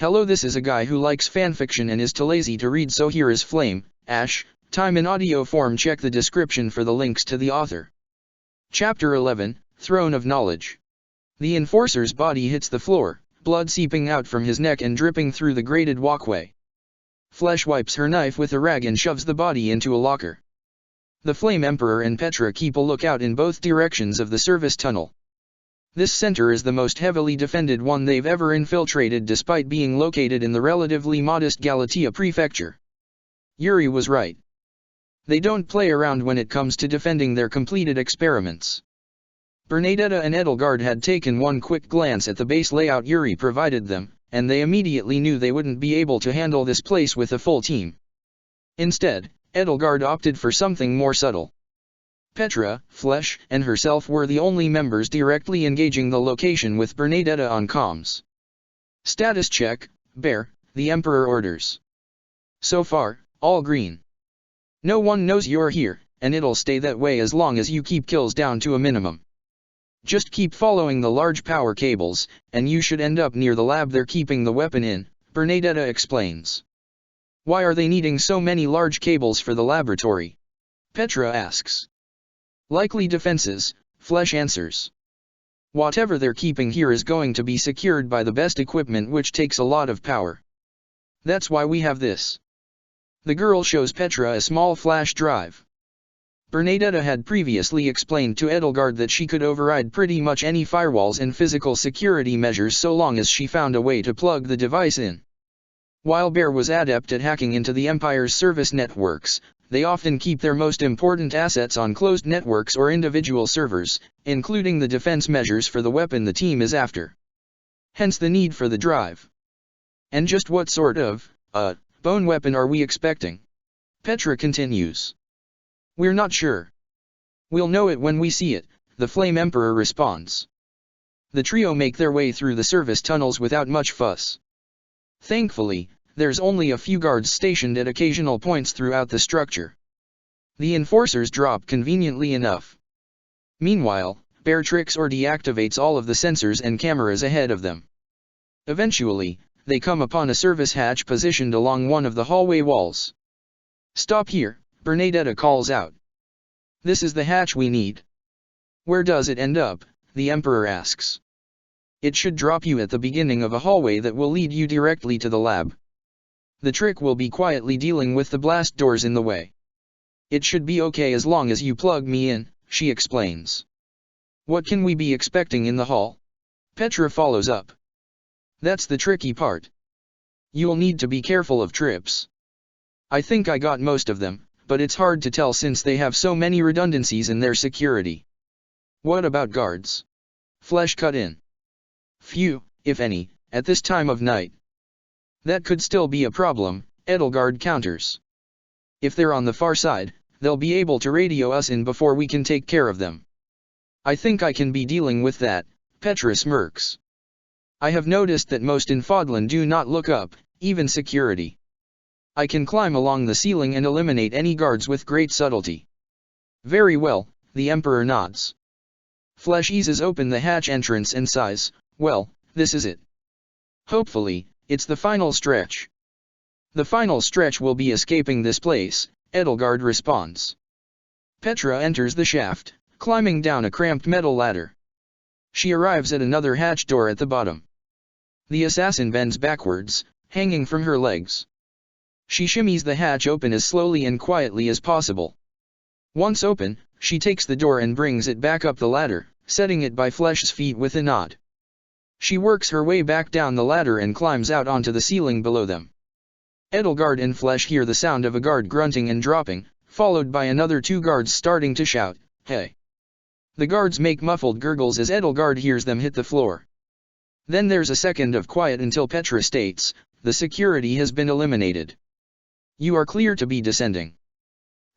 Hello, this is a guy who likes fanfiction and is too lazy to read, so here is Flame, Ash, Time in audio form. Check the description for the links to the author. Chapter 11, Throne of Knowledge. The Enforcer's body hits the floor, blood seeping out from his neck and dripping through the grated walkway. Flesh wipes her knife with a rag and shoves the body into a locker. The Flame Emperor and Petra keep a lookout in both directions of the service tunnel. This center is the most heavily defended one they've ever infiltrated, despite being located in the relatively modest Galatea prefecture. Yuri was right. They don't play around when it comes to defending their completed experiments. Bernadetta and Edelgard had taken one quick glance at the base layout Yuri provided them, and they immediately knew they wouldn't be able to handle this place with a full team. Instead, Edelgard opted for something more subtle. Petra, Flesh, and herself were the only members directly engaging the location with Bernadetta on comms. Status check, Bear, the Emperor orders. So far, all green. No one knows you're here, and it'll stay that way as long as you keep kills down to a minimum. Just keep following the large power cables, and you should end up near the lab they're keeping the weapon in, Bernadetta explains. Why are they needing so many large cables for the laboratory? Petra asks. Likely defenses, Flesh answers. Whatever they're keeping here is going to be secured by the best equipment, which takes a lot of power. That's why we have this. The girl shows Petra a small flash drive. Bernadetta had previously explained to Edelgard that she could override pretty much any firewalls and physical security measures so long as she found a way to plug the device in. While Bear was adept at hacking into the Empire's service networks, they often keep their most important assets on closed networks or individual servers, including the defense measures for the weapon the team is after. Hence the need for the drive. And just what sort of, bone weapon are we expecting? Petra continues. We're not sure. We'll know it when we see it, the Flame Emperor responds. The trio make their way through the service tunnels without much fuss. Thankfully, there's only a few guards stationed at occasional points throughout the structure. The Enforcers drop conveniently enough. Meanwhile, Bear tricks or deactivates all of the sensors and cameras ahead of them. Eventually, they come upon a service hatch positioned along one of the hallway walls. Stop here, Bernadetta calls out. This is the hatch we need. Where does it end up? The Emperor asks. It should drop you at the beginning of a hallway that will lead you directly to the lab. The trick will be quietly dealing with the blast doors in the way. It should be okay as long as you plug me in, she explains. What can we be expecting in the hall? Petra follows up. That's the tricky part. You'll need to be careful of trips. I think I got most of them, but it's hard to tell since they have so many redundancies in their security. What about guards? Flesh cut in. Few, if any, at this time of night. That could still be a problem, Edelgard counters. If they're on the far side, they'll be able to radio us in before we can take care of them. I think I can be dealing with that, Petra smirks. I have noticed that most in Fodlan do not look up, even security. I can climb along the ceiling and eliminate any guards with great subtlety. Very well, the Emperor nods. Flesh eases open the hatch entrance and sighs, well, this is it. Hopefully, it's the final stretch. The final stretch will be escaping this place, Edelgard responds. Petra enters the shaft, climbing down a cramped metal ladder. She arrives at another hatch door at the bottom. The assassin bends backwards, hanging from her legs. She shimmies the hatch open as slowly and quietly as possible. Once open, she takes the door and brings it back up the ladder, setting it by Flesh's feet with a nod. She works her way back down the ladder and climbs out onto the ceiling below them. Edelgard and Flesh hear the sound of a guard grunting and dropping, followed by another two guards starting to shout, "Hey!" The guards make muffled gurgles as Edelgard hears them hit the floor. Then there's a second of quiet until Petra states, the security has been eliminated. You are clear to be descending.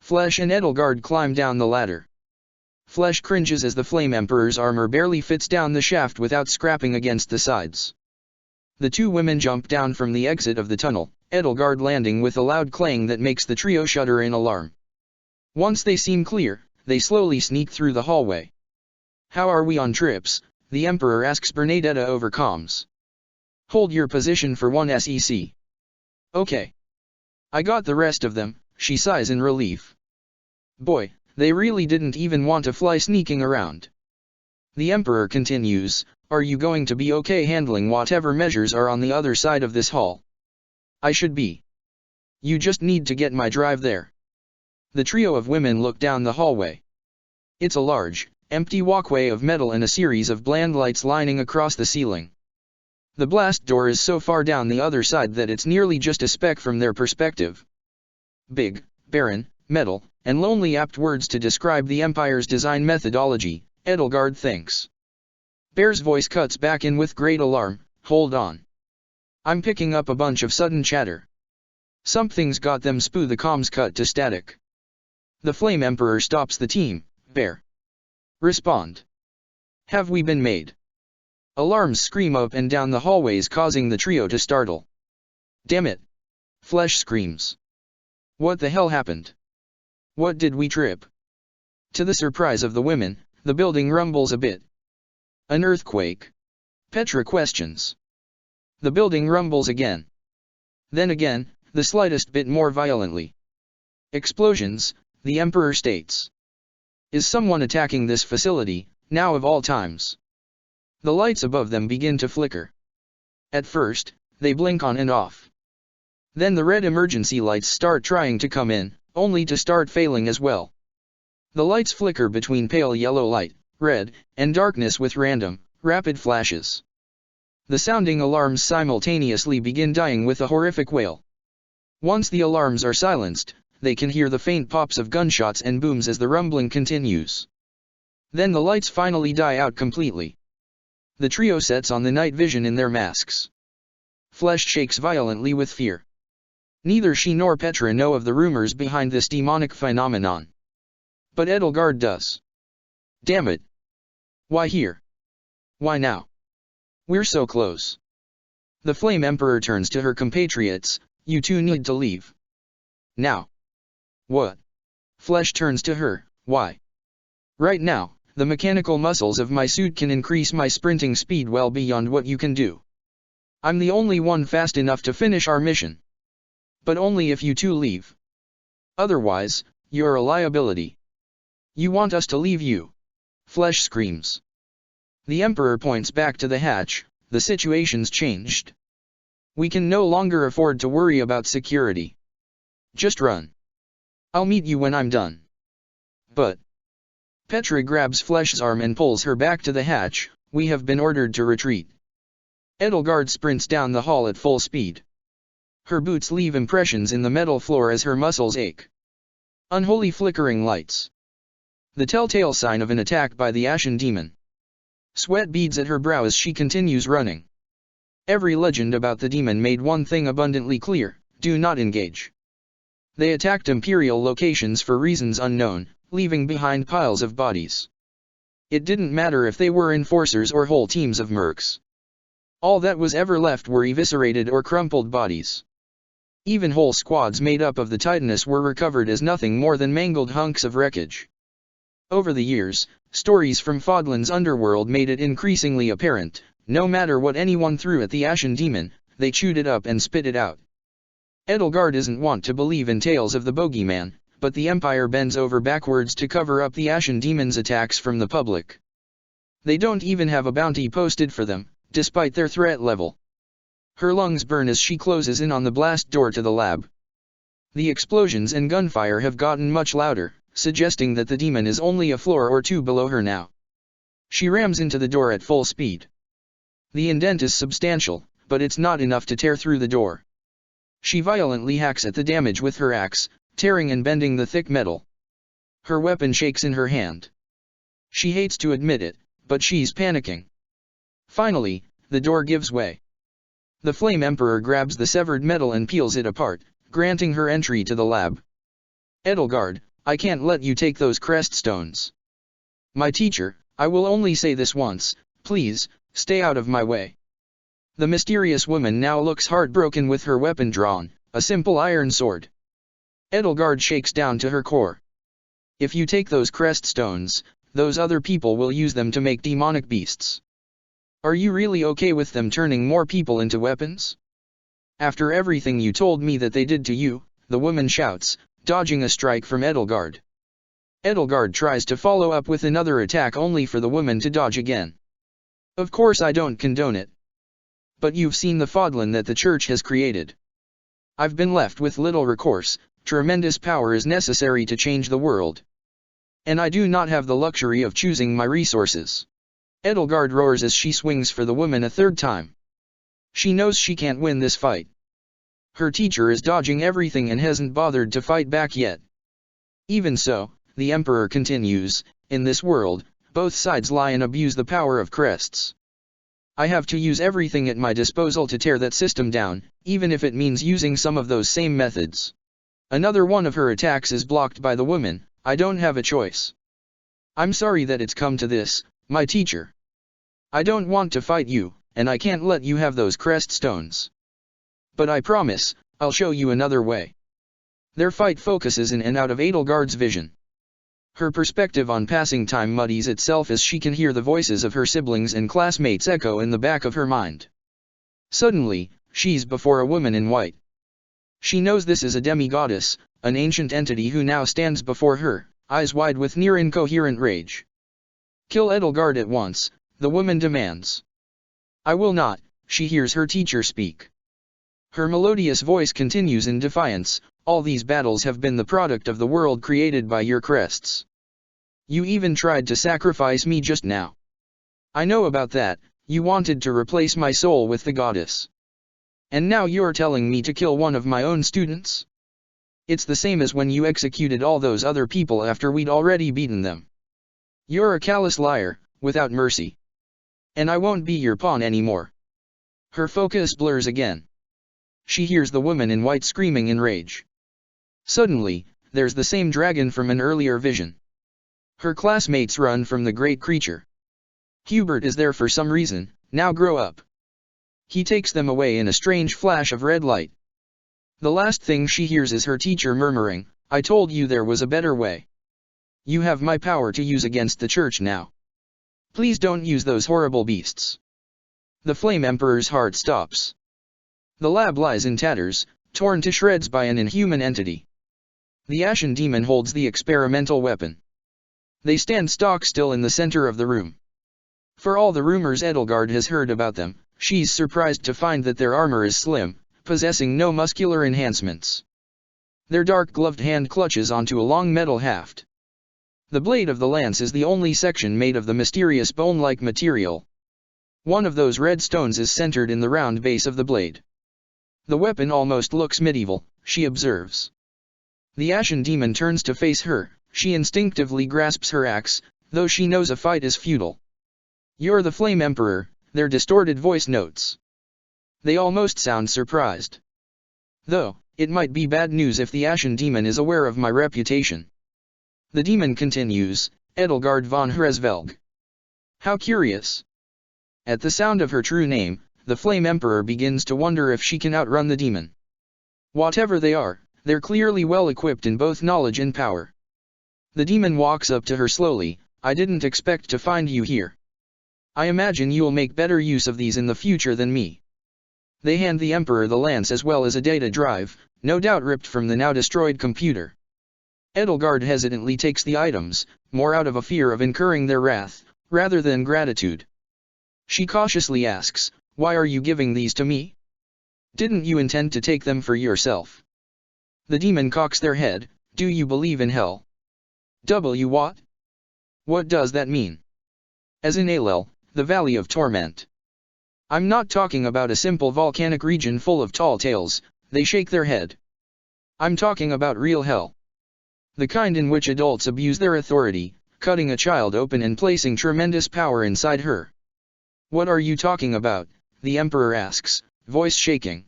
Flesh and Edelgard climb down the ladder. Flesh cringes as the Flame Emperor's armor barely fits down the shaft without scrapping against the sides. The two women jump down from the exit of the tunnel, Edelgard landing with a loud clang that makes the trio shudder in alarm. Once they seem clear, they slowly sneak through the hallway. How are we on trips? The Emperor asks Bernadetta over comms. Hold your position for 1 sec. Okay. I got the rest of them, she sighs in relief. Boy, they really didn't even want to fly sneaking around. The Emperor continues, are you going to be okay handling whatever measures are on the other side of this hall? I should be. You just need to get my drive there. The trio of women look down the hallway. It's a large, empty walkway of metal and a series of bland lights lining across the ceiling. The blast door is so far down the other side that it's nearly just a speck from their perspective. Big, barren, metal, and lonely apt words to describe the Empire's design methodology, Edelgard thinks. Bear's voice cuts back in with great alarm, hold on. I'm picking up a bunch of sudden chatter. Something's got them spoo the comms cut to static. The Flame Emperor stops the team, Bear. Respond. Have we been made? Alarms scream up and down the hallways causing the trio to startle. Damn it. Flesh screams. What the hell happened? What did we trip? To the surprise of the women, the building rumbles a bit. An earthquake? Petra questions. The building rumbles again. Then again, the slightest bit more violently. Explosions, the Emperor states. Is someone attacking this facility, now of all times? The lights above them begin to flicker. At first, they blink on and off. Then the red emergency lights start trying to come in, only to start failing as well. The lights flicker between pale yellow light, red, and darkness with random, rapid flashes. The sounding alarms simultaneously begin dying with a horrific wail. Once the alarms are silenced, they can hear the faint pops of gunshots and booms as the rumbling continues. Then the lights finally die out completely. The trio sets on the night vision in their masks. Flesh shakes violently with fear. Neither she nor Petra know of the rumors behind this demonic phenomenon. But Edelgard does. Damn it. Why here? Why now? We're so close. The Flame Emperor turns to her compatriots, you two need to leave. Now. What? Flesh turns to her, why? Right now. The mechanical muscles of my suit can increase my sprinting speed well beyond what you can do. I'm the only one fast enough to finish our mission. But only if you two leave. Otherwise, you're a liability. You want us to leave you? Flesh screams. The Emperor points back to the hatch, the situation's changed. We can no longer afford to worry about security. Just run. I'll meet you when I'm done. But Petra grabs Flesh's arm and pulls her back to the hatch, we have been ordered to retreat. Edelgard sprints down the hall at full speed. Her boots leave impressions in the metal floor as her muscles ache. Unholy flickering lights. The telltale sign of an attack by the Ashen Demon. Sweat beads at her brow as she continues running. Every legend about the demon made one thing abundantly clear, do not engage. They attacked Imperial locations for reasons unknown, leaving behind piles of bodies. It didn't matter if they were enforcers or whole teams of mercs. All that was ever left were eviscerated or crumpled bodies. Even whole squads made up of the Titaness were recovered as nothing more than mangled hunks of wreckage. Over the years, stories from Fodlan's underworld made it increasingly apparent, no matter what anyone threw at the Ashen Demon, they chewed it up and spit it out. Edelgard isn't wont to believe in tales of the bogeyman, but the Empire bends over backwards to cover up the Ashen Demon's attacks from the public. They don't even have a bounty posted for them, despite their threat level. Her lungs burn as she closes in on the blast door to the lab. The explosions and gunfire have gotten much louder, suggesting that the demon is only a floor or two below her now. She rams into the door at full speed. The indent is substantial, but it's not enough to tear through the door. She violently hacks at the damage with her axe, tearing and bending the thick metal. Her weapon shakes in her hand. She hates to admit it, but she's panicking. Finally, the door gives way. The Flame Emperor grabs the severed metal and peels it apart, granting her entry to the lab. Edelgard, I can't let you take those crest stones. My teacher, I will only say this once, please, stay out of my way. The mysterious woman now looks heartbroken with her weapon drawn, a simple iron sword. Edelgard shakes down to her core. If you take those crest stones, those other people will use them to make demonic beasts. Are you really okay with them turning more people into weapons? After everything you told me that they did to you, the woman shouts, dodging a strike from Edelgard. Edelgard tries to follow up with another attack only for the woman to dodge again. Of course I don't condone it. But you've seen the Fodlan that the church has created. I've been left with little recourse, tremendous power is necessary to change the world. And I do not have the luxury of choosing my resources. Edelgard roars as she swings for the woman a third time. She knows she can't win this fight. Her teacher is dodging everything and hasn't bothered to fight back yet. Even so, the Emperor continues, in this world, both sides lie and abuse the power of crests. I have to use everything at my disposal to tear that system down, even if it means using some of those same methods. Another one of her attacks is blocked by the woman. I don't have a choice. I'm sorry that it's come to this, my teacher. I don't want to fight you, and I can't let you have those crest stones. But I promise, I'll show you another way. Their fight focuses in and out of Edelgard's vision. Her perspective on passing time muddies itself as she can hear the voices of her siblings and classmates echo in the back of her mind. Suddenly, she's before a woman in white. She knows this is a demi-goddess, an ancient entity who now stands before her, eyes wide with near incoherent rage. Kill Edelgard at once, the woman demands. I will not, she hears her teacher speak. Her melodious voice continues in defiance, all these battles have been the product of the world created by your crests. You even tried to sacrifice me just now. I know about that, you wanted to replace my soul with the goddess. And now you're telling me to kill one of my own students? It's the same as when you executed all those other people after we'd already beaten them. You're a callous liar, without mercy. And I won't be your pawn anymore. Her focus blurs again. She hears the woman in white screaming in rage. Suddenly, there's the same dragon from an earlier vision. Her classmates run from the great creature. Hubert is there for some reason. Now grow up. He takes them away in a strange flash of red light. The last thing she hears is her teacher murmuring, I told you there was a better way. You have my power to use against the church now. Please don't use those horrible beasts. The Flame Emperor's heart stops. The lab lies in tatters, torn to shreds by an inhuman entity. The Ashen Demon holds the experimental weapon. They stand stock still in the center of the room. For all the rumors Edelgard has heard about them, she's surprised to find that their armor is slim, possessing no muscular enhancements. Their dark gloved hand clutches onto a long metal haft. The blade of the lance is the only section made of the mysterious bone-like material. One of those red stones is centered in the round base of the blade. The weapon almost looks medieval, she observes. The Ashen Demon turns to face her, she instinctively grasps her axe, though she knows a fight is futile. You're the Flame Emperor, their distorted voice notes. They almost sound surprised. Though, it might be bad news if the Ashen Demon is aware of my reputation. The demon continues, Edelgard von Hresvelg. How curious. At the sound of her true name, the Flame Emperor begins to wonder if she can outrun the demon. Whatever they are, they're clearly well equipped in both knowledge and power. The demon walks up to her slowly, I didn't expect to find you here. I imagine you'll make better use of these in the future than me. They hand the Emperor the lance as well as a data drive, no doubt ripped from the now destroyed computer. Edelgard hesitantly takes the items, more out of a fear of incurring their wrath, rather than gratitude. She cautiously asks, why are you giving these to me? Didn't you intend to take them for yourself? The demon cocks their head, do you believe in hell? What? What does that mean? As in Alel, the Valley of Torment. I'm not talking about a simple volcanic region full of tall tales, they shake their head. I'm talking about real hell. The kind in which adults abuse their authority, cutting a child open and placing tremendous power inside her. What are you talking about? The Emperor asks, voice shaking.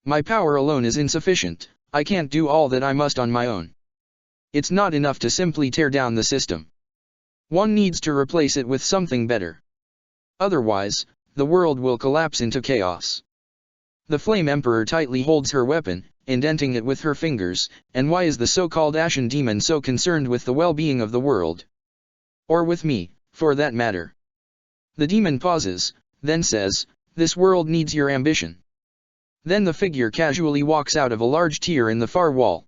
My power alone is insufficient, I can't do all that I must on my own. It's not enough to simply tear down the system. One needs to replace it with something better. Otherwise, the world will collapse into chaos. The Flame Emperor tightly holds her weapon, indenting it with her fingers, and why is the so-called Ashen Demon so concerned with the well-being of the world? Or with me, for that matter? The demon pauses, then says, "This world needs your ambition." Then the figure casually walks out of a large tear in the far wall.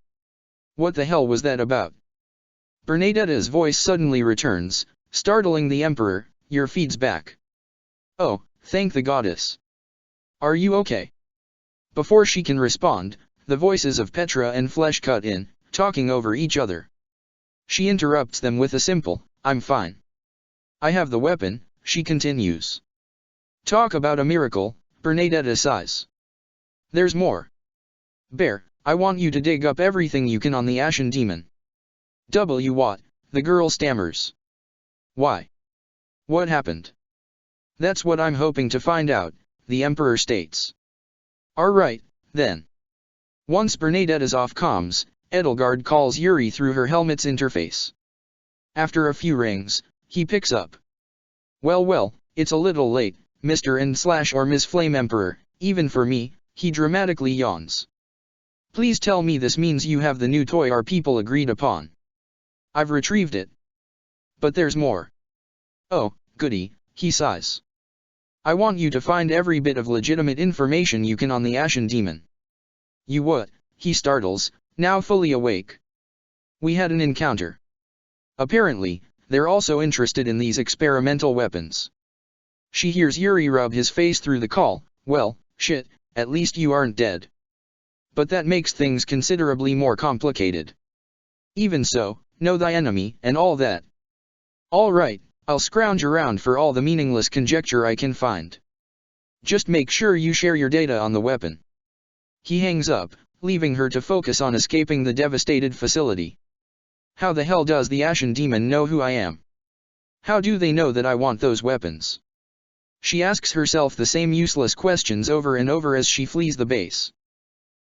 What the hell was that about? Bernadetta's voice suddenly returns, startling the Emperor. "Your feed's back." "Oh, thank the goddess. Are you okay?" Before she can respond, the voices of Petra and Flesh cut in, talking over each other. She interrupts them with a simple, "I'm fine. I have the weapon," she continues. Talk about a miracle, Bernadetta sighs. "There's more. Bear, I want you to dig up everything you can on the Ashen Demon." What? The girl stammers. "Why? What happened?" "That's what I'm hoping to find out," the Emperor states. "Alright, then." Once Bernadetta's off comms, Edelgard calls Yuri through her helmet's interface. After a few rings, he picks up. Well, it's a little late, Mr. and or Ms. Flame Emperor, even for me," he dramatically yawns. "Please tell me this means you have the new toy our people agreed upon." "I've retrieved it. But there's more." "Oh, goody," he sighs. "I want you to find every bit of legitimate information you can on the Ashen Demon." "You what?" he startles, now fully awake. "We had an encounter. Apparently, they're also interested in these experimental weapons." She hears Yuri rub his face through the call. "Well, shit, at least you aren't dead. But that makes things considerably more complicated. Even so, know thy enemy, and all that." "Alright, I'll scrounge around for all the meaningless conjecture I can find. Just make sure you share your data on the weapon." He hangs up, leaving her to focus on escaping the devastated facility. How the hell does the Ashen Demon know who I am? How do they know that I want those weapons? She asks herself the same useless questions over and over as she flees the base.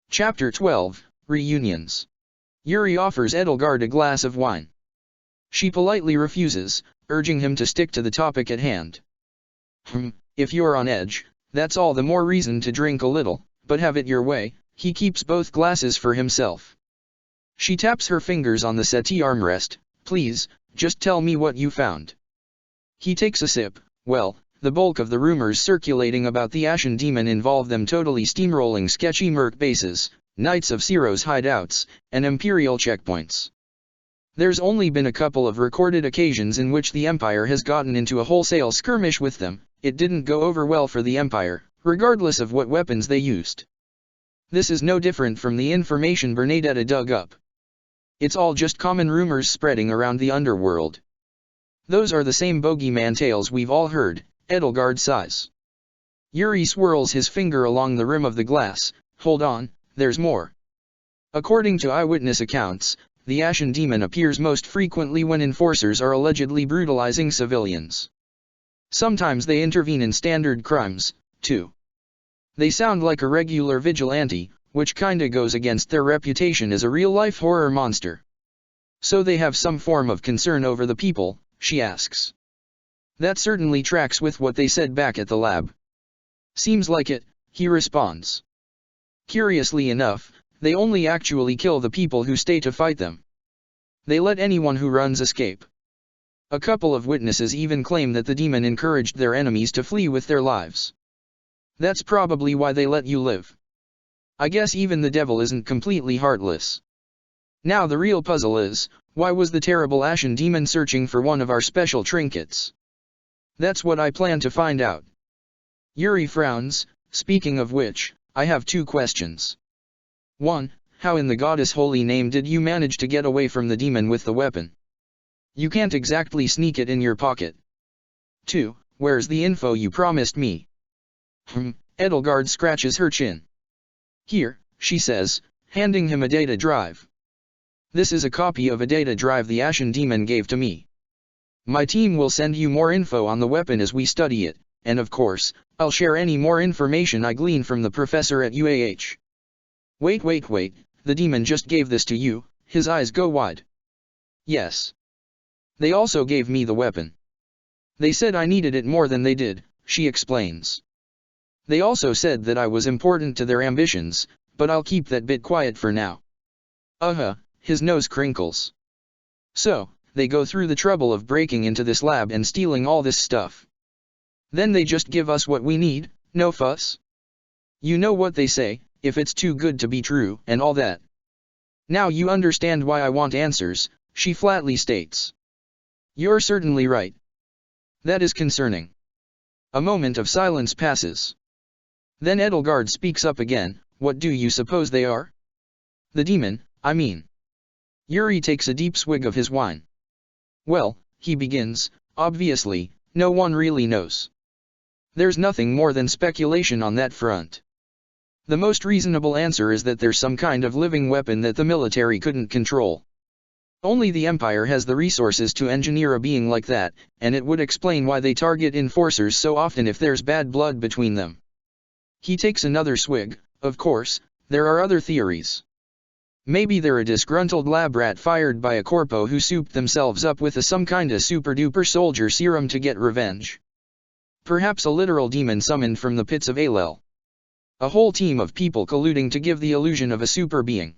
Chapter 12, Reunions. Yuri offers Edelgard a glass of wine. She politely refuses, urging him to stick to the topic at hand. If you're on edge, that's all the more reason to drink a little, but have it your way." He keeps both glasses for himself. She taps her fingers on the settee armrest. "Please, just tell me what you found." He takes a sip. "Well, the bulk of the rumors circulating about the Ashen Demon involve them totally steamrolling sketchy merc bases, Knights of Siro's hideouts, and Imperial checkpoints. There's only been a couple of recorded occasions in which the Empire has gotten into a wholesale skirmish with them. It didn't go over well for the Empire, regardless of what weapons they used. This is no different from the information Bernadetta dug up. It's all just common rumors spreading around the underworld. Those are the same bogeyman tales we've all heard," Edelgard sighs. Yuri swirls his finger along the rim of the glass. "Hold on, there's more. According to eyewitness accounts, the Ashen Demon appears most frequently when enforcers are allegedly brutalizing civilians. Sometimes they intervene in standard crimes, too. They sound like a regular vigilante, which kinda goes against their reputation as a real-life horror monster." "So they have some form of concern over the people?" she asks. "That certainly tracks with what they said back at the lab." "Seems like it," he responds. "Curiously enough, they only actually kill the people who stay to fight them. They let anyone who runs escape. A couple of witnesses even claim that the demon encouraged their enemies to flee with their lives. That's probably why they let you live. I guess even the devil isn't completely heartless. Now the real puzzle is, why was the terrible Ashen Demon searching for one of our special trinkets? That's what I plan to find out." Yuri frowns. "Speaking of which, I have 2 questions. 1. How in the goddess' holy name did you manage to get away from the demon with the weapon? You can't exactly sneak it in your pocket. 2. Where's the info you promised me?" Edelgard scratches her chin. "Here," she says, handing him a data drive. "This is a copy of a data drive the Ashen Demon gave to me. My team will send you more info on the weapon as we study it, and of course, I'll share any more information I glean from the professor at UAH. Wait, the demon just gave this to you?" His eyes go wide. "Yes. They also gave me the weapon. They said I needed it more than they did," she explains. "They also said that I was important to their ambitions, but I'll keep that bit quiet for now." His nose crinkles. "So, they go through the trouble of breaking into this lab and stealing all this stuff. Then they just give us what we need, no fuss. You know what they say, if it's too good to be true, and all that. Now you understand why I want answers, she flatly states. You're certainly right. That is concerning. A moment of silence passes. Then Edelgard speaks up again. What do you suppose they are? The demon, I mean. Yuri takes a deep swig of his wine. Well, he begins, obviously, no one really knows. There's nothing more than speculation on that front. The most reasonable answer is that there's some kind of living weapon that the military couldn't control. Only the Empire has the resources to engineer a being like that, and it would explain why they target enforcers so often if there's bad blood between them. He takes another swig. Of course, there are other theories. Maybe they're a disgruntled lab rat fired by a corpo who souped themselves up with some kinda super-duper soldier serum to get revenge. Perhaps a literal demon summoned from the pits of Alel. A whole team of people colluding to give the illusion of a super being.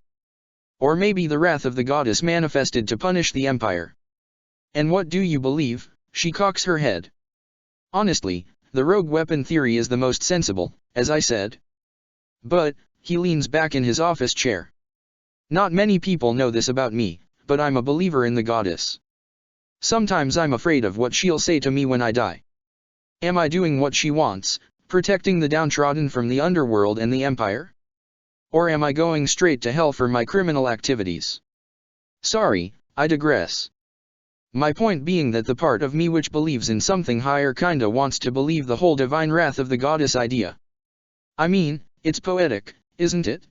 Or maybe the wrath of the goddess manifested to punish the Empire. And what do you believe? She cocks her head. Honestly, the rogue weapon theory is the most sensible, as I said. But, he leans back in his office chair. Not many people know this about me, but I'm a believer in the goddess. Sometimes I'm afraid of what she'll say to me when I die. Am I doing what she wants, protecting the downtrodden from the underworld and the Empire? Or am I going straight to hell for my criminal activities? Sorry, I digress. My point being that the part of me which believes in something higher kinda wants to believe the whole divine wrath of the goddess idea. I mean, it's poetic, isn't it?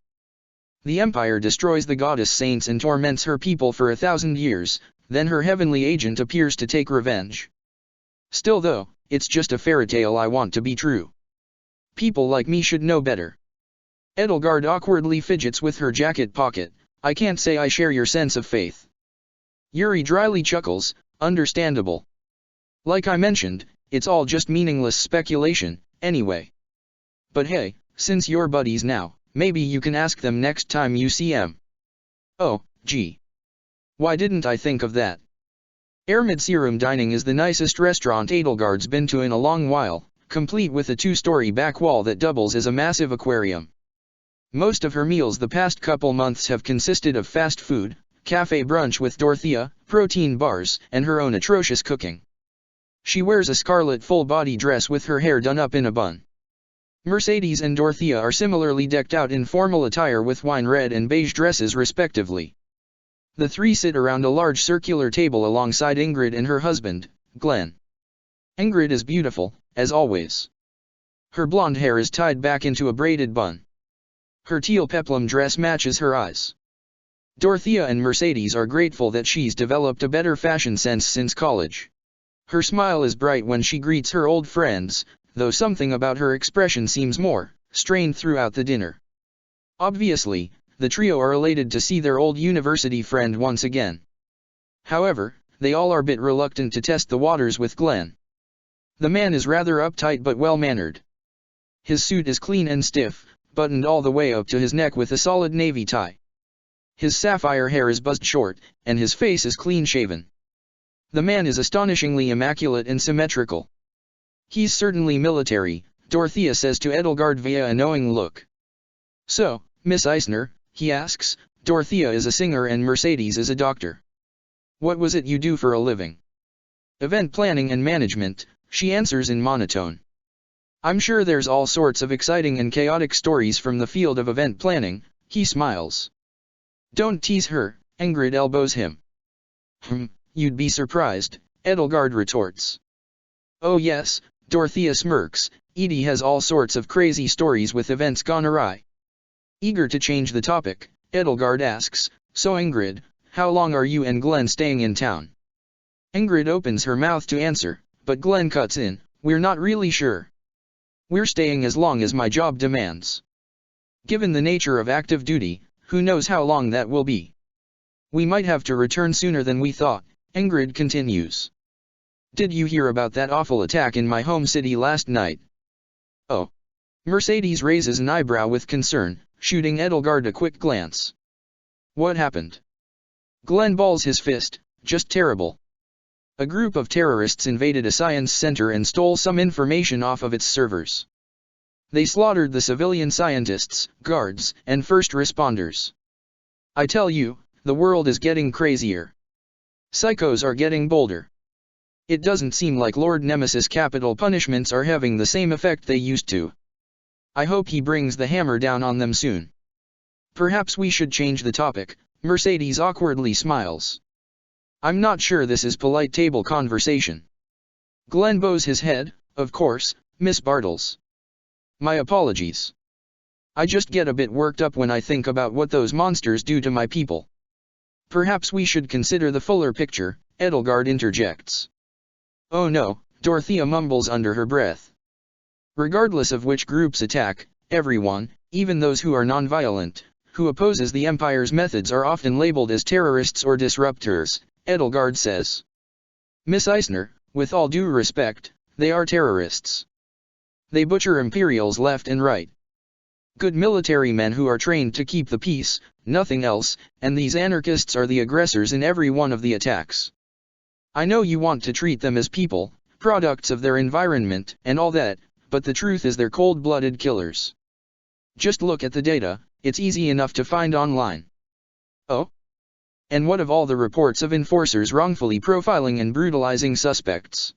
The Empire destroys the goddess saints and torments her people for 1,000 years, then her heavenly agent appears to take revenge. Still though, it's just a fairy tale I want to be true. People like me should know better. Edelgard awkwardly fidgets with her jacket pocket. I can't say I share your sense of faith. Yuri dryly chuckles, understandable. Like I mentioned, it's all just meaningless speculation, anyway. But hey, since you're buddies now, maybe you can ask them next time you see them. Oh, gee. Why didn't I think of that? Ermid Serum Dining is the nicest restaurant Edelgard's been to in a long while, complete with a 2-story back wall that doubles as a massive aquarium. Most of her meals the past couple months have consisted of fast food, cafe brunch with Dorothea, protein bars, and her own atrocious cooking. She wears a scarlet full-body dress with her hair done up in a bun. Mercedes and Dorothea are similarly decked out in formal attire with wine red and beige dresses respectively. The three sit around a large circular table alongside Ingrid and her husband, Glenn. Ingrid is beautiful, as always. Her blonde hair is tied back into a braided bun. Her teal peplum dress matches her eyes. Dorothea and Mercedes are grateful that she's developed a better fashion sense since college. Her smile is bright when she greets her old friends, though something about her expression seems more strained throughout the dinner. Obviously, the trio are elated to see their old university friend once again. However, they all are a bit reluctant to test the waters with Glenn. The man is rather uptight but well-mannered. His suit is clean and stiff, buttoned all the way up to his neck with a solid navy tie. His sapphire hair is buzzed short, and his face is clean-shaven. The man is astonishingly immaculate and symmetrical. He's certainly military, Dorothea says to Edelgard via a knowing look. So, Miss Eisner, he asks. Dorothea is a singer and Mercedes is a doctor. What was it you do for a living? Event planning and management, she answers in monotone. I'm sure there's all sorts of exciting and chaotic stories from the field of event planning, he smiles. Don't tease her, Ingrid elbows him. You'd be surprised, Edelgard retorts. Oh yes, Dorothea smirks, Edie has all sorts of crazy stories with events gone awry. Eager to change the topic, Edelgard asks, so Ingrid, how long are you and Glenn staying in town? Ingrid opens her mouth to answer, but Glenn cuts in, we're not really sure. We're staying as long as my job demands. Given the nature of active duty, who knows how long that will be. We might have to return sooner than we thought, Ingrid continues. Did you hear about that awful attack in my home city last night? Oh. Mercedes raises an eyebrow with concern, shooting Edelgard a quick glance. What happened? Glenn balls his fist, just terrible. A group of terrorists invaded a science center and stole some information off of its servers. They slaughtered the civilian scientists, guards, and first responders. I tell you, the world is getting crazier. Psychos are getting bolder. It doesn't seem like Lord Nemesis' capital punishments are having the same effect they used to. I hope he brings the hammer down on them soon. Perhaps we should change the topic. Mercedes awkwardly smiles. I'm not sure this is polite table conversation. Glenn bows his head. Of course, Miss Bartles. My apologies. I just get a bit worked up when I think about what those monsters do to my people. Perhaps we should consider the fuller picture, Edelgard interjects. Oh no, Dorothea mumbles under her breath. Regardless of which groups attack, everyone, even those who are non-violent, who opposes the Empire's methods are often labeled as terrorists or disruptors, Edelgard says. Miss Eisner, with all due respect, they are terrorists. They butcher Imperials left and right. Good military men who are trained to keep the peace, nothing else, and these anarchists are the aggressors in every one of the attacks. I know you want to treat them as people, products of their environment, and all that, but the truth is they're cold-blooded killers. Just look at the data, it's easy enough to find online. Oh? And what of all the reports of enforcers wrongfully profiling and brutalizing suspects?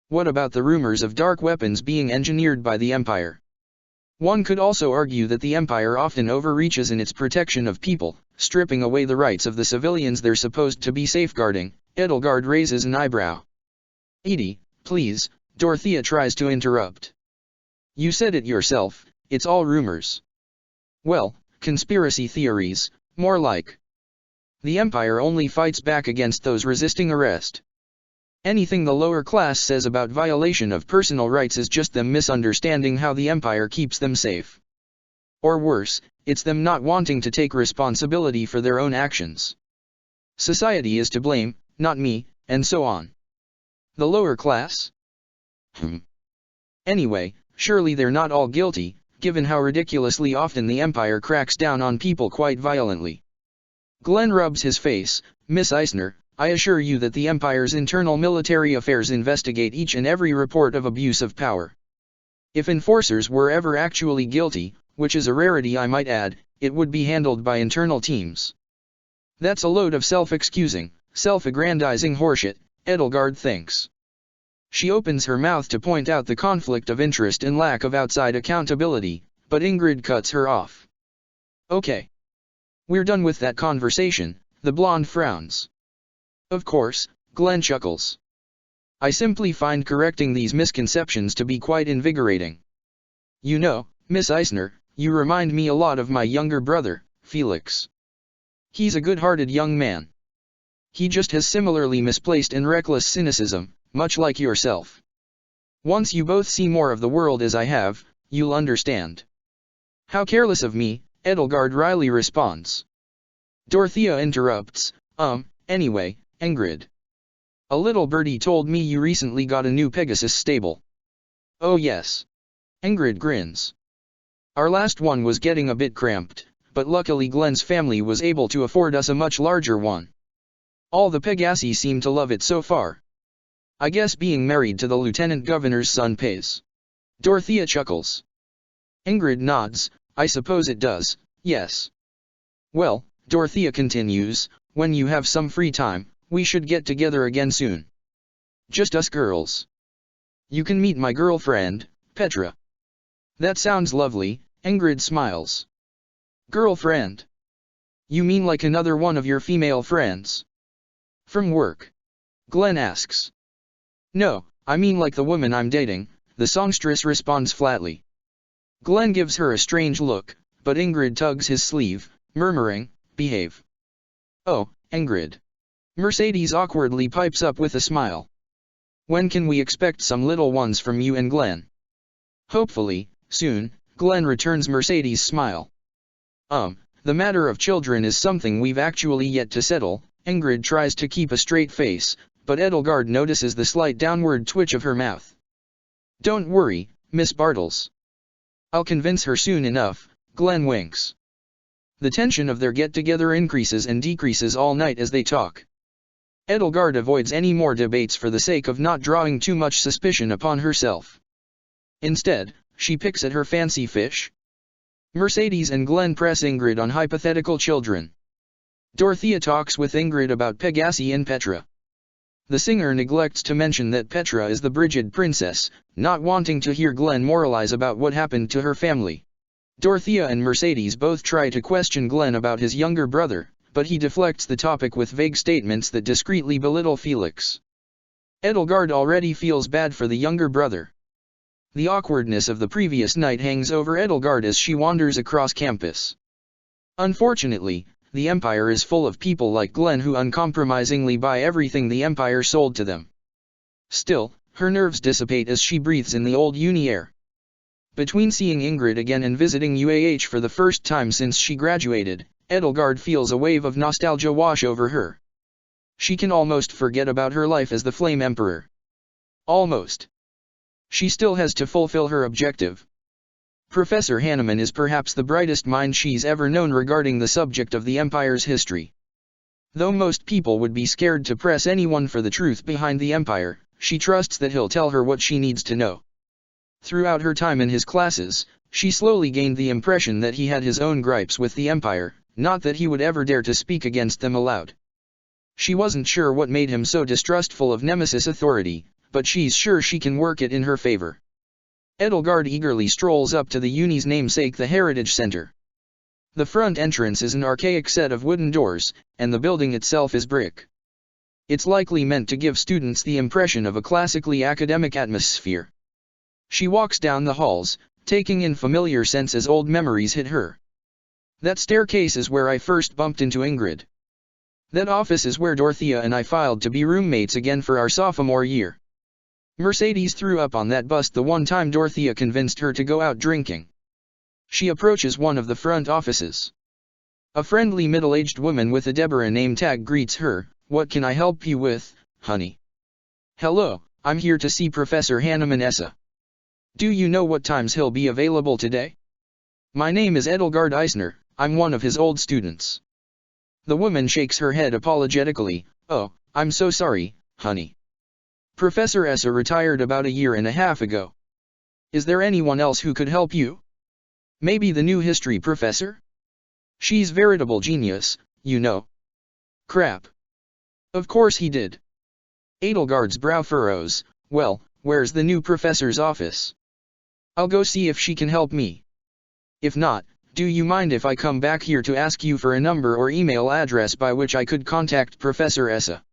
What about the rumors of dark weapons being engineered by the Empire? One could also argue that the Empire often overreaches in its protection of people, stripping away the rights of the civilians they're supposed to be safeguarding. Edelgard raises an eyebrow. Edie, please, Dorothea tries to interrupt. You said it yourself, it's all rumors. Well, conspiracy theories, more like. The Empire only fights back against those resisting arrest. Anything the lower class says about violation of personal rights is just them misunderstanding how the Empire keeps them safe. Or worse, it's them not wanting to take responsibility for their own actions. Society is to blame, not me, and so on. The lower class? Anyway, surely they're not all guilty, given how ridiculously often the Empire cracks down on people quite violently. Glenn rubs his face. Miss Eisner, I assure you that the Empire's internal military affairs investigate each and every report of abuse of power. If enforcers were ever actually guilty, which is a rarity I might add, it would be handled by internal teams. That's a load of self-excusing, self-aggrandizing horseshit, Edelgard thinks. She opens her mouth to point out the conflict of interest and lack of outside accountability, but Ingrid cuts her off. Okay. We're done with that conversation, the blonde frowns. Of course, Glenn chuckles. I simply find correcting these misconceptions to be quite invigorating. You know, Miss Eisner, you remind me a lot of my younger brother, Felix. He's a good-hearted young man. He just has similarly misplaced and reckless cynicism, much like yourself. Once you both see more of the world as I have, you'll understand. How careless of me, Edelgard wryly responds. Dorothea interrupts, anyway, Ingrid. A little birdie told me you recently got a new Pegasus stable. Oh yes. Ingrid grins. Our last one was getting a bit cramped, but luckily Glenn's family was able to afford us a much larger one. All the Pegasi seem to love it so far. I guess being married to the lieutenant governor's son pays. Dorothea chuckles. Ingrid nods. I suppose it does, yes. Well, Dorothea continues, when you have some free time, we should get together again soon. Just us girls. You can meet my girlfriend, Petra. That sounds lovely, Ingrid smiles. Girlfriend? You mean like another one of your female friends? From work? Glenn asks. No, I mean like the woman I'm dating, the songstress responds flatly. Glenn gives her a strange look, but Ingrid tugs his sleeve, murmuring, behave. Oh, Ingrid. Mercedes awkwardly pipes up with a smile. When can we expect some little ones from you and Glenn? Hopefully, soon, Glenn returns Mercedes' smile. The matter of children is something we've actually yet to settle. Ingrid tries to keep a straight face, but Edelgard notices the slight downward twitch of her mouth. Don't worry, Miss Bartles. I'll convince her soon enough, Glenn winks. The tension of their get-together increases and decreases all night as they talk. Edelgard avoids any more debates for the sake of not drawing too much suspicion upon herself. Instead, she picks at her fancy fish. Mercedes and Glenn press Ingrid on hypothetical children. Dorothea talks with Ingrid about Pegasi and Petra. The singer neglects to mention that Petra is the Brigid princess, not wanting to hear Glenn moralize about what happened to her family. Dorothea and Mercedes both try to question Glenn about his younger brother, but he deflects the topic with vague statements that discreetly belittle Felix. Edelgard already feels bad for the younger brother. The awkwardness of the previous night hangs over Edelgard as she wanders across campus. Unfortunately, the Empire is full of people like Glenn who uncompromisingly buy everything the Empire sold to them. Still, her nerves dissipate as she breathes in the old uni air. Between seeing Ingrid again and visiting UAH for the first time since she graduated, Edelgard feels a wave of nostalgia wash over her. She can almost forget about her life as the Flame Emperor. Almost. She still has to fulfill her objective. Professor Hanneman is perhaps the brightest mind she's ever known regarding the subject of the Empire's history. Though most people would be scared to press anyone for the truth behind the Empire, she trusts that he'll tell her what she needs to know. Throughout her time in his classes, she slowly gained the impression that he had his own gripes with the Empire, not that he would ever dare to speak against them aloud. She wasn't sure what made him so distrustful of Nemesis authority, but she's sure she can work it in her favor. Edelgard eagerly strolls up to the uni's namesake, the Heritage Center. The front entrance is an archaic set of wooden doors, and the building itself is brick. It's likely meant to give students the impression of a classically academic atmosphere. She walks down the halls, taking in familiar scents as old memories hit her. That staircase is where I first bumped into Ingrid. That office is where Dorothea and I filed to be roommates again for our sophomore year. Mercedes threw up on that bus the one time Dorothea convinced her to go out drinking. She approaches one of the front offices. A friendly middle-aged woman with a Deborah name tag greets her. "What can I help you with, honey?" "Hello, I'm here to see Professor Hanneman Essa. Do you know what times he'll be available today?" "My name is Edelgard Eisner, I'm one of his old students." The woman shakes her head apologetically. "Oh, I'm so sorry, honey. Professor Essa retired about a year and a half ago. Is there anyone else who could help you? Maybe the new history professor? She's veritable genius, you know." "Crap. Of course he did." Edelgard's brow furrows. "Well, where's the new professor's office? I'll go see if she can help me. If not, do you mind if I come back here to ask you for a number or email address by which I could contact Professor Essa?"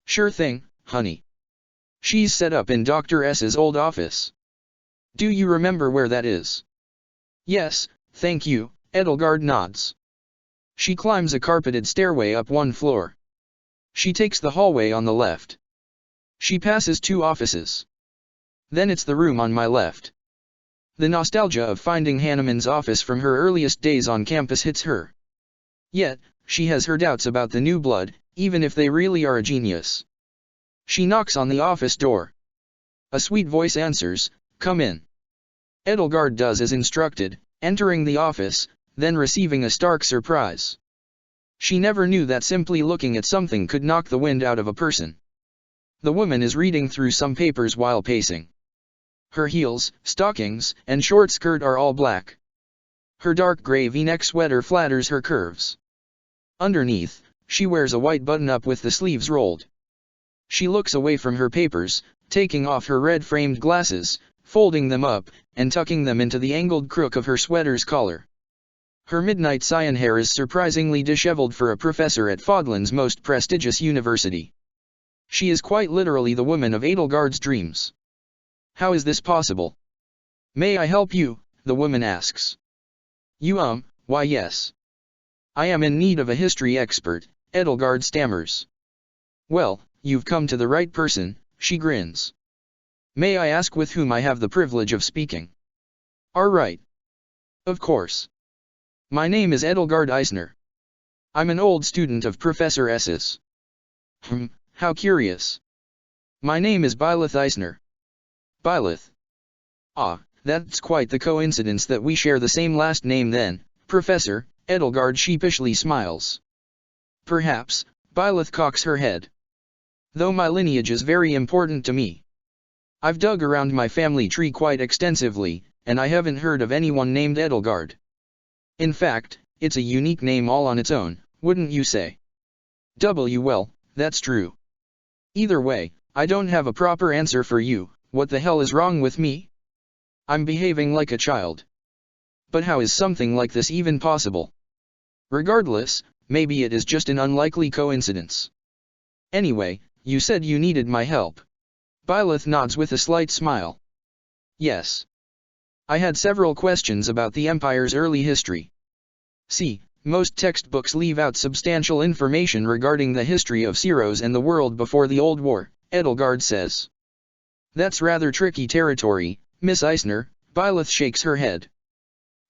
"Sure thing, honey. She's set up in Dr. S's old office. Do you remember where that is?" "Yes, thank you," Edelgard nods. She climbs a carpeted stairway up one floor. She takes the hallway on the left. She passes two offices. Then it's the room on my left. The nostalgia of finding Hanneman's office from her earliest days on campus hits her. Yet, she has her doubts about the new blood, even if they really are a genius. She knocks on the office door. A sweet voice answers, "Come in." Edelgard does as instructed, entering the office, then receiving a stark surprise. She never knew that simply looking at something could knock the wind out of a person. The woman is reading through some papers while pacing. Her heels, stockings, and short skirt are all black. Her dark gray V-neck sweater flatters her curves. Underneath, she wears a white button-up with the sleeves rolled. She looks away from her papers, taking off her red-framed glasses, folding them up, and tucking them into the angled crook of her sweater's collar. Her midnight cyan hair is surprisingly disheveled for a professor at Fodlan's most prestigious university. She is quite literally the woman of Edelgard's dreams. "How is this possible?" "May I help you?" the woman asks. Why yes. I am in need of a history expert," Edelgard stammers. "Well, you've come to the right person," she grins. "May I ask with whom I have the privilege of speaking?" "All right. Of course. My name is Edelgard Eisner. I'm an old student of Professor S's." How curious. My name is Byleth Eisner." "Byleth. Ah, that's quite the coincidence that we share the same last name then, Professor," Edelgard sheepishly smiles. "Perhaps," Byleth cocks her head. Though my lineage is very important to me. I've dug around my family tree quite extensively, and I haven't heard of anyone named Edelgard. In fact, it's a unique name all on its own, wouldn't you say? Well, that's true. Either way, I don't have a proper answer for you. What the hell is wrong with me? I'm behaving like a child. But how is something like this even possible? Regardless, maybe it is just an unlikely coincidence. Anyway, you said you needed my help. Byleth nods with a slight smile. Yes. I had several questions about the Empire's early history. See, most textbooks leave out substantial information regarding the history of Ceros and the world before the Old War, Edelgard says. That's rather tricky territory, Miss Eisner. Byleth shakes her head.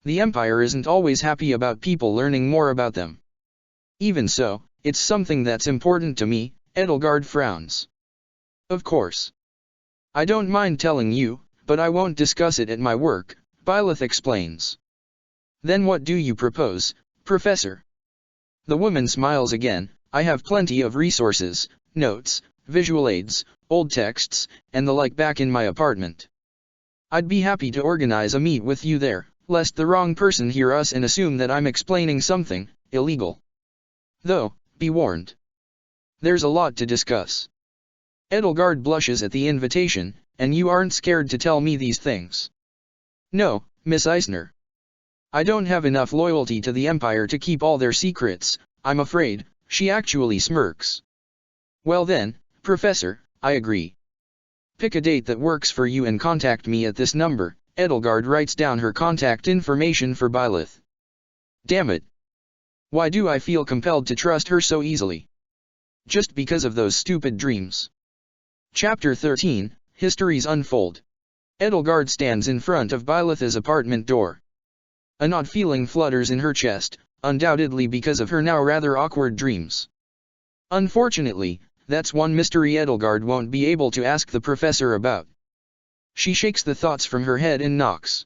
The Empire isn't always happy about people learning more about them. Even so, it's something that's important to me, Edelgard frowns. Of course. I don't mind telling you, but I won't discuss it at my work, Byleth explains. Then what do you propose, Professor? The woman smiles again. I have plenty of resources, notes, visual aids, old texts, and the like back in my apartment. I'd be happy to organize a meet with you there, lest the wrong person hear us and assume that I'm explaining something illegal. Though, be warned. There's a lot to discuss. Edelgard blushes at the invitation, and you aren't scared to tell me these things. No, Miss Eisner. I don't have enough loyalty to the Empire to keep all their secrets, I'm afraid. She actually smirks. Well then, Professor, I agree. Pick a date that works for you and contact me at this number. Edelgard writes down her contact information for Byleth. Damn it. Why do I feel compelled to trust her so easily? Just because of those stupid dreams. Chapter 13, Histories Unfold. Edelgard stands in front of Byleth's apartment door. An odd feeling flutters in her chest, undoubtedly because of her now rather awkward dreams. Unfortunately, that's one mystery Edelgard won't be able to ask the professor about. She shakes the thoughts from her head and knocks.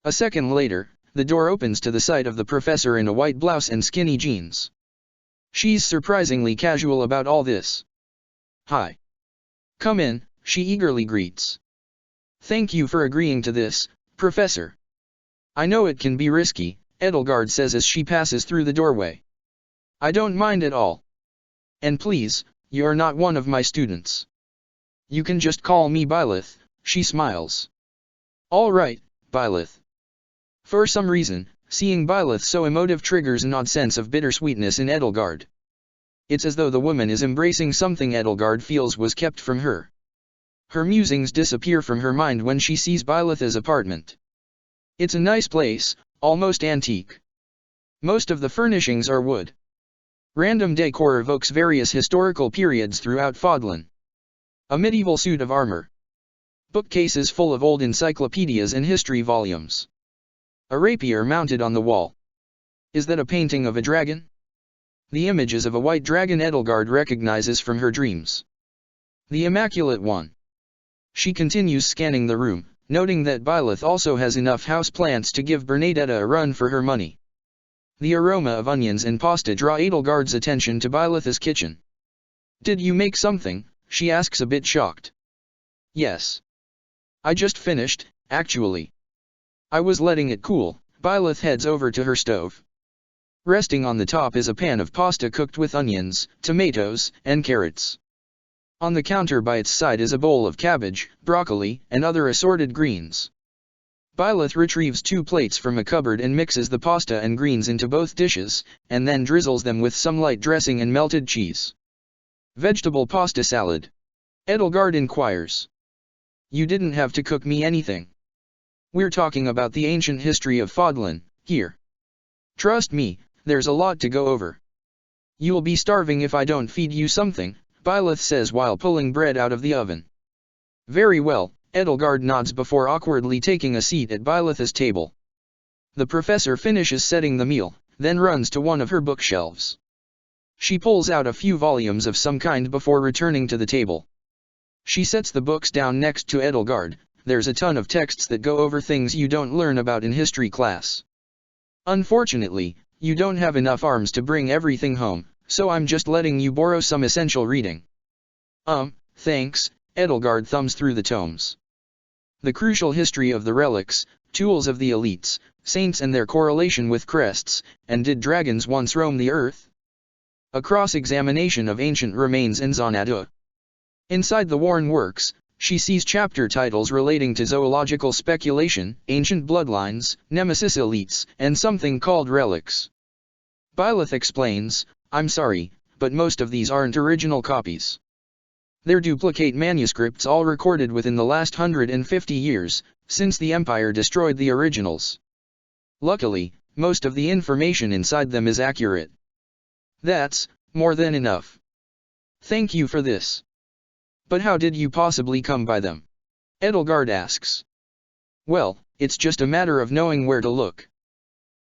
A second later, the door opens to the sight of the professor in a white blouse and skinny jeans. She's surprisingly casual about all this. Hi. Come in, she eagerly greets. Thank you for agreeing to this, Professor. I know it can be risky, Edelgard says as she passes through the doorway. I don't mind at all. And please, you're not one of my students. You can just call me Byleth, she smiles. All right, Byleth. For some reason, seeing Byleth so emotive triggers an odd sense of bittersweetness in Edelgard. It's as though the woman is embracing something Edelgard feels was kept from her. Her musings disappear from her mind when she sees Byleth's apartment. It's a nice place, almost antique. Most of the furnishings are wood. Random decor evokes various historical periods throughout Fodlan. A medieval suit of armor. Bookcases full of old encyclopedias and history volumes. A rapier mounted on the wall. Is that a painting of a dragon? The images of a white dragon Edelgard recognizes from her dreams. The Immaculate One. She continues scanning the room, noting that Byleth also has enough houseplants to give Bernadetta a run for her money. The aroma of onions and pasta draw Edelgard's attention to Byleth's kitchen. Did you make something? She asks a bit shocked. Yes. I just finished, actually. I was letting it cool. Byleth heads over to her stove. Resting on the top is a pan of pasta cooked with onions, tomatoes, and carrots. On the counter by its side is a bowl of cabbage, broccoli, and other assorted greens. Byleth retrieves 2 plates from a cupboard and mixes the pasta and greens into both dishes, and then drizzles them with some light dressing and melted cheese. Vegetable pasta salad. Edelgard inquires. You didn't have to cook me anything. We're talking about the ancient history of Fodlan, here. Trust me, there's a lot to go over. You'll be starving if I don't feed you something, Byleth says while pulling bread out of the oven. Very well, Edelgard nods before awkwardly taking a seat at Byleth's table. The professor finishes setting the meal, then runs to one of her bookshelves. She pulls out a few volumes of some kind before returning to the table. She sets the books down next to Edelgard. There's a ton of texts that go over things you don't learn about in history class. Unfortunately, you don't have enough arms to bring everything home, so I'm just letting you borrow some essential reading. Thanks, Edelgard thumbs through the tomes. The crucial history of the relics, tools of the elites, saints and their correlation with crests, and did dragons once roam the earth? A cross-examination of ancient remains in Xanadu. Inside the worn works, she sees chapter titles relating to zoological speculation, ancient bloodlines, nemesis elites, and something called relics. Byleth explains, I'm sorry, but most of these aren't original copies. They're duplicate manuscripts all recorded within the last 150 years, since the Empire destroyed the originals. Luckily, most of the information inside them is accurate. That's more than enough. Thank you for this. But how did you possibly come by them? Edelgard asks. Well, it's just a matter of knowing where to look.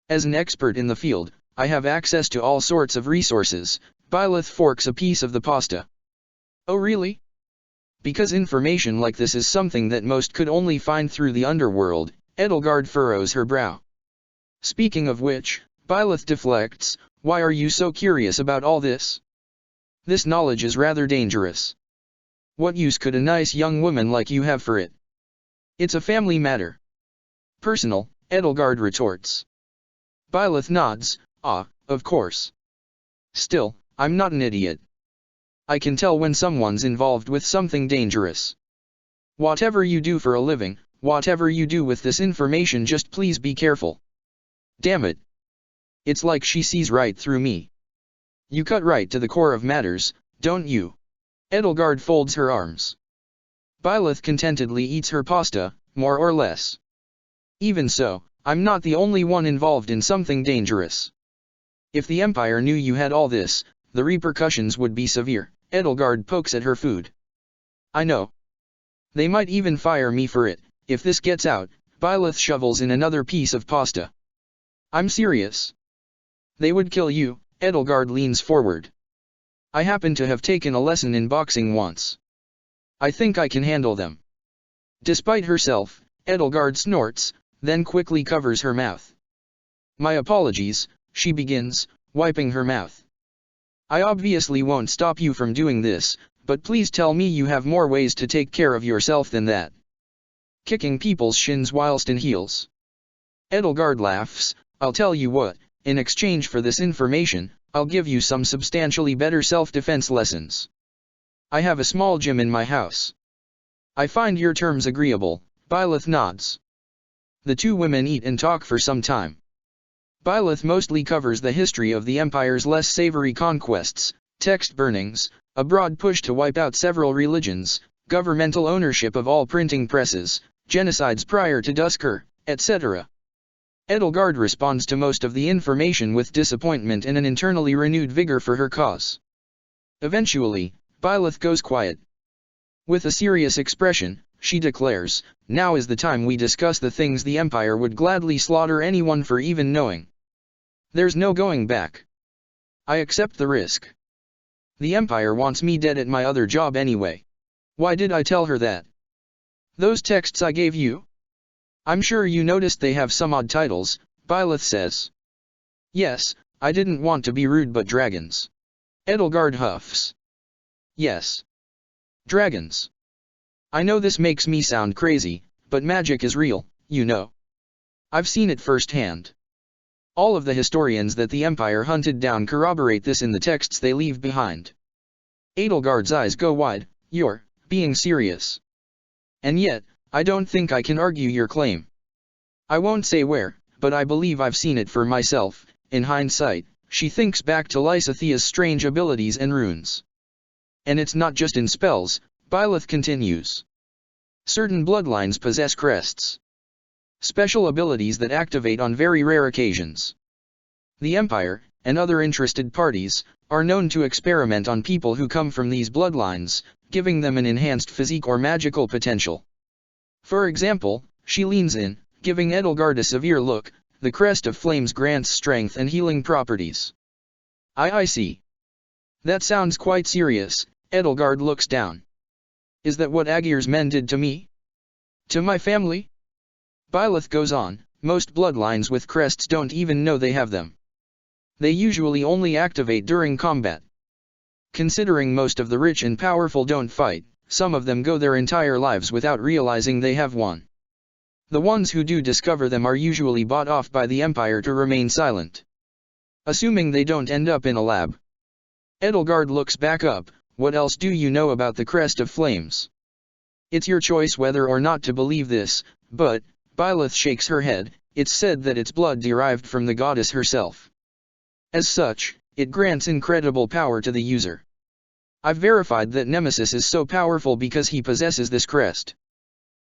As an expert in the field, I have access to all sorts of resources. Byleth forks a piece of the pasta. Oh really? Because information like this is something that most could only find through the underworld, Edelgard furrows her brow. Speaking of which, Byleth deflects, why are you so curious about all this? This knowledge is rather dangerous. What use could a nice young woman like you have for it? It's a family matter. Personal, Edelgard retorts. Byleth nods, of course. Still, I'm not an idiot. I can tell when someone's involved with something dangerous. Whatever you do for a living, whatever you do with this information, just please be careful. Damn it. It's like she sees right through me. You cut right to the core of matters, don't you? Edelgard folds her arms. Byleth contentedly eats her pasta, more or less. Even so, I'm not the only one involved in something dangerous. If the Empire knew you had all this, the repercussions would be severe. Edelgard pokes at her food. I know. They might even fire me for it, if this gets out. Byleth shovels in another piece of pasta. I'm serious. They would kill you. Edelgard leans forward. I happen to have taken a lesson in boxing once. I think I can handle them. Despite herself, Edelgard snorts, then quickly covers her mouth. My apologies, she begins, wiping her mouth. I obviously won't stop you from doing this, but please tell me you have more ways to take care of yourself than that. Kicking people's shins whilst in heels. Edelgard laughs, I'll tell you what, in exchange for this information, I'll give you some substantially better self-defense lessons. I have a small gym in my house. I find your terms agreeable. Byleth nods. The two women eat and talk for some time. Byleth mostly covers the history of the Empire's less savory conquests, text burnings, a broad push to wipe out several religions, governmental ownership of all printing presses, genocides prior to Duskur, etc. Edelgard responds to most of the information with disappointment and an internally renewed vigor for her cause. Eventually, Byleth goes quiet. With a serious expression, she declares, now is the time we discuss the things the Empire would gladly slaughter anyone for even knowing. There's no going back. I accept the risk. The Empire wants me dead at my other job anyway. Why did I tell her that? Those texts I gave you? I'm sure you noticed they have some odd titles, Byleth says. Yes, I didn't want to be rude, but dragons. Edelgard huffs. Yes. Dragons. I know this makes me sound crazy, but magic is real, you know. I've seen it firsthand. All of the historians that the Empire hunted down corroborate this in the texts they leave behind. Edelgard's eyes go wide. You're being serious. And yet, I don't think I can argue your claim. I won't say where, but I believe I've seen it for myself. In hindsight, she thinks back to Lysithia's strange abilities and runes. And it's not just in spells, Byleth continues. Certain bloodlines possess crests. Special abilities that activate on very rare occasions. The Empire, and other interested parties, are known to experiment on people who come from these bloodlines, giving them an enhanced physique or magical potential. For example, she leans in, giving Edelgard a severe look. The crest of flames grants strength and healing properties. I see. That sounds quite serious. Edelgard looks down. Is that what Agir's men did to me? To my family? Byleth goes on, most bloodlines with crests don't even know they have them. They usually only activate during combat. Considering most of the rich and powerful don't fight, some of them go their entire lives without realizing they have won. The ones who do discover them are usually bought off by the Empire to remain silent. Assuming they don't end up in a lab. Edelgard looks back up. What else do you know about the Crest of Flames? It's your choice whether or not to believe this, but, Byleth shakes her head, it's said that its blood derived from the goddess herself. As such, it grants incredible power to the user. I've verified that Nemesis is so powerful because he possesses this crest.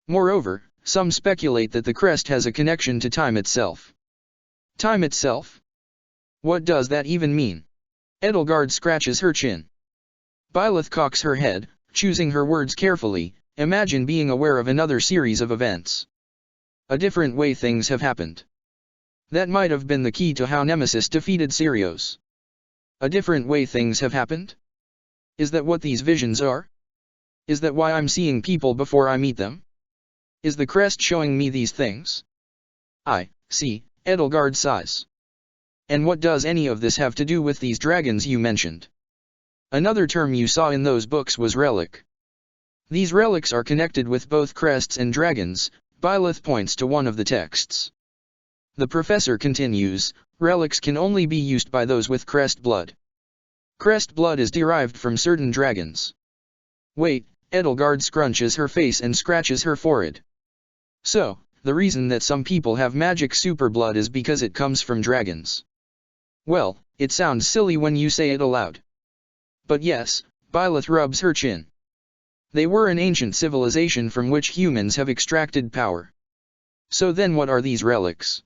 Moreover, some speculate that the crest has a connection to time itself. Time itself? What does that even mean? Edelgard scratches her chin. Byleth cocks her head, choosing her words carefully. Imagine being aware of another series of events. A different way things have happened. That might have been the key to how Nemesis defeated Sirios. A different way things have happened? Is that what these visions are? Is that why I'm seeing people before I meet them? Is the crest showing me these things? I see, Edelgard sighs. And what does any of this have to do with these dragons you mentioned? Another term you saw in those books was relic. These relics are connected with both crests and dragons. Byleth points to one of the texts. The professor continues, relics can only be used by those with crest blood. Crest blood is derived from certain dragons. Wait, Edelgard scrunches her face and scratches her forehead. So, the reason that some people have magic super blood is because it comes from dragons. Well, it sounds silly when you say it aloud. But yes, Byleth rubs her chin. They were an ancient civilization from which humans have extracted power. So then what are these relics?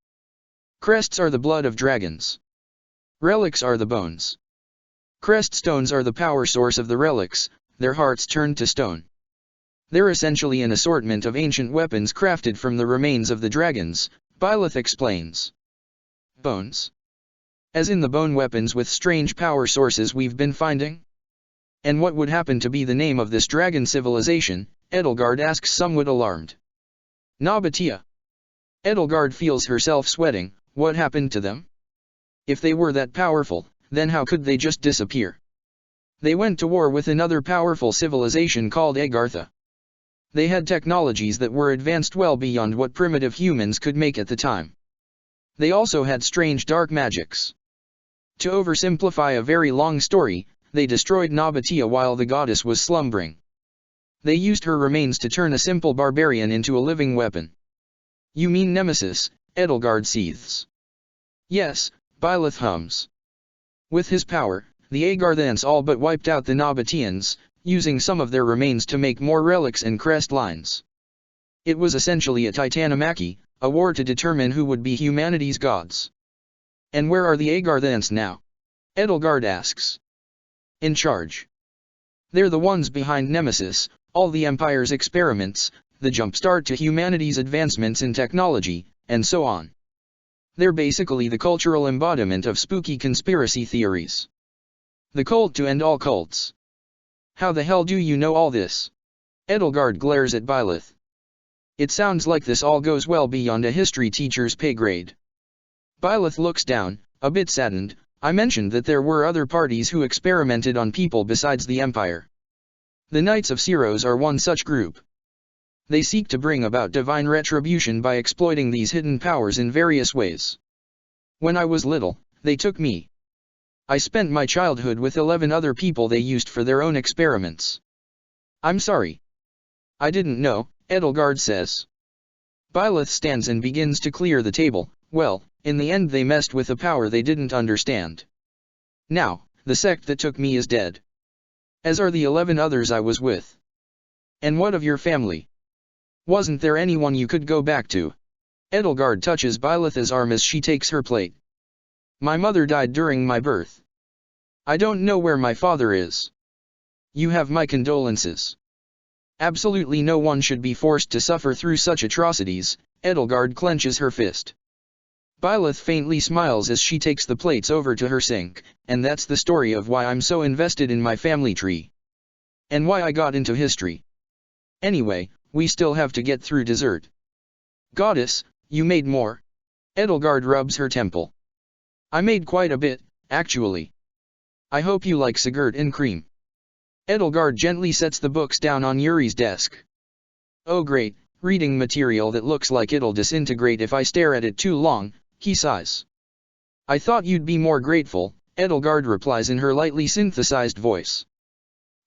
Crests are the blood of dragons. Relics are the bones. Crest stones are the power source of the relics, their hearts turned to stone. They're essentially an assortment of ancient weapons crafted from the remains of the dragons, Byleth explains. Bones? As in the bone weapons with strange power sources we've been finding? And what would happen to be the name of this dragon civilization? Edelgard asks, somewhat alarmed. Nabatea. Edelgard feels herself sweating. What happened to them? If they were that powerful, then how could they just disappear? They went to war with another powerful civilization called Agartha. They had technologies that were advanced well beyond what primitive humans could make at the time. They also had strange dark magics. To oversimplify a very long story, they destroyed Nabatea while the goddess was slumbering. They used her remains to turn a simple barbarian into a living weapon. You mean Nemesis? Edelgard seethes. Yes, Byleth hums. With his power, the Agarthans all but wiped out the Nabateans, using some of their remains to make more relics and crest lines. It was essentially a Titanomachy, a war to determine who would be humanity's gods. And where are the Agarthans now? Edelgard asks. In charge. They're the ones behind Nemesis, all the Empire's experiments, the jumpstart to humanity's advancements in technology, and so on. They're basically the cultural embodiment of spooky conspiracy theories. The cult to end all cults. How the hell do you know all this? Edelgard glares at Byleth. It sounds like this all goes well beyond a history teacher's pay grade. Byleth looks down, a bit saddened. I mentioned that there were other parties who experimented on people besides the Empire. The Knights of Sirios are one such group. They seek to bring about divine retribution by exploiting these hidden powers in various ways. When I was little, they took me. I spent my childhood with 11 other people they used for their own experiments. I'm sorry. I didn't know, Edelgard says. Byleth stands and begins to clear the table. Well, in the end they messed with a power they didn't understand. Now, the sect that took me is dead. As are the 11 others I was with. And what of your family? Wasn't there anyone you could go back to? Edelgard touches Byleth's arm as she takes her plate. My mother died during my birth. I don't know where my father is. You have my condolences. Absolutely no one should be forced to suffer through such atrocities. Edelgard clenches her fist. Byleth faintly smiles as she takes the plates over to her sink, and that's the story of why I'm so invested in my family tree. And why I got into history. Anyway, we still have to get through dessert. Goddess, you made more? Edelgard rubs her temple. I made quite a bit, actually. I hope you like Sigurd and Cream. Edelgard gently sets the books down on Yuri's desk. Oh great, reading material that looks like it'll disintegrate if I stare at it too long, he sighs. I thought you'd be more grateful, Edelgard replies in her lightly synthesized voice.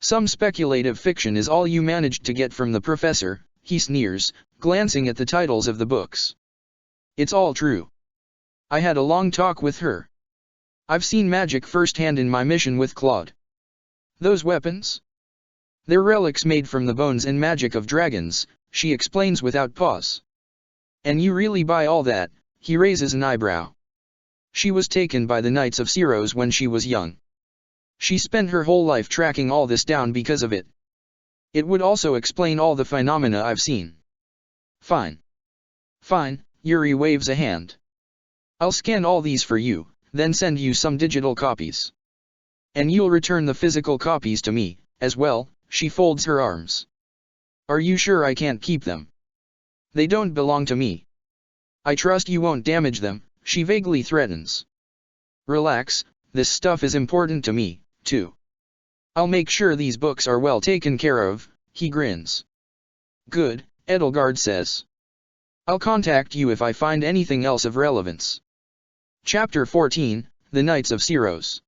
Some speculative fiction is all you managed to get from the professor, he sneers, glancing at the titles of the books. It's all true. I had a long talk with her. I've seen magic firsthand in my mission with Claude. Those weapons? They're relics made from the bones and magic of dragons, she explains without pause. And you really buy all that? He raises an eyebrow. She was taken by the Knights of Syros when she was young. She spent her whole life tracking all this down because of it. It would also explain all the phenomena I've seen. Fine. Fine, Yuri waves a hand. I'll scan all these for you, then send you some digital copies. And you'll return the physical copies to me, as well, she folds her arms. Are you sure I can't keep them? They don't belong to me. I trust you won't damage them, she vaguely threatens. Relax, this stuff is important to me, too. I'll make sure these books are well taken care of, he grins. Good, Edelgard says. I'll contact you if I find anything else of relevance. Chapter 14, The Knights of Syros.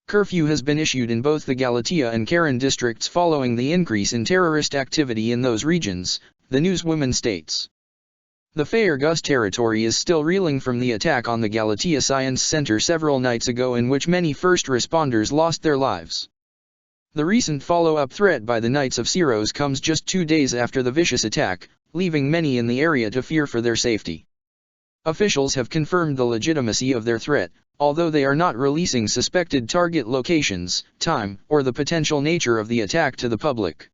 Curfew has been issued in both the Galatia and Karen districts following the increase in terrorist activity in those regions, the newswoman states. The Faerghus territory is still reeling from the attack on the Galatia Science Center several nights ago in which many first responders lost their lives. The recent follow-up threat by the Knights of Syros comes just 2 days after the vicious attack, leaving many in the area to fear for their safety. Officials have confirmed the legitimacy of their threat, although they are not releasing suspected target locations, time, or the potential nature of the attack to the public.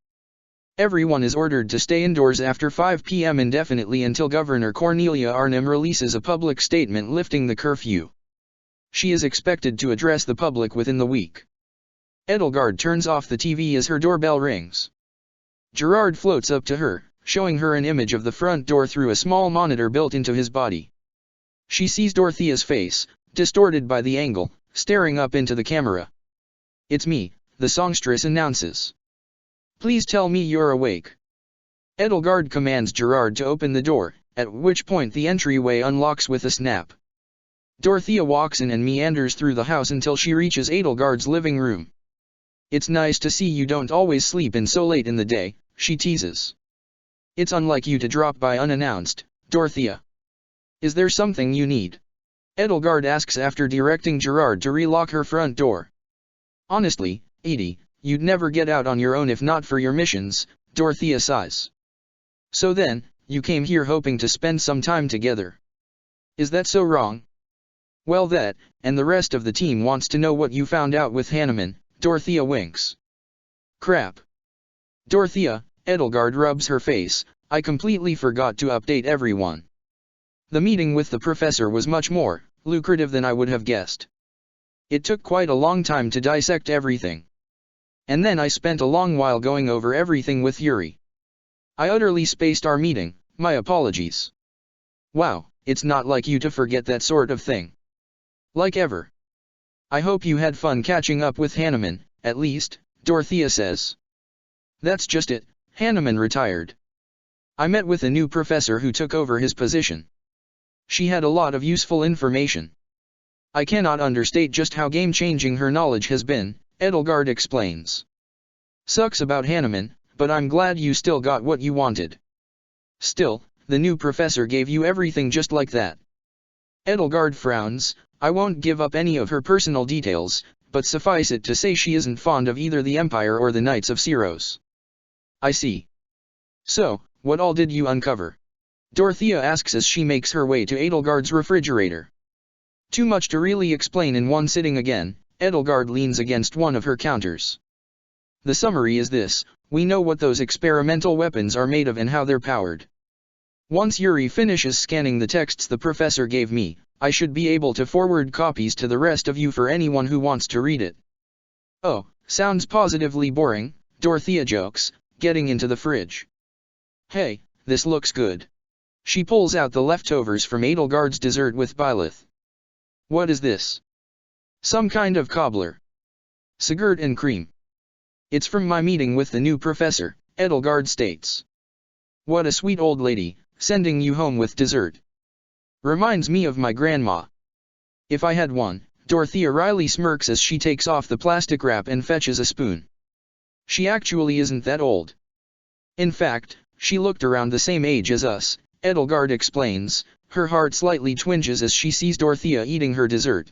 Everyone is ordered to stay indoors after 5 p.m. indefinitely until Governor Cornelia Arnhem releases a public statement lifting the curfew. She is expected to address the public within the week. Edelgard turns off the TV as her doorbell rings. Gerard floats up to her, showing her an image of the front door through a small monitor built into his body. She sees Dorothea's face, distorted by the angle, staring up into the camera. It's me, the songstress announces. Please tell me you're awake. Edelgard commands Gerard to open the door, at which point the entryway unlocks with a snap. Dorothea walks in and meanders through the house until she reaches Edelgard's living room. It's nice to see you don't always sleep in so late in the day, she teases. It's unlike you to drop by unannounced, Dorothea. Is there something you need? Edelgard asks after directing Gerard to relock her front door. Honestly, Edie, you'd never get out on your own if not for your missions, Dorothea sighs. So then, you came here hoping to spend some time together. Is that so wrong? Well that, and the rest of the team wants to know what you found out with Hanneman, Dorothea winks. Crap. Dorothea, Edelgard rubs her face, I completely forgot to update everyone. The meeting with the professor was much more lucrative than I would have guessed. It took quite a long time to dissect everything. And then I spent a long while going over everything with Yuri. I utterly spaced our meeting, my apologies. Wow, it's not like you to forget that sort of thing. Like ever. I hope you had fun catching up with Hanneman, at least, Dorothea says. That's just it, Hanneman retired. I met with a new professor who took over his position. She had a lot of useful information. I cannot understate just how game-changing her knowledge has been, Edelgard explains. Sucks about Hanneman, but I'm glad you still got what you wanted. Still, the new professor gave you everything just like that. Edelgard frowns. I won't give up any of her personal details, but suffice it to say she isn't fond of either the Empire or the Knights of Syros. I see. So, what all did you uncover? Dorothea asks as she makes her way to Edelgard's refrigerator. Too much to really explain in one sitting again, Edelgard leans against one of her counters. The summary is this: we know what those experimental weapons are made of and how they're powered. Once Yuri finishes scanning the texts the professor gave me, I should be able to forward copies to the rest of you for anyone who wants to read it. Oh, sounds positively boring, Dorothea jokes, getting into the fridge. Hey, this looks good. She pulls out the leftovers from Edelgard's dessert with Byleth. What is this? Some kind of cobbler. Sigurd and cream. It's from my meeting with the new professor, Edelgard states. What a sweet old lady, sending you home with dessert. Reminds me of my grandma. If I had one. Dorothea Riley smirks as she takes off the plastic wrap and fetches a spoon. She actually isn't that old. In fact, she looked around the same age as us, Edelgard explains, her heart slightly twinges as she sees Dorothea eating her dessert.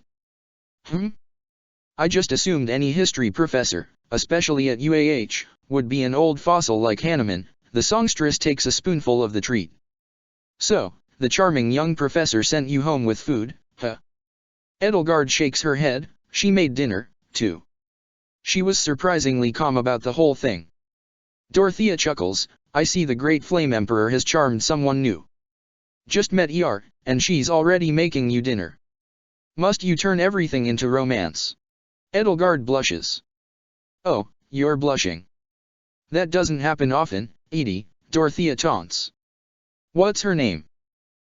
I just assumed any history professor, especially at UAH, would be an old fossil like Hanneman. The songstress takes a spoonful of the treat. So, the charming young professor sent you home with food, huh? Edelgard shakes her head. She made dinner, too. She was surprisingly calm about the whole thing. Dorothea chuckles. I see the Great Flame Emperor has charmed someone new. Just met ER, and she's already making you dinner. Must you turn everything into romance? Edelgard blushes. Oh, you're blushing. That doesn't happen often, Edie, Dorothea taunts. What's her name?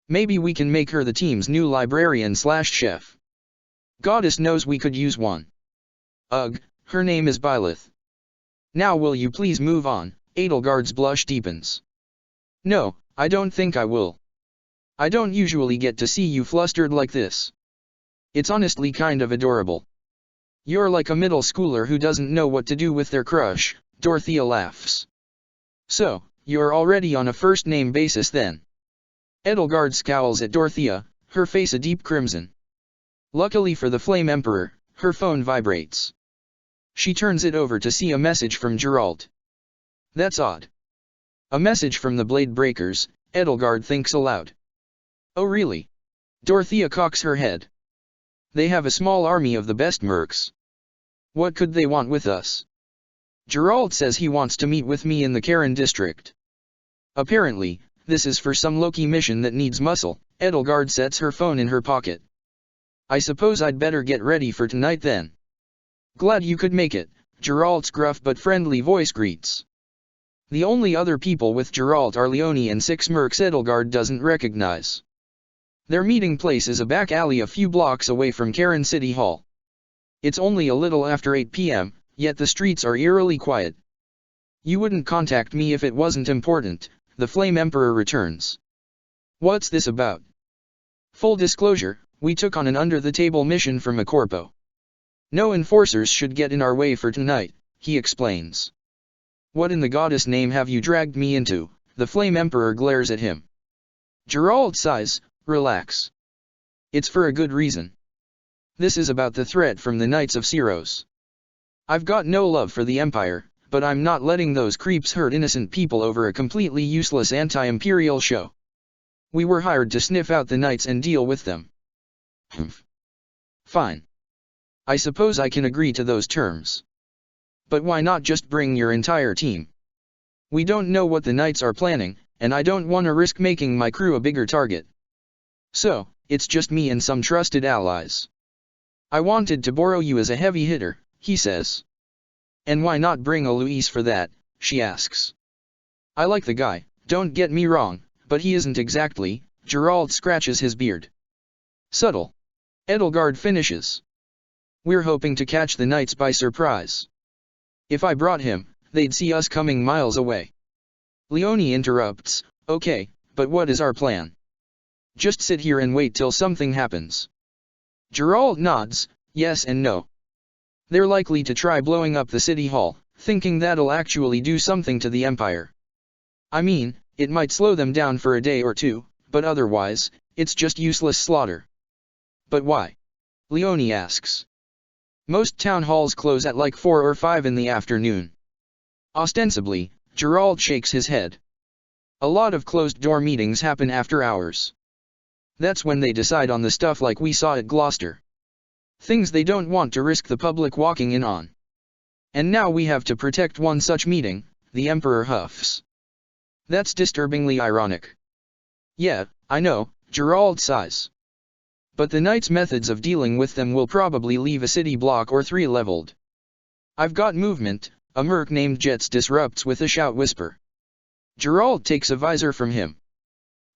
Maybe we can make her the team's new librarian/chef. Goddess knows we could use one. Ugh, her name is Byleth. Now will you please move on? Edelgard's blush deepens. No, I don't think I will. I don't usually get to see you flustered like this. It's honestly kind of adorable. You're like a middle schooler who doesn't know what to do with their crush, Dorothea laughs. So, you're already on a first-name basis then? Edelgard scowls at Dorothea, her face a deep crimson. Luckily for the Flame Emperor, her phone vibrates. She turns it over to see a message from Geralt. That's odd. A message from the Blade Breakers, Edelgard thinks aloud. Oh really? Dorothea cocks her head. They have a small army of the best mercs. What could they want with us? Geralt says he wants to meet with me in the Karen district. Apparently, this is for some Loki mission that needs muscle. Edelgard sets her phone in her pocket. I suppose I'd better get ready for tonight then. Glad you could make it, Geralt's gruff but friendly voice greets. The only other people with Geralt are Leonie and 6 mercs Edelgard doesn't recognize. Their meeting place is a back alley a few blocks away from Karen City Hall. It's only a little after 8 p.m., yet the streets are eerily quiet. You wouldn't contact me if it wasn't important, the Flame Emperor returns. What's this about? Full disclosure, we took on an under-the-table mission from Acorpo. No enforcers should get in our way for tonight, he explains. What in the goddess name have you dragged me into? The Flame Emperor glares at him. Geralt sighs, relax. It's for a good reason. This is about the threat from the Knights of Syros. I've got no love for the Empire, but I'm not letting those creeps hurt innocent people over a completely useless anti-imperial show. We were hired to sniff out the Knights and deal with them. Fine. I suppose I can agree to those terms. But why not just bring your entire team? We don't know what the Knights are planning, and I don't want to risk making my crew a bigger target. So, it's just me and some trusted allies. I wanted to borrow you as a heavy hitter, he says. And why not bring a Luis for that, she asks. I like the guy, don't get me wrong, but he isn't exactly. Geralt scratches his beard. Subtle. Edelgard finishes. We're hoping to catch the Knights by surprise. If I brought him, they'd see us coming miles away. Leonie interrupts, okay, but what is our plan? Just sit here and wait till something happens. Geralt nods, yes and no. They're likely to try blowing up the city hall, thinking that'll actually do something to the Empire. I mean, it might slow them down for a day or two, but otherwise, it's just useless slaughter. But why? Leonie asks. Most town halls close at like 4 or 5 in the afternoon. Ostensibly, Geralt shakes his head. A lot of closed-door meetings happen after hours. That's when they decide on the stuff like we saw at Gloucester. Things they don't want to risk the public walking in on. And now we have to protect one such meeting, the Emperor huffs. That's disturbingly ironic. Yeah, I know, Geralt sighs. But the Knights' methods of dealing with them will probably leave a city block or 3 leveled. I've got movement, a merc named Jets disrupts with a shout whisper. Geralt takes a visor from him.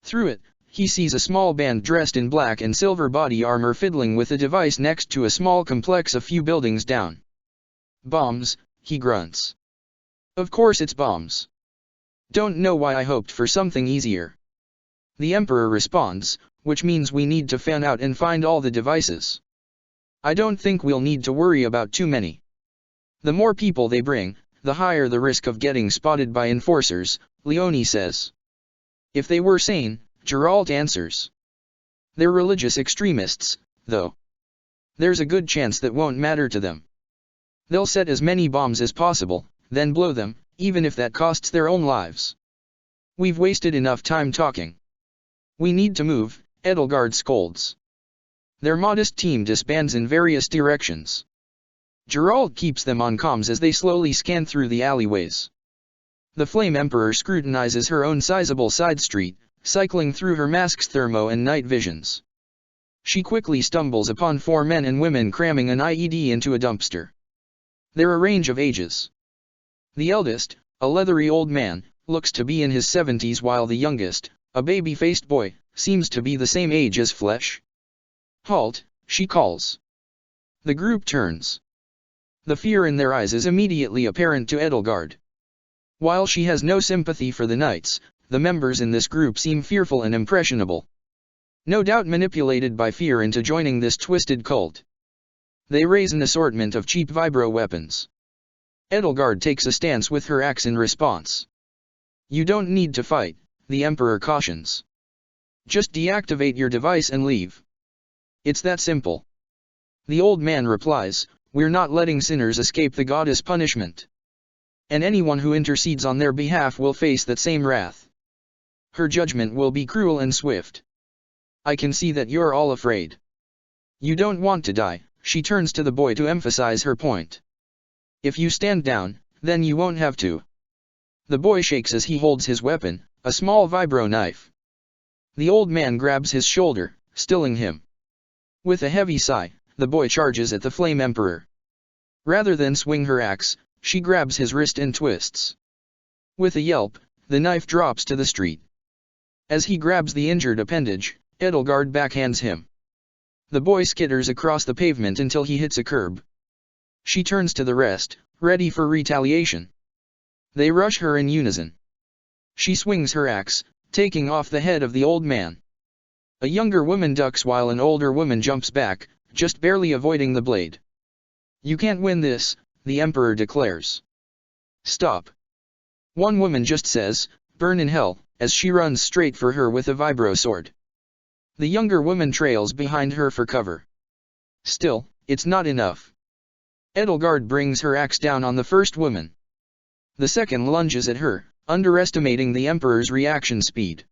Through it, he sees a small band dressed in black and silver body armor fiddling with a device next to a small complex a few buildings down. Bombs, he grunts. Of course it's bombs. Don't know why I hoped for something easier. The Emperor responds, which means we need to fan out and find all the devices. I don't think we'll need to worry about too many. The more people they bring, the higher the risk of getting spotted by enforcers, Leone says. If they were sane, Geralt answers. They're religious extremists, though. There's a good chance that won't matter to them. They'll set as many bombs as possible, then blow them, even if that costs their own lives. We've wasted enough time talking. We need to move, Edelgard scolds. Their modest team disbands in various directions. Geralt keeps them on comms as they slowly scan through the alleyways. The Flame Emperor scrutinizes her own sizable side street, cycling through her mask's thermo and night visions. She quickly stumbles upon 4 men and women cramming an IED into a dumpster. They're a range of ages. The eldest, a leathery old man, looks to be in his 70s, while the youngest, a baby-faced boy, seems to be the same age as Flesh. Halt, she calls. The group turns. The fear in their eyes is immediately apparent to Edelgard. While she has no sympathy for the knights, the members in this group seem fearful and impressionable. No doubt manipulated by fear into joining this twisted cult. They raise an assortment of cheap vibro weapons. Edelgard takes a stance with her axe in response. You don't need to fight, the Emperor cautions. Just deactivate your device and leave. It's that simple. The old man replies, we're not letting sinners escape the goddess' punishment. And anyone who intercedes on their behalf will face that same wrath. Her judgment will be cruel and swift. I can see that you're all afraid. You don't want to die, she turns to the boy to emphasize her point. If you stand down, then you won't have to. The boy shakes as he holds his weapon, a small vibro knife. The old man grabs his shoulder, stilling him. With a heavy sigh, the boy charges at the Flame Emperor. Rather than swing her axe, she grabs his wrist and twists. With a yelp, the knife drops to the street. As he grabs the injured appendage, Edelgard backhands him. The boy skitters across the pavement until he hits a curb. She turns to the rest, ready for retaliation. They rush her in unison. She swings her axe, taking off the head of the old man. A younger woman ducks while an older woman jumps back, just barely avoiding the blade. You can't win this, the Emperor declares. Stop. One woman just says, burn in hell, as she runs straight for her with a vibro sword. The younger woman trails behind her for cover. Still, it's not enough. Edelgard brings her axe down on the first woman. The second lunges at her, underestimating the Emperor's reaction speed.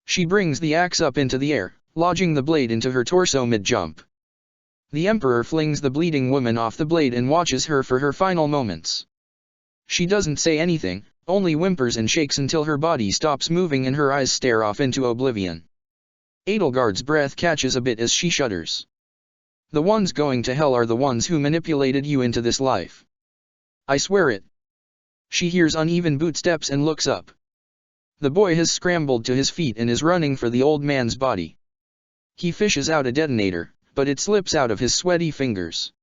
She brings the axe up into the air, lodging the blade into her torso mid-jump. The Emperor flings the bleeding woman off the blade and watches her for her final moments. She doesn't say anything, only whimpers and shakes until her body stops moving and her eyes stare off into oblivion. Edelgard's breath catches a bit as she shudders. The ones going to hell are the ones who manipulated you into this life. I swear it. She hears uneven bootsteps and looks up. The boy has scrambled to his feet and is running for the old man's body. He fishes out a detonator, but it slips out of his sweaty fingers.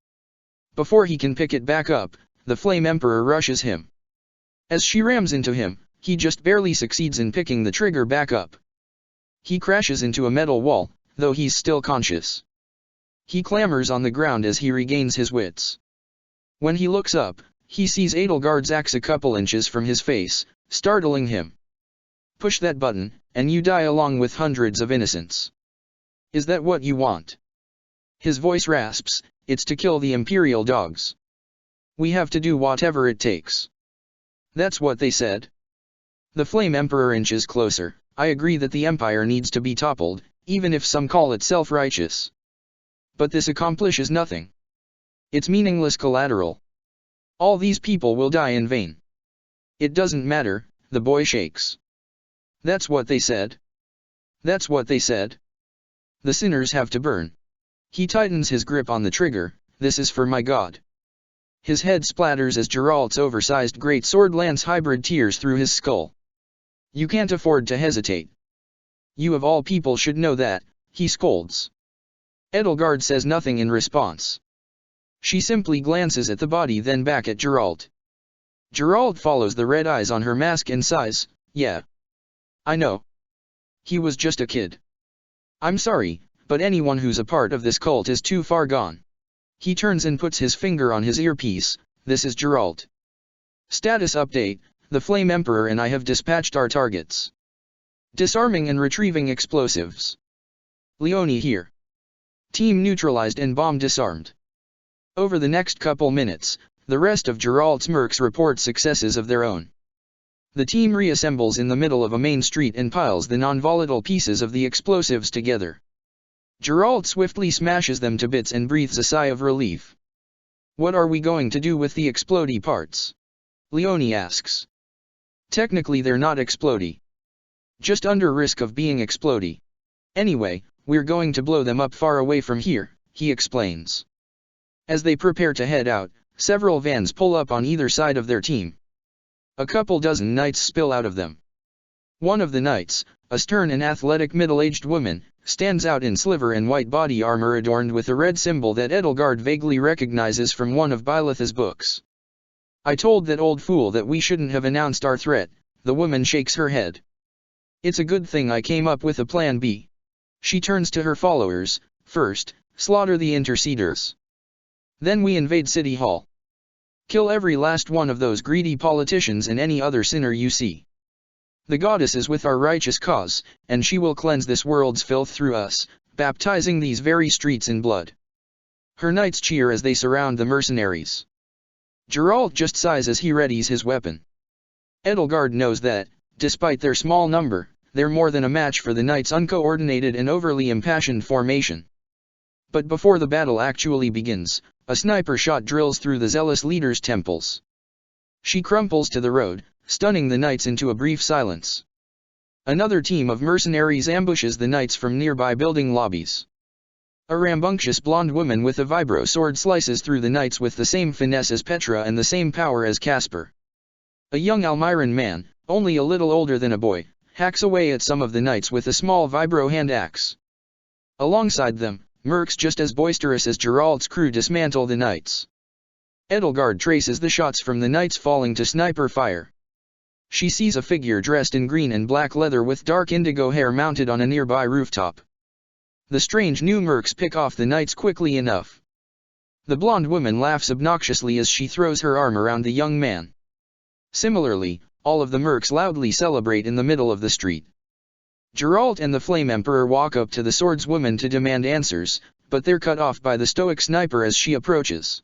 Before he can pick it back up, the Flame Emperor rushes him. As she rams into him, he just barely succeeds in picking the trigger back up. He crashes into a metal wall, though he's still conscious. He clambers on the ground as he regains his wits. When he looks up, he sees Edelgard's axe a couple inches from his face, startling him. Push that button, and you die along with hundreds of innocents. Is that what you want? His voice rasps, it's to kill the Imperial dogs. We have to do whatever it takes. That's what they said. The Flame Emperor inches closer. I agree that the Empire needs to be toppled, even if some call it self-righteous. But this accomplishes nothing. It's meaningless collateral. All these people will die in vain. It doesn't matter, the boy shakes. That's what they said. That's what they said. The sinners have to burn. He tightens his grip on the trigger, this is for my God. His head splatters as Geralt's oversized great sword lands hybrid tears through his skull. You can't afford to hesitate. You of all people should know that, he scolds. Edelgard says nothing in response. She simply glances at the body then back at Geralt. Geralt follows the red eyes on her mask and sighs, yeah. I know. He was just a kid. I'm sorry, but anyone who's a part of this cult is too far gone. He turns and puts his finger on his earpiece. This is Geralt. Status update, the Flame Emperor and I have dispatched our targets. Disarming and retrieving explosives. Leonie here. Team neutralized and bomb disarmed. Over the next couple minutes, the rest of Geralt's mercs report successes of their own. The team reassembles in the middle of a main street and piles the non-volatile pieces of the explosives together. Geralt swiftly smashes them to bits and breathes a sigh of relief. What are we going to do with the explodey parts? Leonie asks. Technically they're not explodey. Just under risk of being explodey. Anyway, we're going to blow them up far away from here, he explains. As they prepare to head out, several vans pull up on either side of their team. A couple dozen knights spill out of them. One of the knights, a stern and athletic middle-aged woman, stands out in silver and white body armor adorned with a red symbol that Edelgard vaguely recognizes from one of Byleth's books. I told that old fool that we shouldn't have announced our threat, the woman shakes her head. It's a good thing I came up with a plan B. She turns to her followers, first, slaughter the interceders. Then we invade City Hall. Kill every last one of those greedy politicians and any other sinner you see. The goddess is with our righteous cause, and she will cleanse this world's filth through us, baptizing these very streets in blood. Her knights cheer as they surround the mercenaries. Geralt just sighs as he readies his weapon. Edelgard knows that, despite their small number, they're more than a match for the knights' uncoordinated and overly impassioned formation. But before the battle actually begins, a sniper shot drills through the zealous leader's temples. She crumples to the road, stunning the knights into a brief silence. Another team of mercenaries ambushes the knights from nearby building lobbies. A rambunctious blonde woman with a vibro sword slices through the knights with the same finesse as Petra and the same power as Caspar. A young Almiran man, only a little older than a boy, hacks away at some of the knights with a small vibro hand axe. Alongside them, mercs just as boisterous as Geralt's crew dismantle the knights. Edelgard traces the shots from the knights falling to sniper fire. She sees a figure dressed in green and black leather with dark indigo hair mounted on a nearby rooftop. The strange new mercs pick off the knights quickly enough. The blonde woman laughs obnoxiously as she throws her arm around the young man. Similarly, all of the mercs loudly celebrate in the middle of the street. Geralt and the Flame Emperor walk up to the swordswoman to demand answers, but they're cut off by the stoic sniper as she approaches.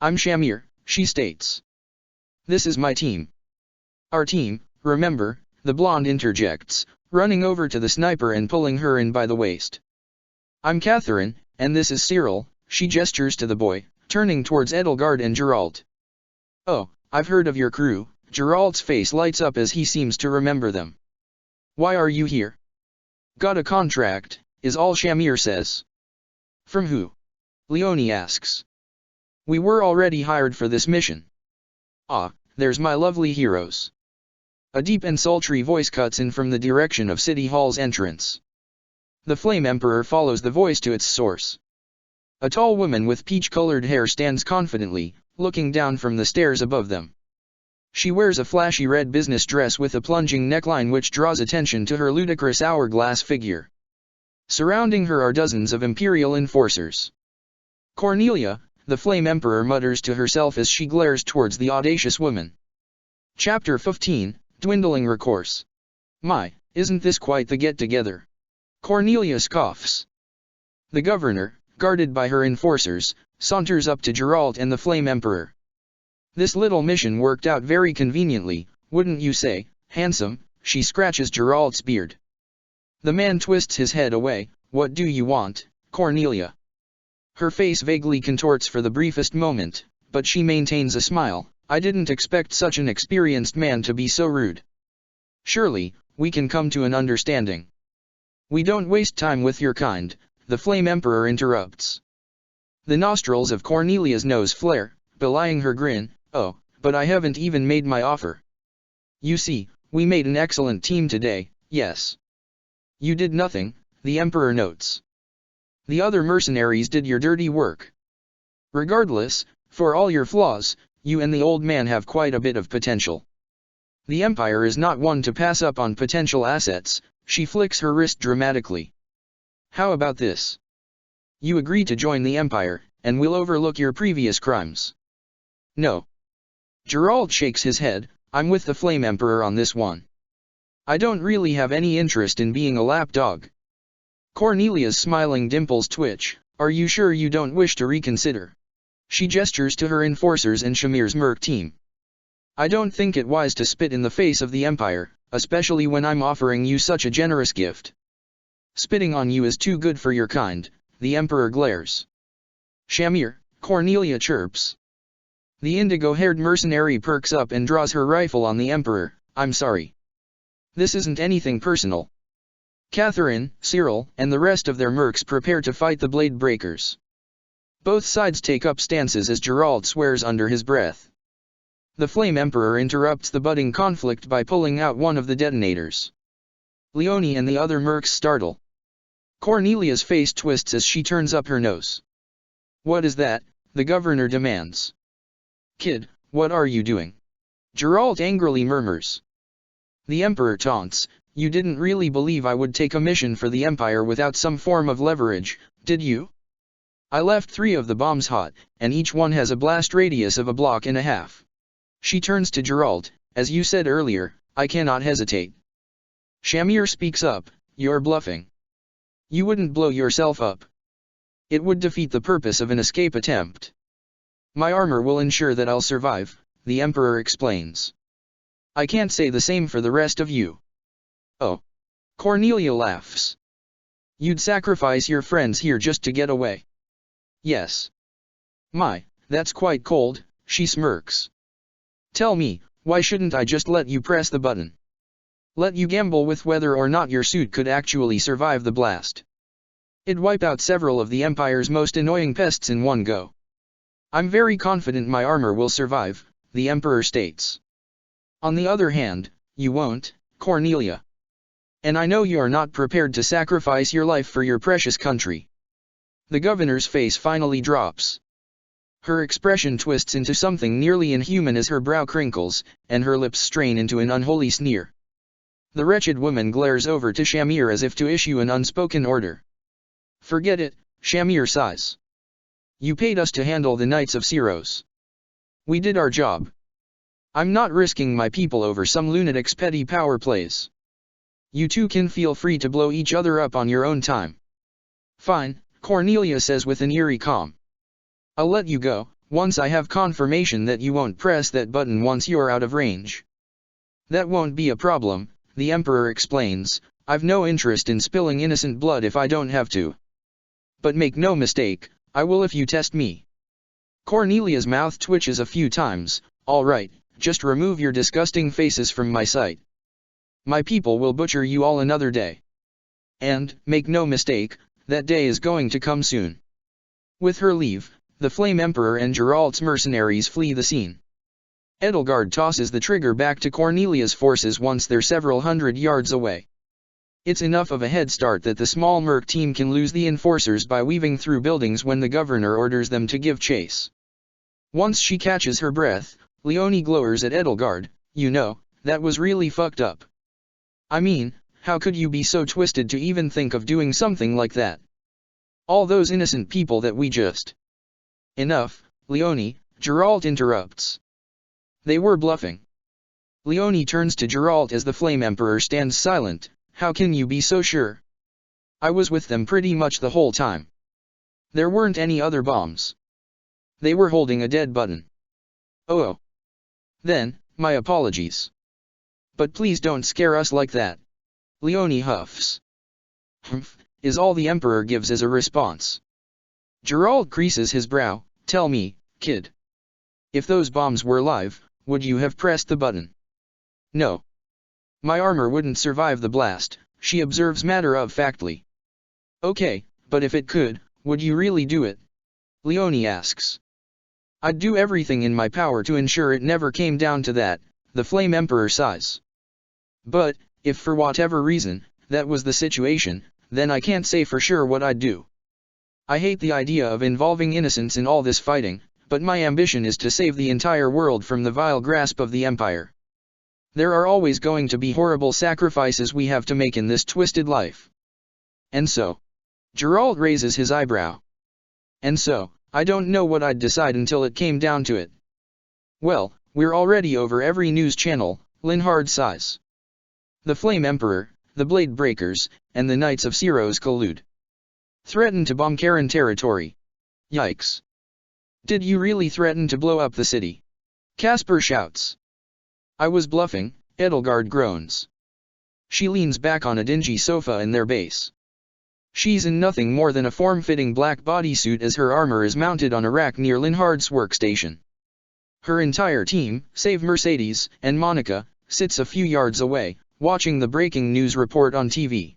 I'm Shamir, she states. This is my team. Our team, remember, the blonde interjects, running over to the sniper and pulling her in by the waist. I'm Catherine, and this is Cyril, she gestures to the boy, turning towards Edelgard and Geralt. Oh, I've heard of your crew, Geralt's face lights up as he seems to remember them. Why are you here? Got a contract, is all Shamir says. From who? Leonie asks. We were already hired for this mission. Ah, there's my lovely heroes. A deep and sultry voice cuts in from the direction of City Hall's entrance. The Flame Emperor follows the voice to its source. A tall woman with peach-colored hair stands confidently, looking down from the stairs above them. She wears a flashy red business dress with a plunging neckline which draws attention to her ludicrous hourglass figure. Surrounding her are dozens of Imperial enforcers. Cornelia, the Flame Emperor mutters to herself as she glares towards the audacious woman. Chapter 15, Dwindling Recourse. My, isn't this quite the get-together? Cornelia scoffs. The governor, guarded by her enforcers, saunters up to Geralt and the Flame Emperor. This little mission worked out very conveniently, wouldn't you say, handsome? She scratches Geralt's beard. The man twists his head away. What do you want, Cornelia? Her face vaguely contorts for the briefest moment, but she maintains a smile. I didn't expect such an experienced man to be so rude. Surely, we can come to an understanding. We don't waste time with your kind, the Flame Emperor interrupts. The nostrils of Cornelia's nose flare, belying her grin. Oh, but I haven't even made my offer. You see, we made an excellent team today, yes. You did nothing, the Emperor notes. The other mercenaries did your dirty work. Regardless, for all your flaws, you and the old man have quite a bit of potential. The Empire is not one to pass up on potential assets. She flicks her wrist dramatically. How about this? You agree to join the Empire, and we'll overlook your previous crimes. No. Geralt shakes his head. I'm with the Flame Emperor on this one. I don't really have any interest in being a lapdog. Cornelia's smiling dimples twitch. Are you sure you don't wish to reconsider? She gestures to her enforcers and Shamir's merc team. I don't think it wise to spit in the face of the Empire, especially when I'm offering you such a generous gift. Spitting on you is too good for your kind, the Emperor glares. Shamir, Cornelia chirps. The indigo-haired mercenary perks up and draws her rifle on the Emperor. I'm sorry. This isn't anything personal. Catherine, Cyril, and the rest of their mercs prepare to fight the Blade Breakers. Both sides take up stances as Geralt swears under his breath. The Flame Emperor interrupts the budding conflict by pulling out one of the detonators. Leonie and the other mercs startle. Cornelia's face twists as she turns up her nose. What is that? The governor demands. Kid, what are you doing? Geralt angrily murmurs. The Emperor taunts. You didn't really believe I would take a mission for the Empire without some form of leverage, did you? I left 3 of the bombs hot, and each one has a blast radius of a block and a half. She turns to Geralt. As you said earlier, I cannot hesitate. Shamir speaks up. You're bluffing. You wouldn't blow yourself up. It would defeat the purpose of an escape attempt. My armor will ensure that I'll survive, the Emperor explains. I can't say the same for the rest of you. Oh. Cornelia laughs. You'd sacrifice your friends here just to get away. Yes. My, that's quite cold, she smirks. Tell me, why shouldn't I just let you press the button? Let you gamble with whether or not your suit could actually survive the blast. It'd wipe out several of the Empire's most annoying pests in one go. I'm very confident my armor will survive, the Emperor states. On the other hand, you won't, Cornelia. And I know you're not prepared to sacrifice your life for your precious country. The governor's face finally drops. Her expression twists into something nearly inhuman as her brow crinkles, and her lips strain into an unholy sneer. The wretched woman glares over to Shamir as if to issue an unspoken order. Forget it, Shamir sighs. You paid us to handle the Knights of Syros. We did our job. I'm not risking my people over some lunatic's petty power plays. You two can feel free to blow each other up on your own time. Fine, Cornelia says with an eerie calm. I'll let you go, once I have confirmation that you won't press that button once you're out of range. That won't be a problem, the Emperor explains. I've no interest in spilling innocent blood if I don't have to. But make no mistake, I will if you test me. Cornelia's mouth twitches a few times. All right, just remove your disgusting faces from my sight. My people will butcher you all another day. And, make no mistake, that day is going to come soon. With her leave, the Flame Emperor and Geralt's mercenaries flee the scene. Edelgard tosses the trigger back to Cornelia's forces once they're several hundred yards away. It's enough of a head start that the small merc team can lose the enforcers by weaving through buildings when the governor orders them to give chase. Once she catches her breath, Leonie glowers at Edelgard. You know, that was really fucked up. I mean, how could you be so twisted to even think of doing something like that? All those innocent people that we just... Enough, Leonie, Geralt interrupts. They were bluffing. Leonie turns to Geralt as the Flame Emperor stands silent. How can you be so sure? I was with them pretty much the whole time. There weren't any other bombs. They were holding a dead button. Oh. Then, my apologies. But please don't scare us like that. Leonie huffs. Humph, is all the Emperor gives as a response. Geralt creases his brow. Tell me, kid. If those bombs were live, would you have pressed the button? No. My armor wouldn't survive the blast, she observes matter-of-factly. Okay, but if it could, would you really do it? Leonie asks. I'd do everything in my power to ensure it never came down to that, the Flame Emperor sighs. But, if for whatever reason, that was the situation, then I can't say for sure what I'd do. I hate the idea of involving innocents in all this fighting, but my ambition is to save the entire world from the vile grasp of the Empire. There are always going to be horrible sacrifices we have to make in this twisted life. And so? Geralt raises his eyebrow. And so, I don't know what I'd decide until it came down to it. Well, we're already over every news channel, Linhard sighs. The Flame Emperor, the Blade Breakers, and the Knights of Cyros collude. Threaten to bomb Karen territory. Yikes. Did you really threaten to blow up the city? Casper shouts. I was bluffing, Edelgard groans. She leans back on a dingy sofa in their base. She's in nothing more than a form-fitting black bodysuit as her armor is mounted on a rack near Linhard's workstation. Her entire team, save Mercedes and Monica, sits a few yards away, watching the breaking news report on TV.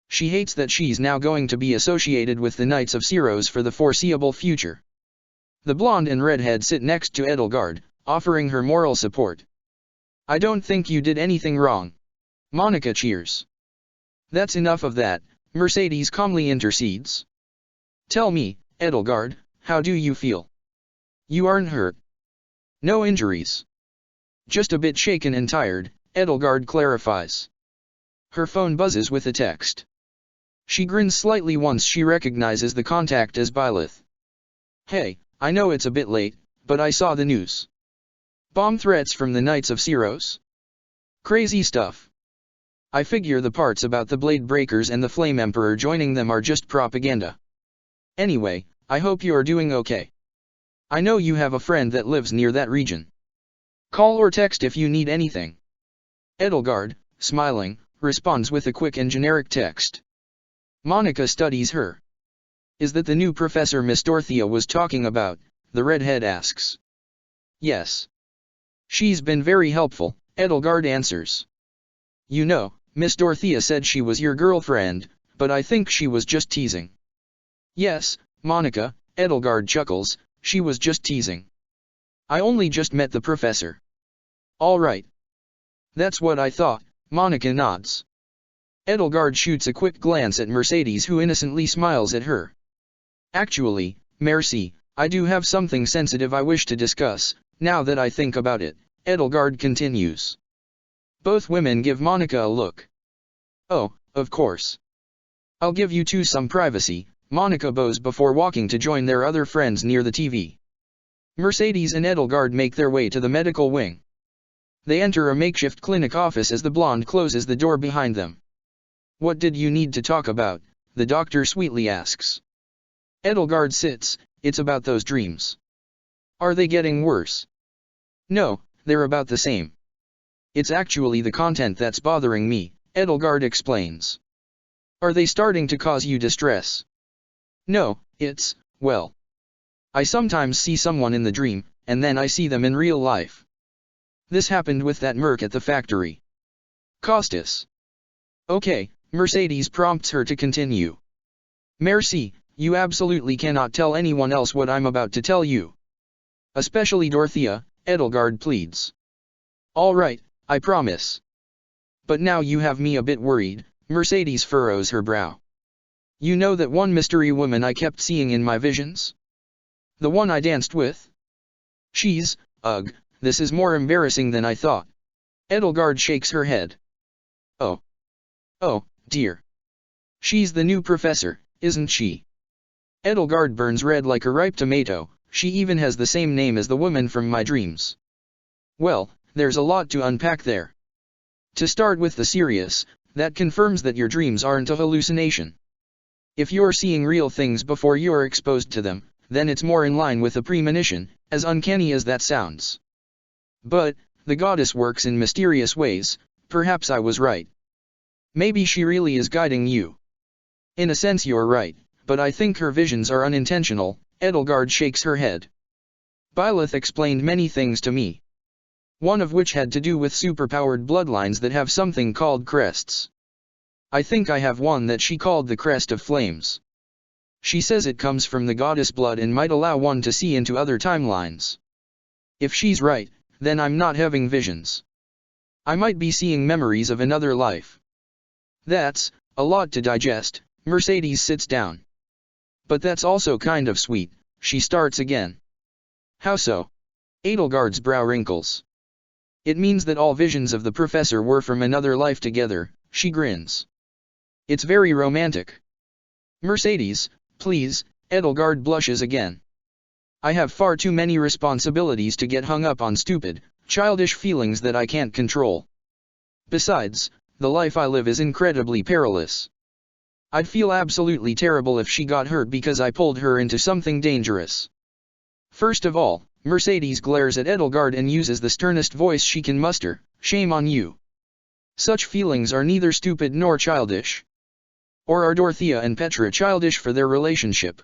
She hates that she's now going to be associated with the Knights of Cyros for the foreseeable future. The blonde and redhead sit next to Edelgard, offering her moral support. I don't think you did anything wrong. Monica cheers. That's enough of that, Mercedes calmly intercedes. Tell me, Edelgard, how do you feel? You aren't hurt. No injuries. Just a bit shaken and tired, Edelgard clarifies. Her phone buzzes with a text. She grins slightly once she recognizes the contact as Byleth. Hey, I know it's a bit late, but I saw the news. Bomb threats from the Knights of Cyros? Crazy stuff. I figure the parts about the Blade Breakers and the Flame Emperor joining them are just propaganda. Anyway, I hope you're doing okay. I know you have a friend that lives near that region. Call or text if you need anything. Edelgard, smiling, responds with a quick and generic text. Monica studies her. Is that the new professor Miss Dorothea was talking about? The redhead asks. Yes. She's been very helpful, Edelgard answers. You know, Miss Dorothea said she was your girlfriend, but I think she was just teasing. Yes, Monica, Edelgard chuckles, she was just teasing. I only just met the professor. All right. That's what I thought, Monica nods. Edelgard shoots a quick glance at Mercedes who innocently smiles at her. Actually, Merci, I do have something sensitive I wish to discuss, now that I think about it, Edelgard continues. Both women give Monica a look. Oh, of course. I'll give you two some privacy, Monica bows before walking to join their other friends near the TV. Mercedes and Edelgard make their way to the medical wing. They enter a makeshift clinic office as the blonde closes the door behind them. What did you need to talk about? The doctor sweetly asks. Edelgard sits, it's about those dreams. Are they getting worse? No, they're about the same. It's actually the content that's bothering me, Edelgard explains. Are they starting to cause you distress? No, it's, well. I sometimes see someone in the dream, and then I see them in real life. This happened with that merc at the factory. Costas. Okay, Mercedes prompts her to continue. Merci, you absolutely cannot tell anyone else what I'm about to tell you. Especially Dorothea, Edelgard pleads. All right, I promise. But now you have me a bit worried, Mercedes furrows her brow. You know that one mystery woman I kept seeing in my visions? The one I danced with? She's, ugh, this is more embarrassing than I thought. Edelgard shakes her head. Oh. Oh, dear. She's the new professor, isn't she? Edelgard burns red like a ripe tomato, she even has the same name as the woman from my dreams. Well, there's a lot to unpack there. To start with the serious, that confirms that your dreams aren't a hallucination. If you're seeing real things before you're exposed to them, then it's more in line with a premonition, as uncanny as that sounds. But, the goddess works in mysterious ways, perhaps I was right. Maybe she really is guiding you. In a sense you're right, but I think her visions are unintentional, Edelgard shakes her head. Byleth explained many things to me. One of which had to do with superpowered bloodlines that have something called crests. I think I have one that she called the Crest of Flames. She says it comes from the goddess blood and might allow one to see into other timelines. If she's right, then I'm not having visions. I might be seeing memories of another life. That's a lot to digest. Mercedes sits down. But that's also kind of sweet, she starts again. How so? Edelgard's brow wrinkles. It means that all visions of the professor were from another life together, she grins. It's very romantic. Mercedes, please, Edelgard blushes again. I have far too many responsibilities to get hung up on stupid, childish feelings that I can't control. Besides, the life I live is incredibly perilous. I'd feel absolutely terrible if she got hurt because I pulled her into something dangerous. First of all, Mercedes glares at Edelgard and uses the sternest voice she can muster, shame on you. Such feelings are neither stupid nor childish. Or are Dorothea and Petra childish for their relationship?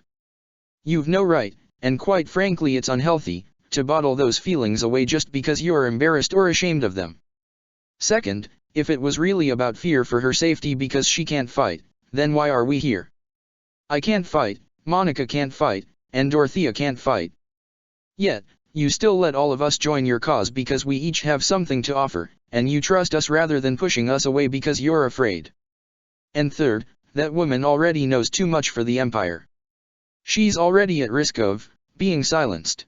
You've no right, and quite frankly it's unhealthy, to bottle those feelings away just because you're embarrassed or ashamed of them. Second, if it was really about fear for her safety because she can't fight, then why are we here? I can't fight, Monica can't fight, and Dorothea can't fight. Yet, you still let all of us join your cause because we each have something to offer, and you trust us rather than pushing us away because you're afraid. And third, that woman already knows too much for the Empire. She's already at risk of being silenced.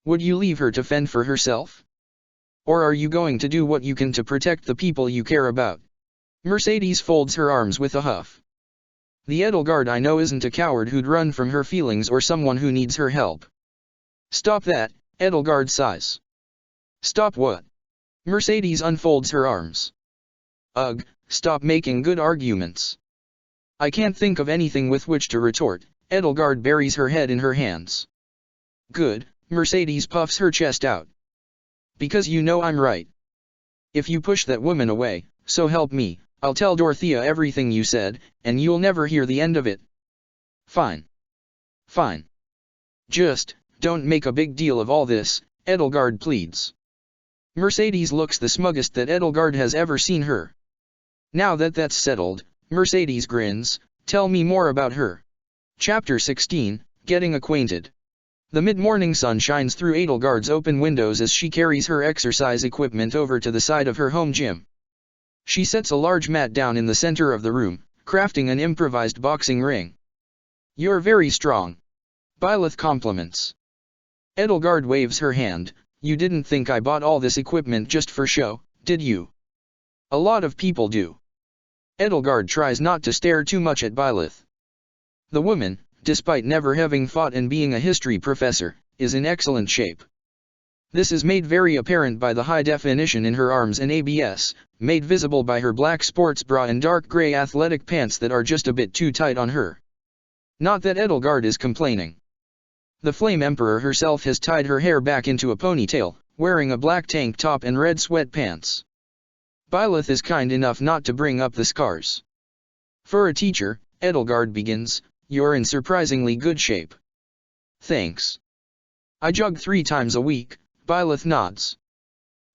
Would you leave her to fend for herself? Or are you going to do what you can to protect the people you care about? Mercedes folds her arms with a huff. The Edelgard I know isn't a coward who'd run from her feelings or someone who needs her help. Stop that, Edelgard sighs. Stop what? Mercedes unfolds her arms. Ugh, stop making good arguments. I can't think of anything with which to retort. Edelgard buries her head in her hands. Good, Mercedes puffs her chest out. Because you know I'm right. If you push that woman away, so help me, I'll tell Dorothea everything you said, and you'll never hear the end of it. Fine. Fine. Just, don't make a big deal of all this, Edelgard pleads. Mercedes looks the smuggest that Edelgard has ever seen her. Now that that's settled, Mercedes grins, tell me more about her. Chapter 16, Getting Acquainted. The mid-morning sun shines through Edelgard's open windows as she carries her exercise equipment over to the side of her home gym. She sets a large mat down in the center of the room, crafting an improvised boxing ring. You're very strong. Byleth compliments. Edelgard waves her hand. You didn't think I bought all this equipment just for show, did you? A lot of people do. Edelgard tries not to stare too much at Byleth. The woman, despite never having fought and being a history professor, is in excellent shape. This is made very apparent by the high definition in her arms and abs, made visible by her black sports bra and dark gray athletic pants that are just a bit too tight on her. Not that Edelgard is complaining. The Flame Emperor herself has tied her hair back into a ponytail, wearing a black tank top and red sweatpants. Byleth is kind enough not to bring up the scars. For a teacher, Edelgard begins, you're in surprisingly good shape. Thanks. I jog 3 times a week, Byleth nods.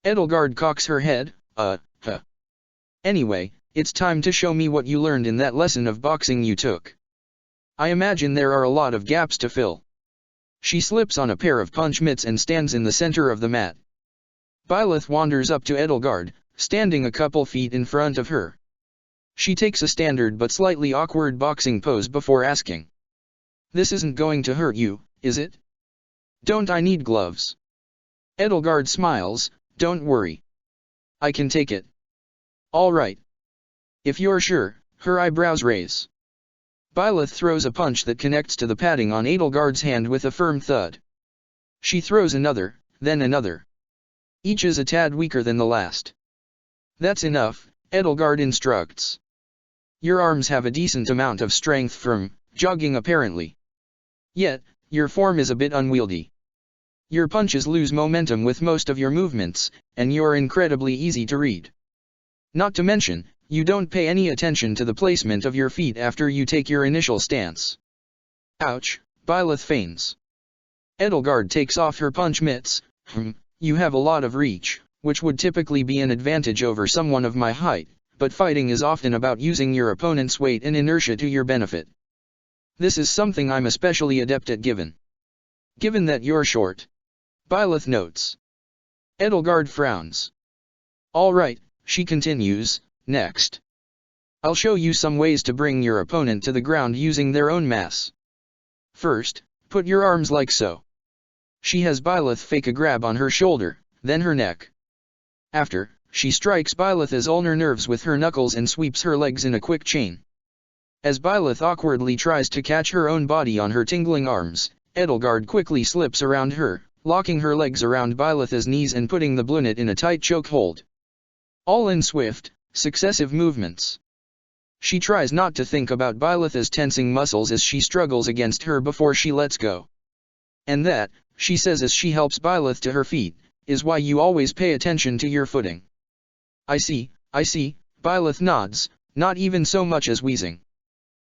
Edelgard cocks her head, Anyway, it's time to show me what you learned in that lesson of boxing you took. I imagine there are a lot of gaps to fill. She slips on a pair of punch mitts and stands in the center of the mat. Byleth wanders up to Edelgard, standing a couple feet in front of her. She takes a standard but slightly awkward boxing pose before asking. This isn't going to hurt you, is it? Don't I need gloves? Edelgard smiles, don't worry. I can take it. All right. If you're sure, her eyebrows raise. Byleth throws a punch that connects to the padding on Edelgard's hand with a firm thud. She throws another, then another. Each is a tad weaker than the last. That's enough, Edelgard instructs. Your arms have a decent amount of strength from jogging apparently. Yet, your form is a bit unwieldy. Your punches lose momentum with most of your movements, and you're incredibly easy to read. Not to mention, you don't pay any attention to the placement of your feet after you take your initial stance. Ouch, Byleth feigns. Edelgard takes off her punch mitts. You have a lot of reach, which would typically be an advantage over someone of my height, but fighting is often about using your opponent's weight and inertia to your benefit. This is something I'm especially adept at given that you're short. Byleth notes. Edelgard frowns. All right, she continues, next. I'll show you some ways to bring your opponent to the ground using their own mass. First, put your arms like so. She has Byleth fake a grab on her shoulder, then her neck. After, she strikes Byleth's ulnar nerves with her knuckles and sweeps her legs in a quick chain. As Byleth awkwardly tries to catch her own body on her tingling arms, Edelgard quickly slips around her, locking her legs around Byleth's knees and putting the Blunet in a tight choke hold. All in swift, successive movements. She tries not to think about Byleth's tensing muscles as she struggles against her before she lets go. And that, she says as she helps Byleth to her feet, is why you always pay attention to your footing. I see, Byleth nods, not even so much as wheezing.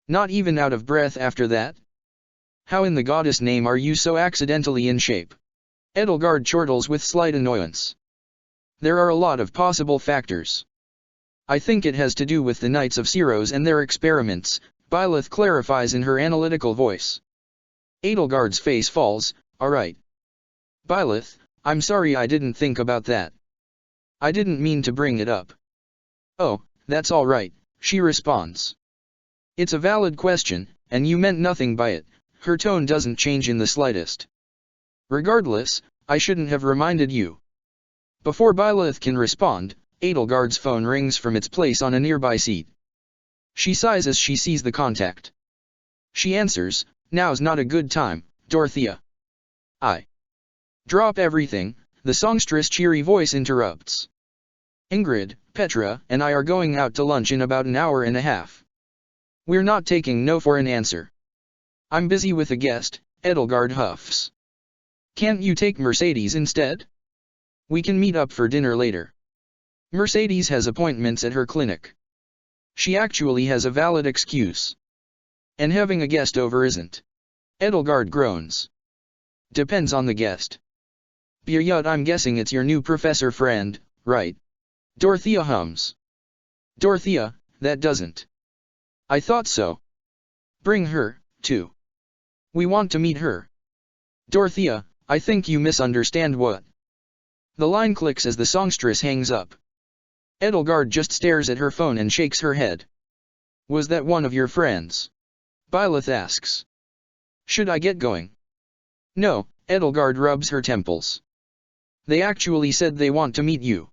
Not even out of breath after that? How in the goddess name are you so accidentally in shape? Edelgard chortles with slight annoyance. There are a lot of possible factors. I think it has to do with the Knights of Syros and their experiments, Byleth clarifies in her analytical voice. Edelgard's face falls. Alright. Byleth, I'm sorry I didn't think about that. I didn't mean to bring it up. Oh, that's alright, she responds. It's a valid question, and you meant nothing by it. Her tone doesn't change in the slightest. Regardless, I shouldn't have reminded you. Before Byleth can respond, Edelgard's phone rings from its place on a nearby seat. She sighs as she sees the contact. She answers, now's not a good time, Dorothea. I. Drop everything, the songstress' cheery voice interrupts. Ingrid, Petra, and I are going out to lunch in about an hour and a half. We're not taking no for an answer. I'm busy with a guest, Edelgard huffs. Can't you take Mercedes instead? We can meet up for dinner later. Mercedes has appointments at her clinic. She actually has a valid excuse. And having a guest over isn't. Edelgard groans. Depends on the guest. Biryut, I'm guessing it's your new professor friend, right? Dorothea hums. Dorothea, that doesn't. I thought so. Bring her, too. We want to meet her. Dorothea, I think you misunderstand what. The line clicks as the songstress hangs up. Edelgard just stares at her phone and shakes her head. Was that one of your friends? Byleth asks. Should I get going? No, Edelgard rubs her temples. They actually said they want to meet you.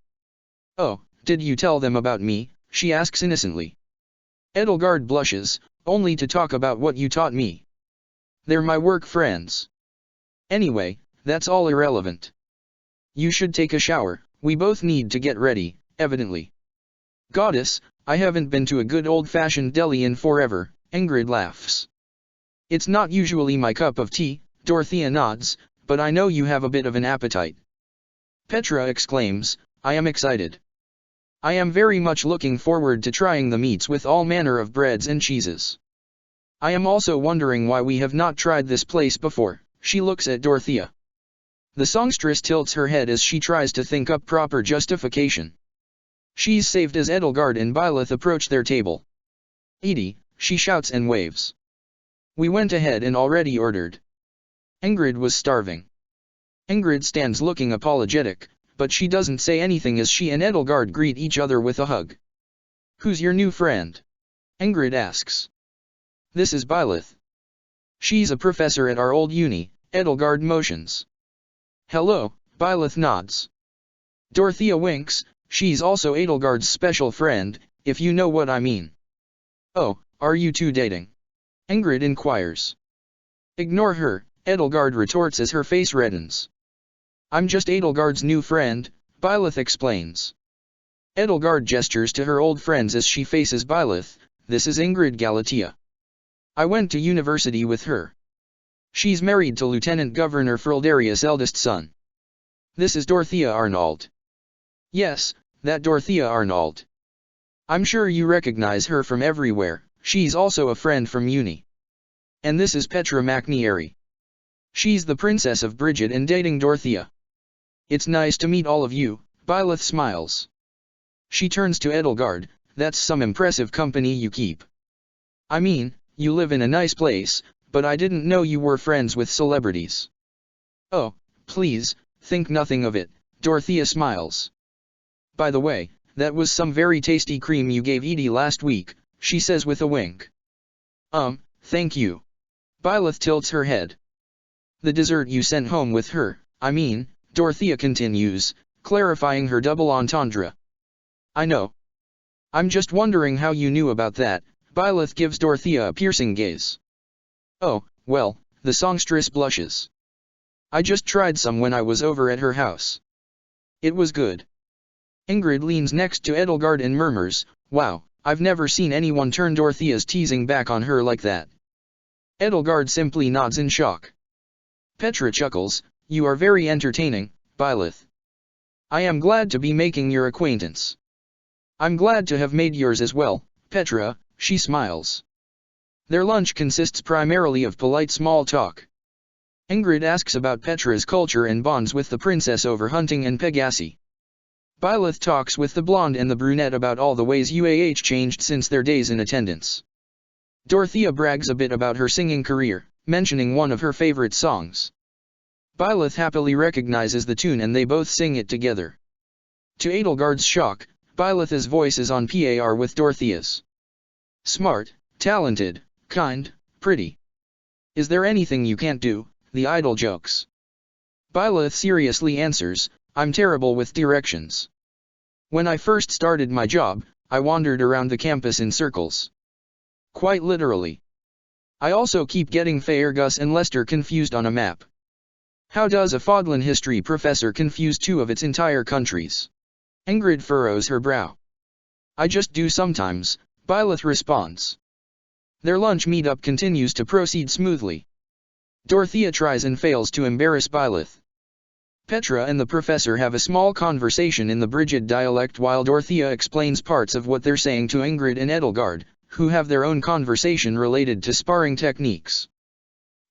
Oh, did you tell them about me? She asks innocently. Edelgard blushes, only to talk about what you taught me. They're my work friends. Anyway, that's all irrelevant. You should take a shower, we both need to get ready, evidently. Goddess, I haven't been to a good old-fashioned deli in forever, Ingrid laughs. It's not usually my cup of tea, Dorothea nods, but I know you have a bit of an appetite. Petra exclaims, I am excited. I am very much looking forward to trying the meats with all manner of breads and cheeses. I am also wondering why we have not tried this place before, she looks at Dorothea. The songstress tilts her head as she tries to think up proper justification. She's saved as Edelgard and Byleth approach their table. Edie, she shouts and waves. We went ahead and already ordered. Ingrid was starving. Ingrid stands looking apologetic, but she doesn't say anything as she and Edelgard greet each other with a hug. Who's your new friend? Ingrid asks. This is Byleth. She's a professor at our old uni, Edelgard motions. Hello, Byleth nods. Dorothea winks, she's also Edelgard's special friend, if you know what I mean. Oh, are you two dating? Ingrid inquires. Ignore her, Edelgard retorts as her face reddens. I'm just Edelgard's new friend, Byleth explains. Edelgard gestures to her old friends as she faces Byleth. This is Ingrid Galatea. I went to university with her. She's married to Lieutenant Governor Frildarius' eldest son. This is Dorothea Arnold. Yes, that Dorothea Arnold. I'm sure you recognize her from everywhere, she's also a friend from uni. And this is Petra McNeary. She's the princess of Bridget and dating Dorothea. It's nice to meet all of you, Byleth smiles. She turns to Edelgard, that's some impressive company you keep. I mean, you live in a nice place, but I didn't know you were friends with celebrities. Oh, please, think nothing of it, Dorothea smiles. By the way, that was some very tasty cream you gave Edie last week, she says with a wink. Thank you. Byleth tilts her head. The dessert you sent home with her, I mean, Dorothea continues, clarifying her double entendre. I know. I'm just wondering how you knew about that. Byleth gives Dorothea a piercing gaze. Oh, well, the songstress blushes. I just tried some when I was over at her house. It was good. Ingrid leans next to Edelgard and murmurs, wow, I've never seen anyone turn Dorothea's teasing back on her like that. Edelgard simply nods in shock. Petra chuckles, you are very entertaining, Byleth. I am glad to be making your acquaintance. I'm glad to have made yours as well, Petra, she smiles. Their lunch consists primarily of polite small talk. Ingrid asks about Petra's culture and bonds with the princess over hunting and Pegassi. Byleth talks with the blonde and the brunette about all the ways UAH changed since their days in attendance. Dorothea brags a bit about her singing career, mentioning one of her favorite songs. Byleth happily recognizes the tune and they both sing it together. To Edelgard's shock, Byleth's voice is on par with Dorothea's. Smart, talented, kind, pretty. Is there anything you can't do? The idol jokes. Byleth seriously answers, I'm terrible with directions. When I first started my job, I wandered around the campus in circles. Quite literally. I also keep getting Faergus and Leicester confused on a map. How does a Fodlan history professor confuse two of its entire countries? Ingrid furrows her brow. I just do sometimes, Byleth responds. Their lunch meetup continues to proceed smoothly. Dorothea tries and fails to embarrass Byleth. Petra and the professor have a small conversation in the Brigid dialect while Dorothea explains parts of what they're saying to Ingrid and Edelgard, who have their own conversation related to sparring techniques.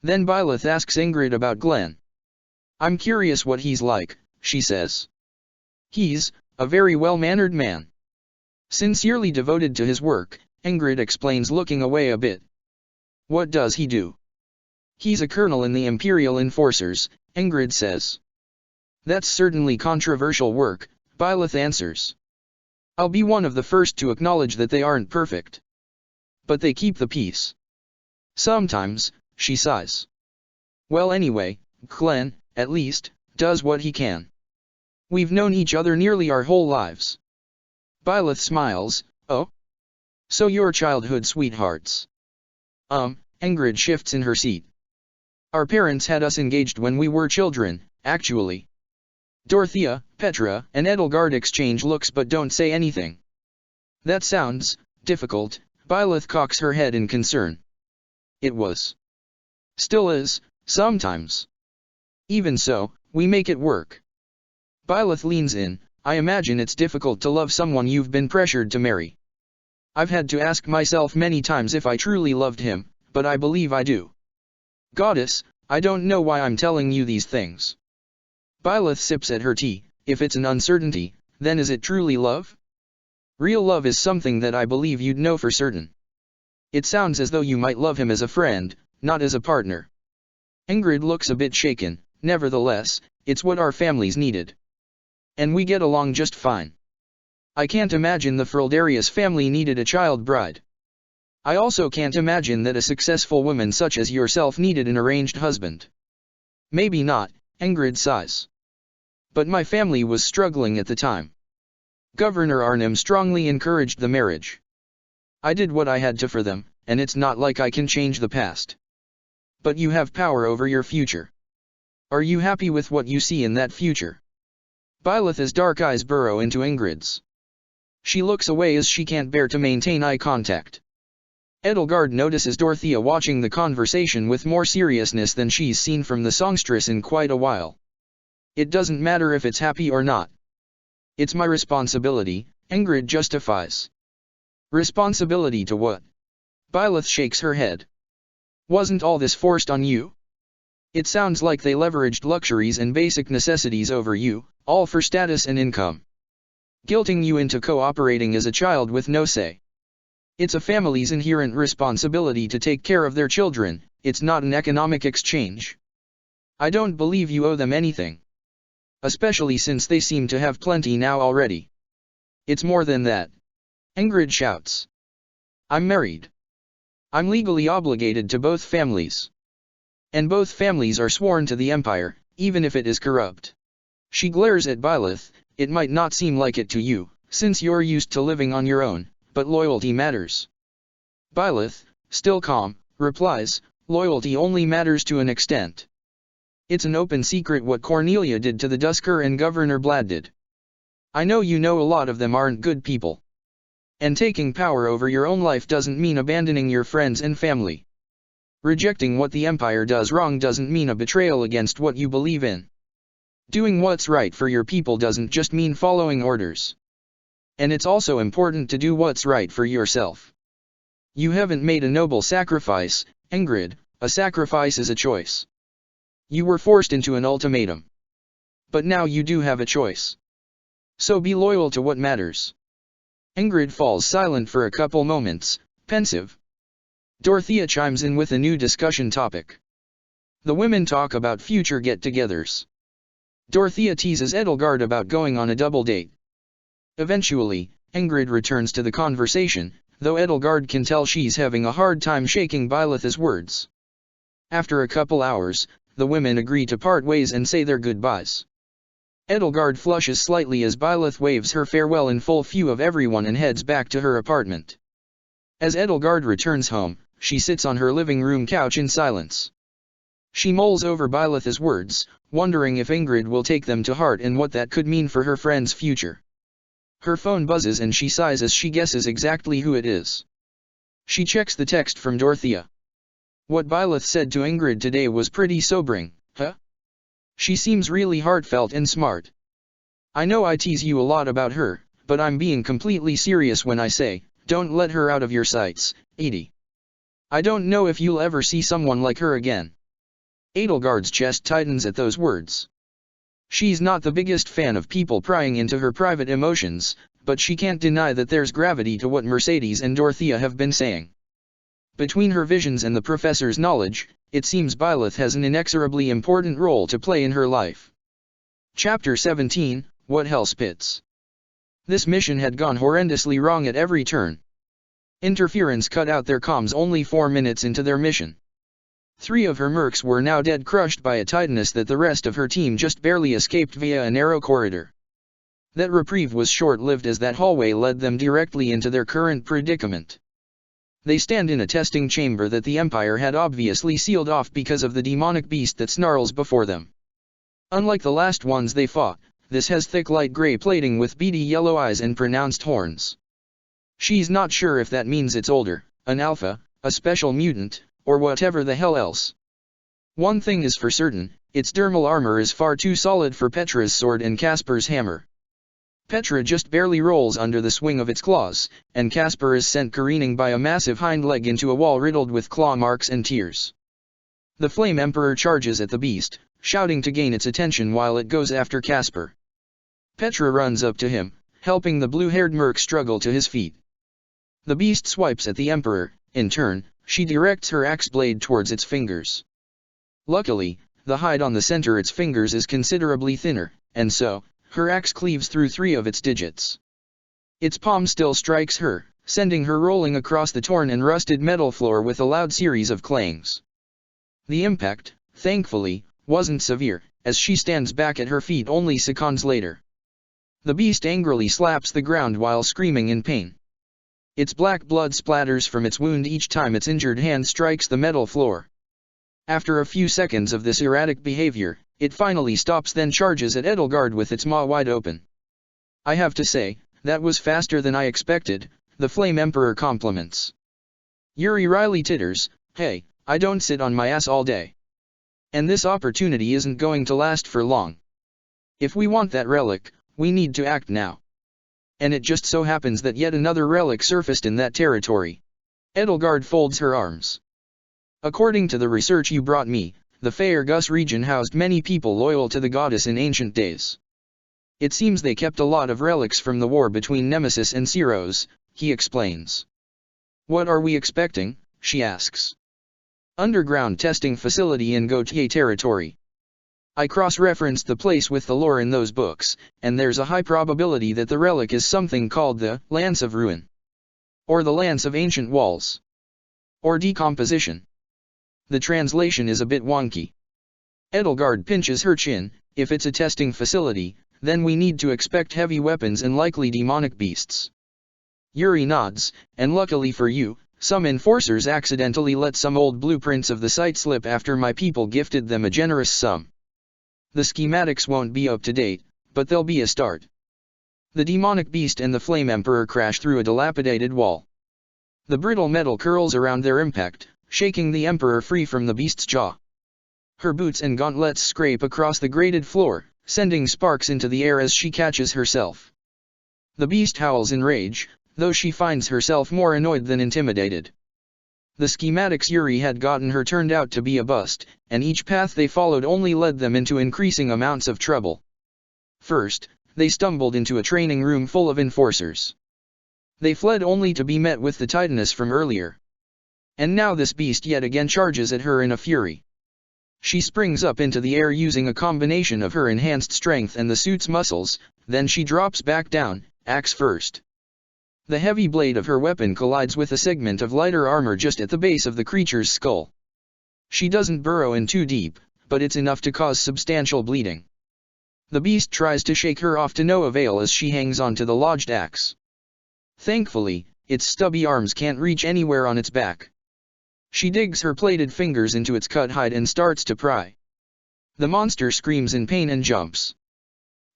Then Byleth asks Ingrid about Glenn. I'm curious what he's like, she says. He's a very well-mannered man. Sincerely devoted to his work, Ingrid explains, looking away a bit. What does he do? He's a colonel in the Imperial Enforcers, Ingrid says. That's certainly controversial work, Byleth answers. I'll be one of the first to acknowledge that they aren't perfect. But they keep the peace. Sometimes, she sighs. Well, anyway, Glenn, at least, does what he can. We've known each other nearly our whole lives. Byleth smiles, oh? So you're childhood sweethearts. Ingrid shifts in her seat. Our parents had us engaged when we were children, actually. Dorothea, Petra, and Edelgard exchange looks but don't say anything. That sounds difficult, Byleth cocks her head in concern. It was. Still is, sometimes. Even so, we make it work. Byleth leans in, I imagine it's difficult to love someone you've been pressured to marry. I've had to ask myself many times if I truly loved him, but I believe I do. Goddess, I don't know why I'm telling you these things. Byleth sips at her tea, if it's an uncertainty, then is it truly love? Real love is something that I believe you'd know for certain. It sounds as though you might love him as a friend, not as a partner. Ingrid looks a bit shaken, nevertheless, it's what our families needed. And we get along just fine. I can't imagine the Frildarius family needed a child bride. I also can't imagine that a successful woman such as yourself needed an arranged husband. Maybe not, Ingrid sighs. But my family was struggling at the time. Governor Arnhem strongly encouraged the marriage. I did what I had to for them, and it's not like I can change the past. But you have power over your future. Are you happy with what you see in that future? Byleth's dark eyes burrow into Ingrid's. She looks away as she can't bear to maintain eye contact. Edelgard notices Dorothea watching the conversation with more seriousness than she's seen from the songstress in quite a while. It doesn't matter if it's happy or not. It's my responsibility, Ingrid justifies. Responsibility to what? Byleth shakes her head. Wasn't all this forced on you? It sounds like they leveraged luxuries and basic necessities over you, all for status and income. Guilting you into cooperating as a child with no say. It's a family's inherent responsibility to take care of their children, it's not an economic exchange. I don't believe you owe them anything. Especially since they seem to have plenty now already. It's more than that. Ingrid shouts. I'm married. I'm legally obligated to both families. And both families are sworn to the empire, even if it is corrupt. She glares at Byleth. It might not seem like it to you, since you're used to living on your own, but loyalty matters. Byleth, still calm, replies, loyalty only matters to an extent. It's an open secret what Cornelia did to the Dusker and Governor Blad did. I know you know a lot of them aren't good people. And taking power over your own life doesn't mean abandoning your friends and family. Rejecting what the Empire does wrong doesn't mean a betrayal against what you believe in. Doing what's right for your people doesn't just mean following orders. And it's also important to do what's right for yourself. You haven't made a noble sacrifice, Ingrid. A sacrifice is a choice. You were forced into an ultimatum. But now you do have a choice. So be loyal to what matters. Ingrid falls silent for a couple moments, pensive. Dorothea chimes in with a new discussion topic. The women talk about future get-togethers. Dorothea teases Edelgard about going on a double date. Eventually, Ingrid returns to the conversation, though Edelgard can tell she's having a hard time shaking Byleth's words. After a couple hours, the women agree to part ways and say their goodbyes. Edelgard flushes slightly as Byleth waves her farewell in full view of everyone and heads back to her apartment. As Edelgard returns home, she sits on her living room couch in silence. She mulls over Byleth's words, wondering if Ingrid will take them to heart and what that could mean for her friend's future. Her phone buzzes and she sighs as she guesses exactly who it is. She checks the text from Dorothea. What Byleth said to Ingrid today was pretty sobering, huh? She seems really heartfelt and smart. I know I tease you a lot about her, but I'm being completely serious when I say, don't let her out of your sights, Edie. I don't know if you'll ever see someone like her again. Edelgard's chest tightens at those words. She's not the biggest fan of people prying into her private emotions, but she can't deny that there's gravity to what Mercedes and Dorothea have been saying. Between her visions and the professor's knowledge, it seems Byleth has an inexorably important role to play in her life. Chapter 17, What Hell Spits. This mission had gone horrendously wrong at every turn. Interference cut out their comms only 4 minutes into their mission. 3 of her mercs were now dead, crushed by a tightness that the rest of her team just barely escaped via a narrow corridor. That reprieve was short-lived as that hallway led them directly into their current predicament. They stand in a testing chamber that the Empire had obviously sealed off because of the demonic beast that snarls before them. Unlike the last ones they fought, this has thick light gray plating with beady yellow eyes and pronounced horns. She's not sure if that means it's older, an alpha, a special mutant, or whatever the hell else. One thing is for certain, its dermal armor is far too solid for Petra's sword and Casper's hammer. Petra just barely rolls under the swing of its claws, and Casper is sent careening by a massive hind leg into a wall riddled with claw marks and tears. The Flame Emperor charges at the beast, shouting to gain its attention while it goes after Casper. Petra runs up to him, helping the blue-haired merc struggle to his feet. The beast swipes at the Emperor. In turn, she directs her axe blade towards its fingers. Luckily, the hide on the center its fingers is considerably thinner, and so, her axe cleaves through 3 of its digits. Its palm still strikes her, sending her rolling across the torn and rusted metal floor with a loud series of clangs. The impact, thankfully, wasn't severe, as she stands back at her feet only seconds later. The beast angrily slaps the ground while screaming in pain. Its black blood splatters from its wound each time its injured hand strikes the metal floor. After a few seconds of this erratic behavior, it finally stops, then charges at Edelgard with its maw wide open. I have to say, that was faster than I expected, the Flame Emperor compliments. Yuri Riley titters, hey, I don't sit on my ass all day. And this opportunity isn't going to last for long. If we want that relic, we need to act now. And it just so happens that yet another relic surfaced in that territory. Edelgard folds her arms. According to the research you brought me, the Faerghus region housed many people loyal to the goddess in ancient days. It seems they kept a lot of relics from the war between Nemesis and Ceros, he explains. What are we expecting? She asks. Underground testing facility in Gautier territory. I cross-referenced the place with the lore in those books, and there's a high probability that the relic is something called the Lance of Ruin. Or the Lance of Ancient Walls. Or Decomposition. The translation is a bit wonky. Edelgard pinches her chin. If it's a testing facility, then we need to expect heavy weapons and likely demonic beasts. Yuri nods, and luckily for you, some enforcers accidentally let some old blueprints of the site slip after my people gifted them a generous sum. The schematics won't be up to date, but they'll be a start. The demonic beast and the Flame Emperor crash through a dilapidated wall. The brittle metal curls around their impact, shaking the Emperor free from the beast's jaw. Her boots and gauntlets scrape across the grated floor, sending sparks into the air as she catches herself. The beast howls in rage, though she finds herself more annoyed than intimidated. The schematics Yuri had gotten her turned out to be a bust, and each path they followed only led them into increasing amounts of trouble. First, they stumbled into a training room full of enforcers. They fled only to be met with the Titaness from earlier. And now this beast yet again charges at her in a fury. She springs up into the air using a combination of her enhanced strength and the suit's muscles, then she drops back down, axe first. The heavy blade of her weapon collides with a segment of lighter armor just at the base of the creature's skull. She doesn't burrow in too deep, but it's enough to cause substantial bleeding. The beast tries to shake her off to no avail as she hangs onto the lodged axe. Thankfully, its stubby arms can't reach anywhere on its back. She digs her plated fingers into its cut hide and starts to pry. The monster screams in pain and jumps.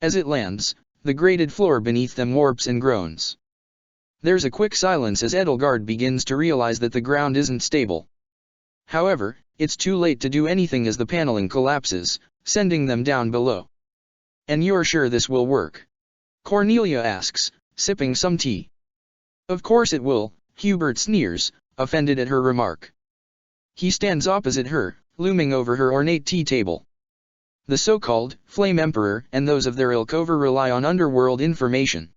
As it lands, the grated floor beneath them warps and groans. There's a quick silence as Edelgard begins to realize that the ground isn't stable. However, it's too late to do anything as the paneling collapses, sending them down below. "And you're sure this will work?" Cornelia asks, sipping some tea. "Of course it will," Hubert sneers, offended at her remark. He stands opposite her, looming over her ornate tea table. The so-called Flame Emperor and those of their ilk rely on underworld information.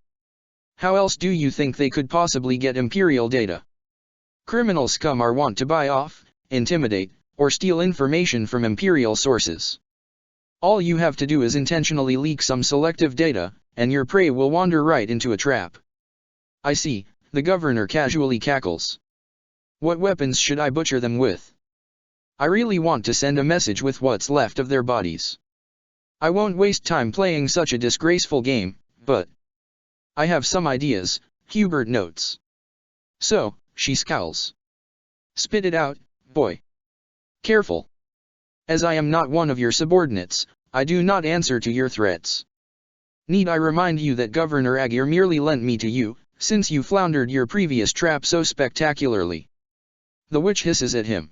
How else do you think they could possibly get Imperial data? Criminal scum are wont to buy off, intimidate, or steal information from Imperial sources. All you have to do is intentionally leak some selective data, and your prey will wander right into a trap. "I see," the governor casually cackles. "What weapons should I butcher them with? I really want to send a message with what's left of their bodies. I won't waste time playing such a disgraceful game, but I have some ideas," Hubert notes. "So," she scowls. "Spit it out, boy. Careful. As I am not one of your subordinates, I do not answer to your threats. Need I remind you that Governor Aguirre merely lent me to you, since you floundered your previous trap so spectacularly?" The witch hisses at him.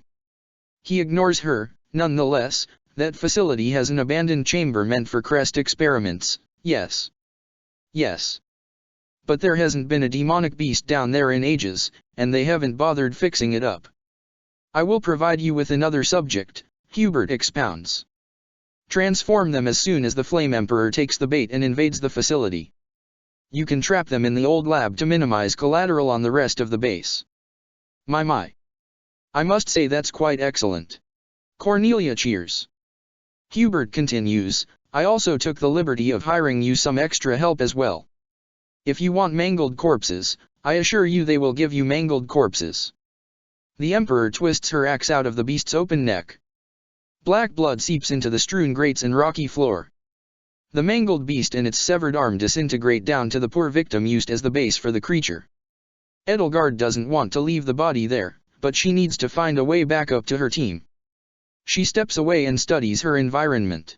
He ignores her. "Nonetheless, that facility has an abandoned chamber meant for Crest experiments, yes. Yes. But there hasn't been a demonic beast down there in ages, and they haven't bothered fixing it up. I will provide you with another subject," Hubert expounds. "Transform them as soon as the Flame Emperor takes the bait and invades the facility. You can trap them in the old lab to minimize collateral on the rest of the base." My. I must say that's quite excellent." Cornelia cheers. Hubert continues, "I also took the liberty of hiring you some extra help as well. If you want mangled corpses, I assure you they will give you mangled corpses." The Emperor twists her axe out of the beast's open neck. Black blood seeps into the strewn grates and rocky floor. The mangled beast and its severed arm disintegrate down to the poor victim used as the base for the creature. Edelgard doesn't want to leave the body there, but she needs to find a way back up to her team. She steps away and studies her environment.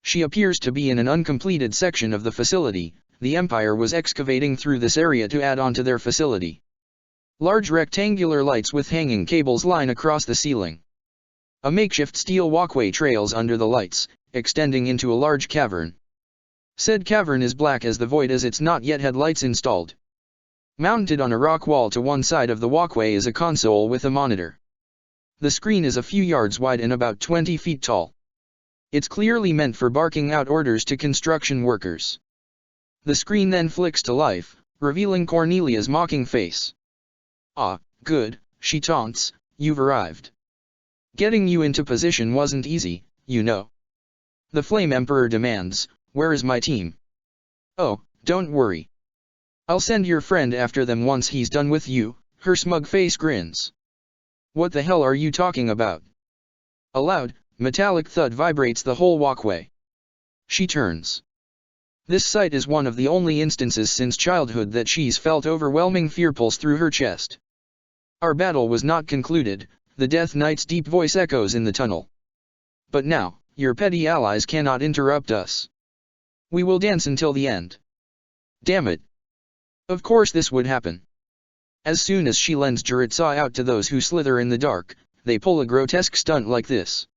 She appears to be in an uncompleted section of the facility. The Empire was excavating through this area to add on to their facility. Large rectangular lights with hanging cables line across the ceiling. A makeshift steel walkway trails under the lights, extending into a large cavern. Said cavern is black as the void as it's not yet had lights installed. Mounted on a rock wall to one side of the walkway is a console with a monitor. The screen is a few yards wide and about 20 feet tall. It's clearly meant for barking out orders to construction workers. The screen then flicks to life, revealing Cornelia's mocking face. "Ah, good," she taunts, "you've arrived. Getting you into position wasn't easy, you know." The Flame Emperor demands, "Where is my team?" "Oh, don't worry. I'll send your friend after them once he's done with you," her smug face grins. "What the hell are you talking about?" A loud, metallic thud vibrates the whole walkway. She turns. This sight is one of the only instances since childhood that she's felt overwhelming fear pulse through her chest. Our battle was not concluded, the Death Knight's deep voice echoes in the tunnel. But now, your petty allies cannot interrupt us. We will dance until the end. Damn it. Of course this would happen. As soon as she lends Juritzaa out to those who slither in the dark, they pull a grotesque stunt like this.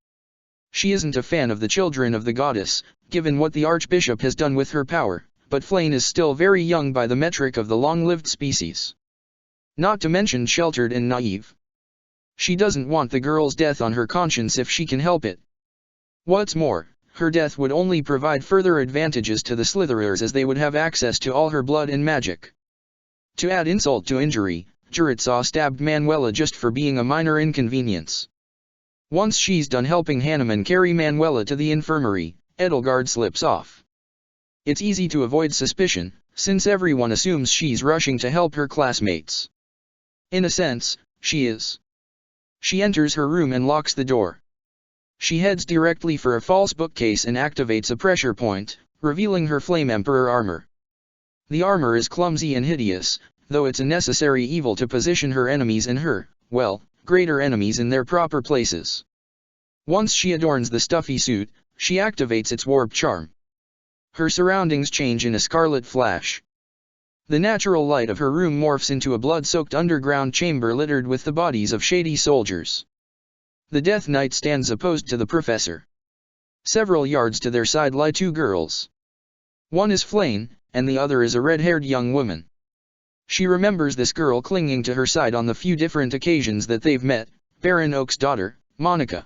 She isn't a fan of the children of the goddess, given what the Archbishop has done with her power, but Flayn is still very young by the metric of the long-lived species. Not to mention sheltered and naive. She doesn't want the girl's death on her conscience if she can help it. What's more, her death would only provide further advantages to the Slitherers as they would have access to all her blood and magic. To add insult to injury, Juritzaa stabbed Manuela just for being a minor inconvenience. Once she's done helping Hanuman carry Manuela to the infirmary, Edelgard slips off. It's easy to avoid suspicion, since everyone assumes she's rushing to help her classmates. In a sense, she is. She enters her room and locks the door. She heads directly for a false bookcase and activates a pressure point, revealing her Flame Emperor armor. The armor is clumsy and hideous, though it's a necessary evil to position her enemies and her, well, greater enemies in their proper places. Once she adorns the stuffy suit, she activates its warp charm. Her surroundings change in a scarlet flash. The natural light of her room morphs into a blood-soaked underground chamber littered with the bodies of shady soldiers. The Death Knight stands opposed to the professor. Several yards to their side lie two girls. One is Flayn, and the other is a red-haired young woman. She remembers this girl clinging to her side on the few different occasions that they've met, Baron Oak's daughter, Monica.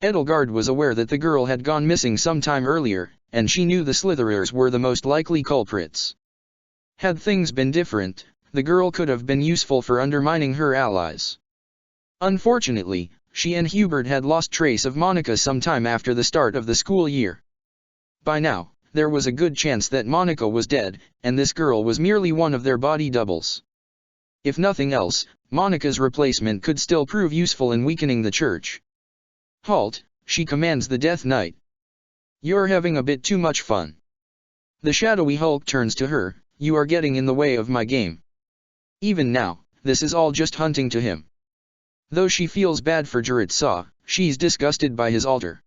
Edelgard was aware that the girl had gone missing some time earlier, and she knew the Slitherers were the most likely culprits. Had things been different, the girl could have been useful for undermining her allies. Unfortunately, she and Hubert had lost trace of Monica some time after the start of the school year. By now, there was a good chance that Monica was dead, and this girl was merely one of their body doubles. If nothing else, Monica's replacement could still prove useful in weakening the church. Halt, she commands the Death Knight. You're having a bit too much fun. The shadowy Hulk turns to her, you are getting in the way of my game. Even now, this is all just hunting to him. Though she feels bad for Juritzaa, she's disgusted by his altar.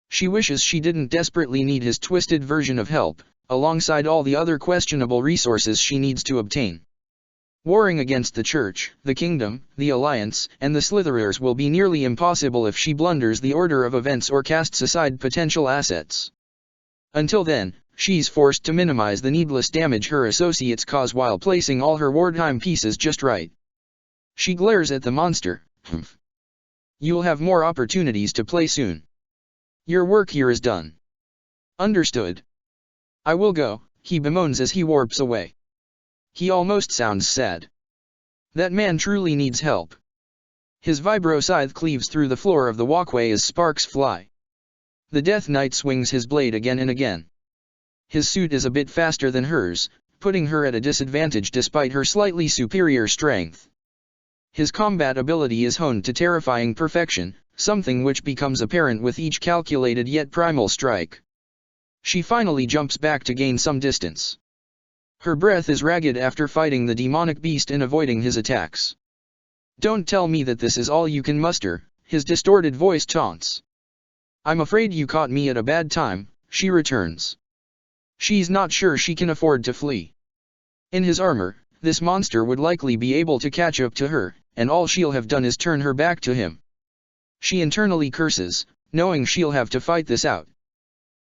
She wishes she didn't desperately need his twisted version of help, alongside all the other questionable resources she needs to obtain. Warring against the Church, the Kingdom, the Alliance, and the Slitherers will be nearly impossible if she blunders the order of events or casts aside potential assets. Until then, she's forced to minimize the needless damage her associates cause while placing all her wartime pieces just right. She glares at the monster. Humph. You'll have more opportunities to play soon. Your work here is done. Understood. I will go, he bemoans as he warps away. He almost sounds sad. That man truly needs help. His vibro scythe cleaves through the floor of the walkway as sparks fly. The Death Knight swings his blade again and again. His suit is a bit faster than hers, putting her at a disadvantage despite her slightly superior strength. His combat ability is honed to terrifying perfection, something which becomes apparent with each calculated yet primal strike. She finally jumps back to gain some distance. Her breath is ragged after fighting the demonic beast and avoiding his attacks. Don't tell me that this is all you can muster, his distorted voice taunts. I'm afraid you caught me at a bad time, she returns. She's not sure she can afford to flee. In his armor, this monster would likely be able to catch up to her, and all she'll have done is turn her back to him. She internally curses, knowing she'll have to fight this out.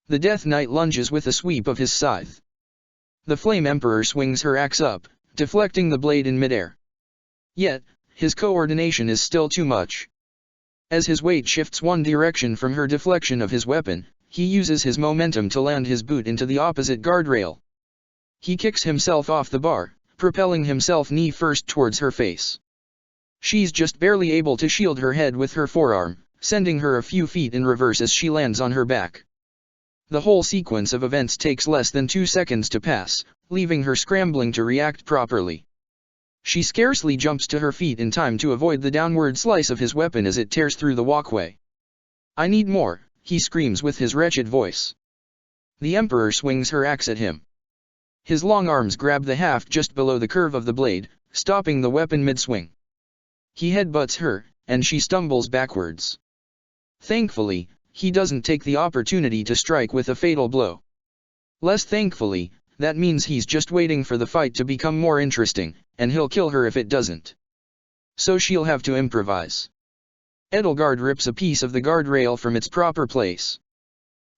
The Death Knight lunges with a sweep of his scythe. The Flame Emperor swings her axe up, deflecting the blade in midair. Yet, his coordination is still too much. As his weight shifts one direction from her deflection of his weapon, he uses his momentum to land his boot into the opposite guardrail. He kicks himself off the bar, propelling himself knee first towards her face. She's just barely able to shield her head with her forearm, sending her a few feet in reverse as she lands on her back. The whole sequence of events takes less than 2 seconds to pass, leaving her scrambling to react properly. She scarcely jumps to her feet in time to avoid the downward slice of his weapon as it tears through the walkway. I need more, he screams with his wretched voice. The Emperor swings her axe at him. His long arms grab the haft just below the curve of the blade, stopping the weapon mid-swing. He headbutts her, and she stumbles backwards. Thankfully, he doesn't take the opportunity to strike with a fatal blow. Less thankfully, that means he's just waiting for the fight to become more interesting, and he'll kill her if it doesn't. So she'll have to improvise. Edelgard rips a piece of the guardrail from its proper place.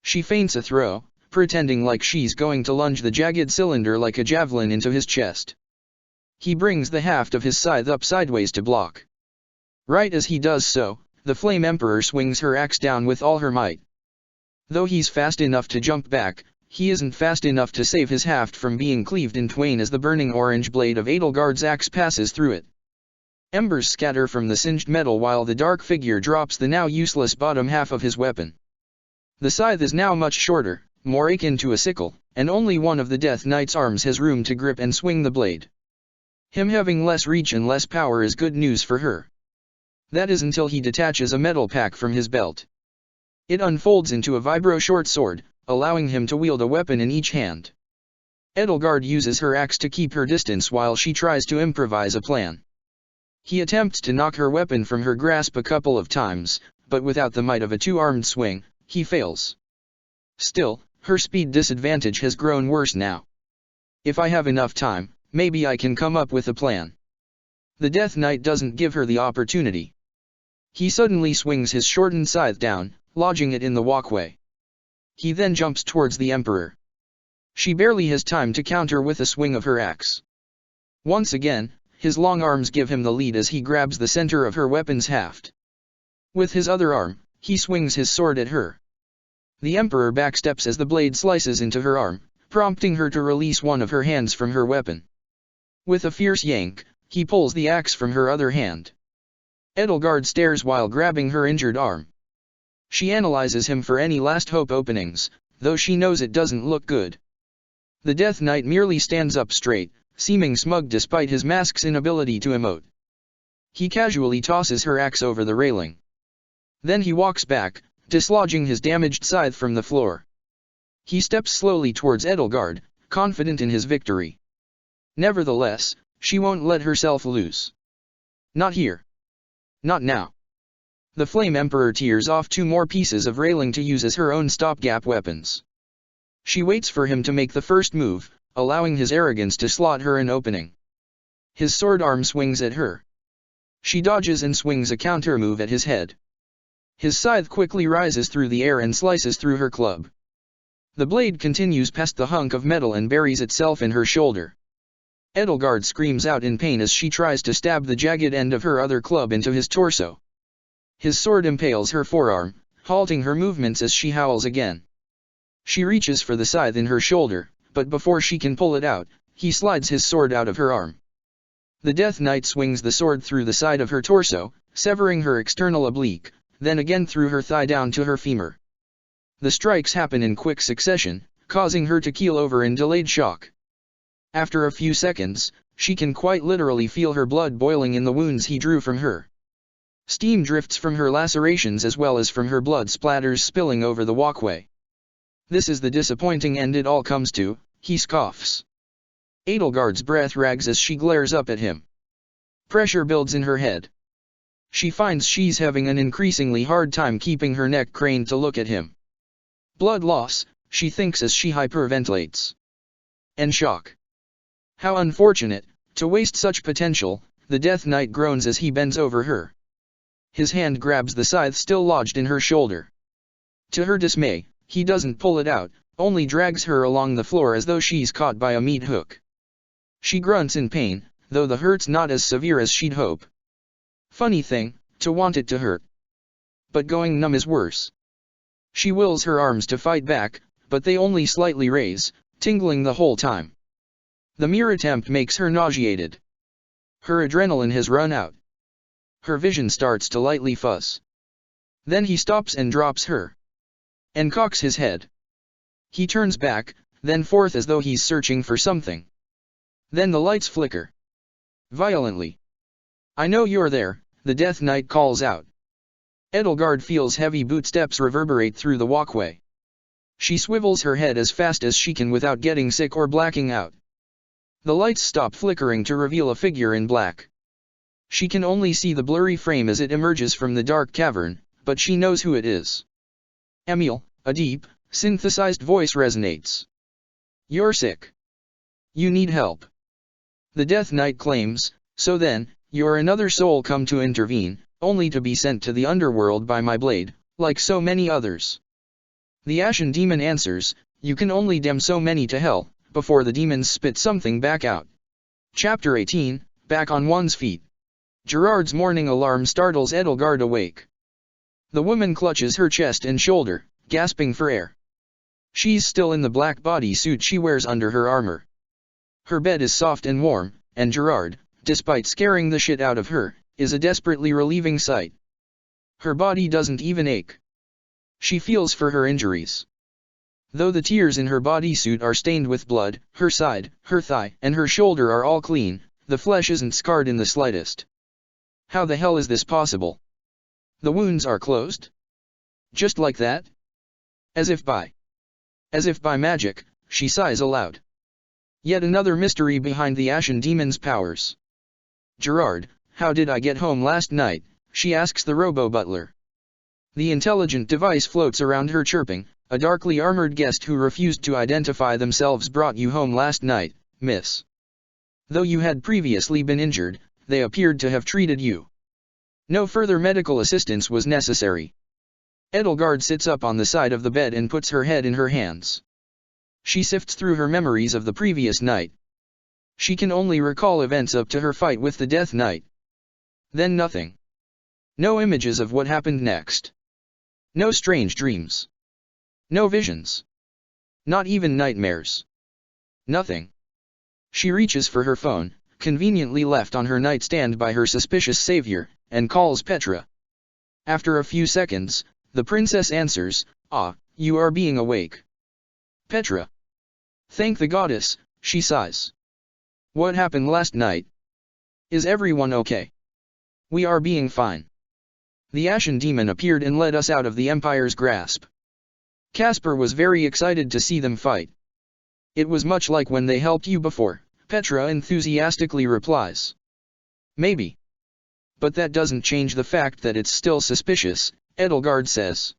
She feints a throw, pretending like she's going to lunge the jagged cylinder like a javelin into his chest. He brings the haft of his scythe up sideways to block. Right as he does so, the Flame Emperor swings her axe down with all her might. Though he's fast enough to jump back, he isn't fast enough to save his haft from being cleaved in twain as the burning orange blade of Edelgard's axe passes through it. Embers scatter from the singed metal while the dark figure drops the now useless bottom half of his weapon. The scythe is now much shorter, more akin to a sickle, and only one of the Death Knight's arms has room to grip and swing the blade. Him having less reach and less power is good news for her. That is until he detaches a metal pack from his belt. It unfolds into a vibro short sword, allowing him to wield a weapon in each hand. Edelgard uses her axe to keep her distance while she tries to improvise a plan. He attempts to knock her weapon from her grasp a couple of times, but without the might of a two-armed swing, he fails. Still, her speed disadvantage has grown worse now. If I have enough time, maybe I can come up with a plan. The Death Knight doesn't give her the opportunity. He suddenly swings his shortened scythe down, lodging it in the walkway. He then jumps towards the Emperor. She barely has time to counter with a swing of her axe. Once again, his long arms give him the lead as he grabs the center of her weapon's haft. With his other arm, he swings his sword at her. The Emperor backsteps as the blade slices into her arm, prompting her to release one of her hands from her weapon. With a fierce yank, he pulls the axe from her other hand. Edelgard stares while grabbing her injured arm. She analyzes him for any last hope openings, though she knows it doesn't look good. The Death Knight merely stands up straight, seeming smug despite his mask's inability to emote. He casually tosses her axe over the railing. Then he walks back, dislodging his damaged scythe from the floor. He steps slowly towards Edelgard, confident in his victory. Nevertheless, she won't let herself loose. Not here. Not now. The Flame Emperor tears off 2 more pieces of railing to use as her own stopgap weapons. She waits for him to make the first move, allowing his arrogance to slot her an opening. His sword arm swings at her. She dodges and swings a counter move at his head. His scythe quickly rises through the air and slices through her club. The blade continues past the hunk of metal and buries itself in her shoulder. Edelgard screams out in pain as she tries to stab the jagged end of her other club into his torso. His sword impales her forearm, halting her movements as she howls again. She reaches for the scythe in her shoulder, but before she can pull it out, he slides his sword out of her arm. The Death Knight swings the sword through the side of her torso, severing her external oblique, then again through her thigh down to her femur. The strikes happen in quick succession, causing her to keel over in delayed shock. After a few seconds, she can quite literally feel her blood boiling in the wounds he drew from her. Steam drifts from her lacerations as well as from her blood splatters spilling over the walkway. This is the disappointing end it all comes to, he scoffs. Edelgard's breath rags as she glares up at him. Pressure builds in her head. She finds she's having an increasingly hard time keeping her neck craned to look at him. Blood loss, she thinks as she hyperventilates. And shock. How unfortunate, to waste such potential, the Death Knight groans as he bends over her. His hand grabs the scythe still lodged in her shoulder. To her dismay, he doesn't pull it out, only drags her along the floor as though she's caught by a meat hook. She grunts in pain, though the hurt's not as severe as she'd hope. Funny thing, to want it to hurt. But going numb is worse. She wills her arms to fight back, but they only slightly raise, tingling the whole time. The mere attempt makes her nauseated. Her adrenaline has run out. Her vision starts to lightly fuzz. Then he stops and drops her. And cocks his head. He turns back, then forth as though he's searching for something. Then the lights flicker. Violently. I know you're there, the Death Knight calls out. Edelgard feels heavy bootsteps reverberate through the walkway. She swivels her head as fast as she can without getting sick or blacking out. The lights stop flickering to reveal a figure in black. She can only see the blurry frame as it emerges from the dark cavern, but she knows who it is. Emil, a deep, synthesized voice resonates. You're sick. You need help. The Death Knight claims, so then, you're another soul come to intervene, only to be sent to the underworld by my blade, like so many others. The Ashen Demon answers, you can only damn so many to hell, before the demons spit something back out. Chapter 18, Back on One's Feet. Gerard's morning alarm startles Edelgard awake. The woman clutches her chest and shoulder, gasping for air. She's still in the black bodysuit she wears under her armor. Her bed is soft and warm, and Gerard, despite scaring the shit out of her, is a desperately relieving sight. Her body doesn't even ache. She feels for her injuries. Though the tears in her bodysuit are stained with blood, her side, her thigh, and her shoulder are all clean, the flesh isn't scarred in the slightest. How the hell is this possible? The wounds are closed? Just like that? As if by magic, she sighs aloud. Yet another mystery behind the Ashen Demon's powers. Gerard, how did I get home last night? She asks the robo-butler. The intelligent device floats around her chirping, a darkly armored guest who refused to identify themselves brought you home last night, miss. Though you had previously been injured, they appeared to have treated you. No further medical assistance was necessary. Edelgard sits up on the side of the bed and puts her head in her hands. She sifts through her memories of the previous night. She can only recall events up to her fight with the Death Knight. Then nothing. No images of what happened next. No strange dreams. No visions. Not even nightmares. Nothing. She reaches for her phone, conveniently left on her nightstand by her suspicious savior, and calls Petra. After a few seconds, the princess answers, "Ah, you are being awake." Petra. Thank the goddess, she sighs. What happened last night? Is everyone okay? We are being fine. The Ashen Demon appeared and led us out of the Empire's grasp. Caspar was very excited to see them fight. It was much like when they helped you before, Petra enthusiastically replies. Maybe. But that doesn't change the fact that it's still suspicious, Edelgard says.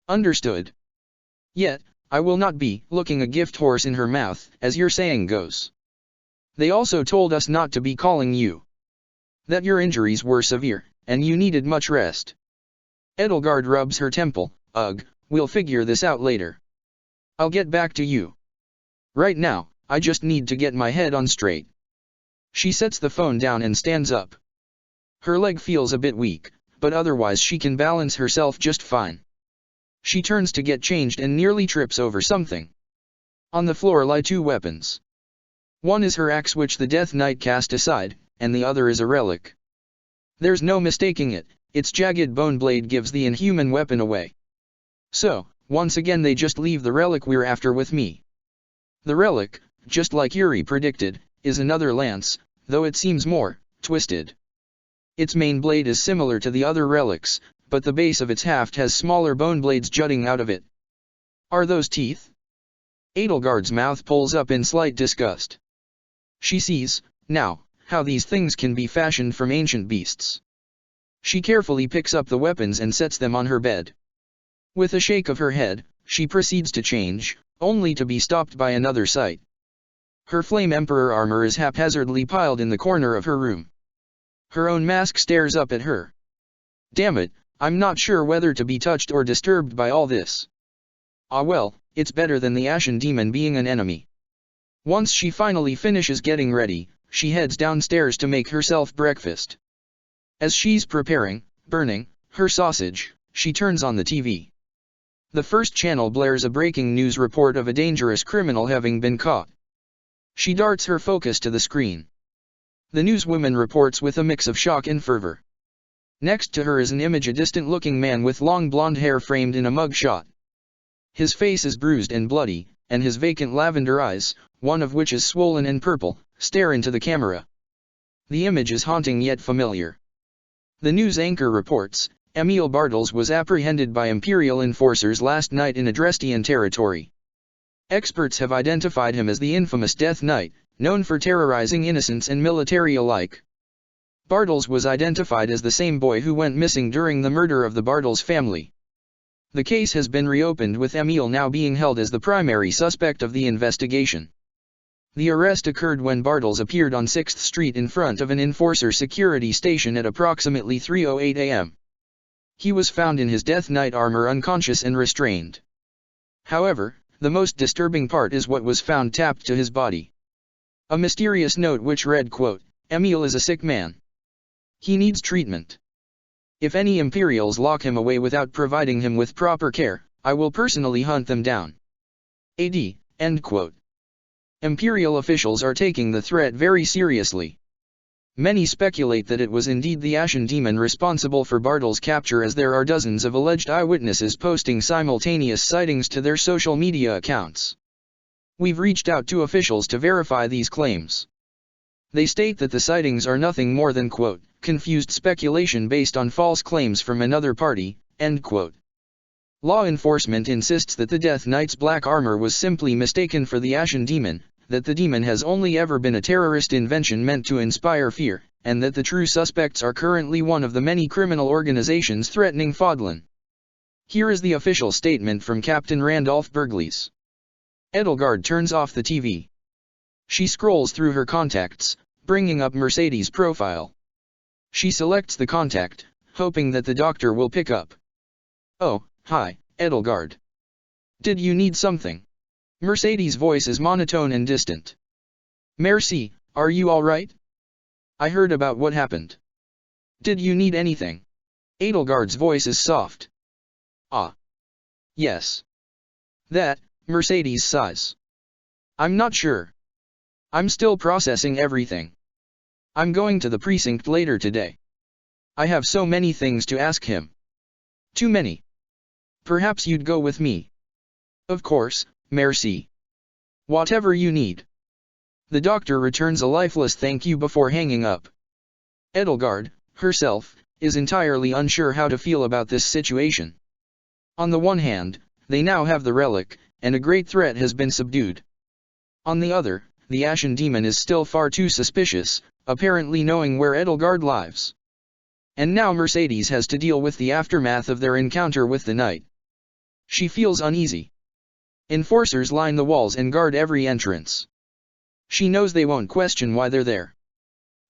Understood. Yet, I will not be looking a gift horse in her mouth, as your saying goes. They also told us not to be calling you. That your injuries were severe, and you needed much rest. Edelgard rubs her temple. Ugh, we'll figure this out later. I'll get back to you. Right now, I just need to get my head on straight. She sets the phone down and stands up. Her leg feels a bit weak, but otherwise she can balance herself just fine. She turns to get changed and nearly trips over something. On the floor lie two weapons. One is her axe which the Death Knight cast aside, and the other is a relic. There's no mistaking it, its jagged bone blade gives the inhuman weapon away. So, once again they just leave the relic we're after with me. The relic, just like Yuri predicted, is another lance, though it seems more twisted. Its main blade is similar to the other relics, but the base of its haft has smaller bone blades jutting out of it. Are those teeth? Edelgard's mouth pulls up in slight disgust. She sees, now, how these things can be fashioned from ancient beasts. She carefully picks up the weapons and sets them on her bed. With a shake of her head, she proceeds to change, only to be stopped by another sight. Her Flame Emperor armor is haphazardly piled in the corner of her room. Her own mask stares up at her. Damn it, I'm not sure whether to be touched or disturbed by all this. Ah well, it's better than the Ashen Demon being an enemy. Once she finally finishes getting ready, she heads downstairs to make herself breakfast. As she's preparing, burning, her sausage, she turns on the TV. The first channel blares a breaking news report of a dangerous criminal having been caught. She darts her focus to the screen. The newswoman reports with a mix of shock and fervor. Next to her is an image, a distant-looking man with long blonde hair framed in a mug shot. His face is bruised and bloody, and his vacant lavender eyes, one of which is swollen and purple, stare into the camera. The image is haunting yet familiar. The news anchor reports, Emil Bartels was apprehended by Imperial enforcers last night in Adrestian territory. Experts have identified him as the infamous Death Knight, known for terrorizing innocents and military alike. Bartels was identified as the same boy who went missing during the murder of the Bartels family. The case has been reopened, with Emil now being held as the primary suspect of the investigation. The arrest occurred when Bartels appeared on 6th Street in front of an enforcer security station at approximately 3:08 a.m. He was found in his Death Knight armor, unconscious and restrained. However, the most disturbing part is what was found tapped to his body. A mysterious note which read, quote, "Emil is a sick man. He needs treatment. If any Imperials lock him away without providing him with proper care, I will personally hunt them down." End quote. Imperial officials are taking the threat very seriously. Many speculate that it was indeed the Ashen Demon responsible for Bartels' capture, as there are dozens of alleged eyewitnesses posting simultaneous sightings to their social media accounts. We've reached out to officials to verify these claims. They state that the sightings are nothing more than, quote, "confused speculation based on false claims from another party," end quote. Law enforcement insists that the Death Knight's black armor was simply mistaken for the Ashen Demon, that the demon has only ever been a terrorist invention meant to inspire fear, and that the true suspects are currently one of the many criminal organizations threatening Fodlan. Here is the official statement from Captain Randolph Burgleys. Edelgard turns off the TV. She scrolls through her contacts, bringing up Mercedes' profile. She selects the contact, hoping that the doctor will pick up. "Oh, hi, Edelgard. Did you need something?" Mercedes' voice is monotone and distant. "Merci, are you all right? I heard about what happened. Did you need anything?" Edelgard's voice is soft. "Ah. Yes. That," Mercedes sighs. "I'm not sure. I'm still processing everything. I'm going to the precinct later today. I have so many things to ask him. Too many. Perhaps you'd go with me." "Of course, merci. Whatever you need." The doctor returns a lifeless thank you before hanging up. Edelgard, herself, is entirely unsure how to feel about this situation. On the one hand, they now have the relic, and a great threat has been subdued. On the other, the Ashen Demon is still far too suspicious, apparently knowing where Edelgard lives. And now Mercedes has to deal with the aftermath of their encounter with the Knight. She feels uneasy. Enforcers line the walls and guard every entrance. She knows they won't question why they're there.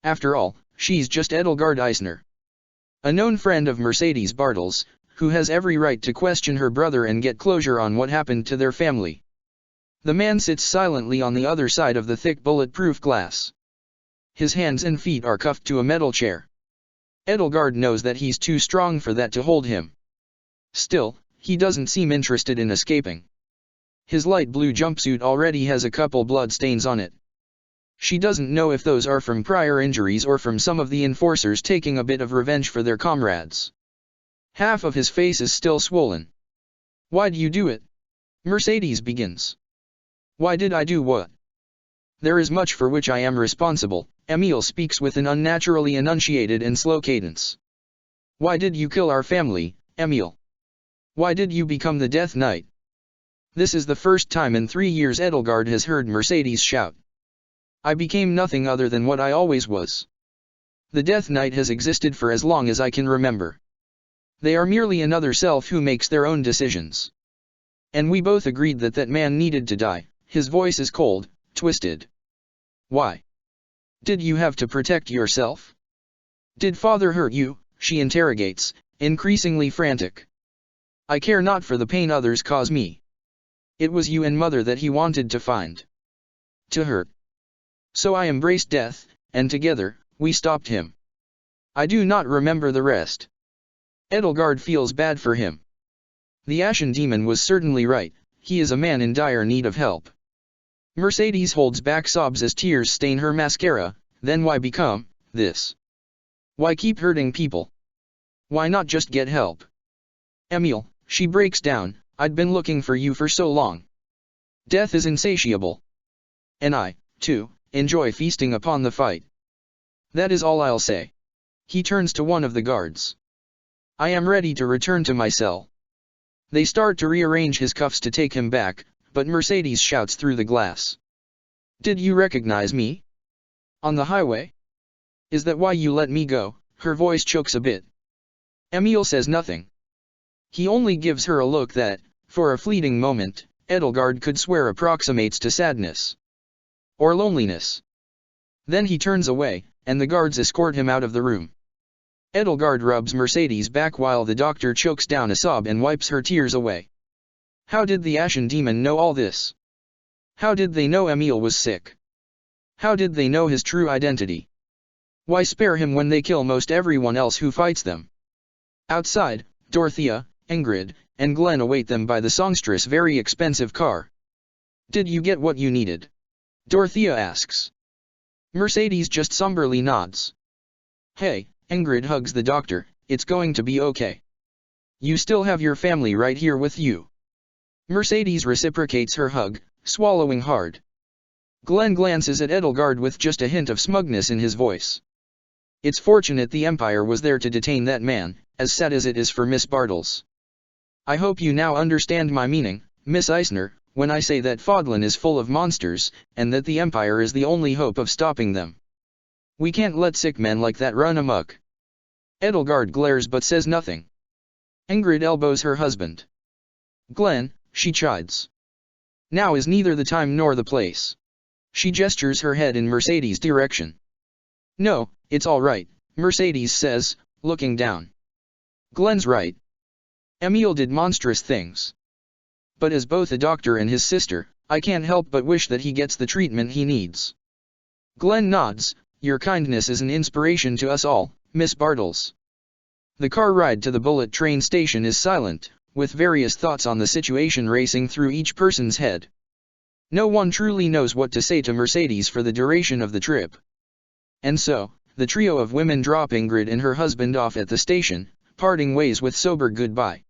After all, she's just Edelgard Eisner, a known friend of Mercedes Bartels, who has every right to question her brother and get closure on what happened to their family. The man sits silently on the other side of the thick bulletproof glass. His hands and feet are cuffed to a metal chair. Edelgard knows that he's too strong for that to hold him. Still, he doesn't seem interested in escaping. His light blue jumpsuit already has a couple blood stains on it. She doesn't know if those are from prior injuries or from some of the enforcers taking a bit of revenge for their comrades. Half of his face is still swollen. "Why'd you do it?" Mercedes begins. "Why did I do what? There is much for which I am responsible," Emil speaks with an unnaturally enunciated and slow cadence. "Why did you kill our family, Emil? Why did you become the Death Knight?" This is the first time in 3 years Edelgard has heard Mercedes shout. "I became nothing other than what I always was. The Death Knight has existed for as long as I can remember. They are merely another self who makes their own decisions. And we both agreed that that man needed to die." His voice is cold, twisted. "Why? Did you have to protect yourself? Did father hurt you?" she interrogates, increasingly frantic. "I care not for the pain others cause me. It was you and mother that he wanted to find. To hurt. So I embraced death, and together, we stopped him. I do not remember the rest." Edelgard feels bad for him. The Ashen Demon was certainly right, he is a man in dire need of help. Mercedes holds back sobs as tears stain her mascara. Then why become this? Why keep hurting people? Why not just get help? "Emil," she breaks down, "I'd been looking for you for so long. Death is insatiable. And I, too, enjoy feasting upon the fight. That is all I'll say." He turns to one of the guards. I am ready to return to my cell. They start to rearrange his cuffs to take him back, but Mercedes shouts through the glass. Did you recognize me? On the highway? Is that why you let me go? Her voice chokes a bit. Emil says nothing. He only gives her a look that, for a fleeting moment, Edelgard could swear approximates to sadness. Or loneliness. Then he turns away, and the guards escort him out of the room. Edelgard rubs Mercedes back while the doctor chokes down a sob and wipes her tears away. How did the Ashen Demon know all this? How did they know Emil was sick? How did they know his true identity? Why spare him when they kill most everyone else who fights them? Outside, Dorothea, Ingrid, and Glenn await them by the songstress' very expensive car. Did you get what you needed? Dorothea asks. Mercedes just somberly nods. Hey, Ingrid hugs the doctor, it's going to be okay. You still have your family right here with you. Mercedes reciprocates her hug, swallowing hard. Glenn glances at Edelgard with just a hint of smugness in his voice. It's fortunate the Empire was there to detain that man, as sad as it is for Miss Bartles. I hope you now understand my meaning, Miss Eisner, when I say that Fodlan is full of monsters, and that the Empire is the only hope of stopping them. We can't let sick men like that run amok. Edelgard glares but says nothing. Ingrid elbows her husband. Glenn, she chides. Now is neither the time nor the place. She gestures her head in Mercedes' direction. No, it's all right, Mercedes says, looking down. Glenn's right. Emil did monstrous things. But as both a doctor and his sister, I can't help but wish that he gets the treatment he needs. Glenn nods. Your kindness is an inspiration to us all, Miss Bartles. The car ride to the bullet train station is silent, with various thoughts on the situation racing through each person's head. No one truly knows what to say to Mercedes for the duration of the trip. And so, the trio of women drop Ingrid and her husband off at the station, parting ways with sober goodbye.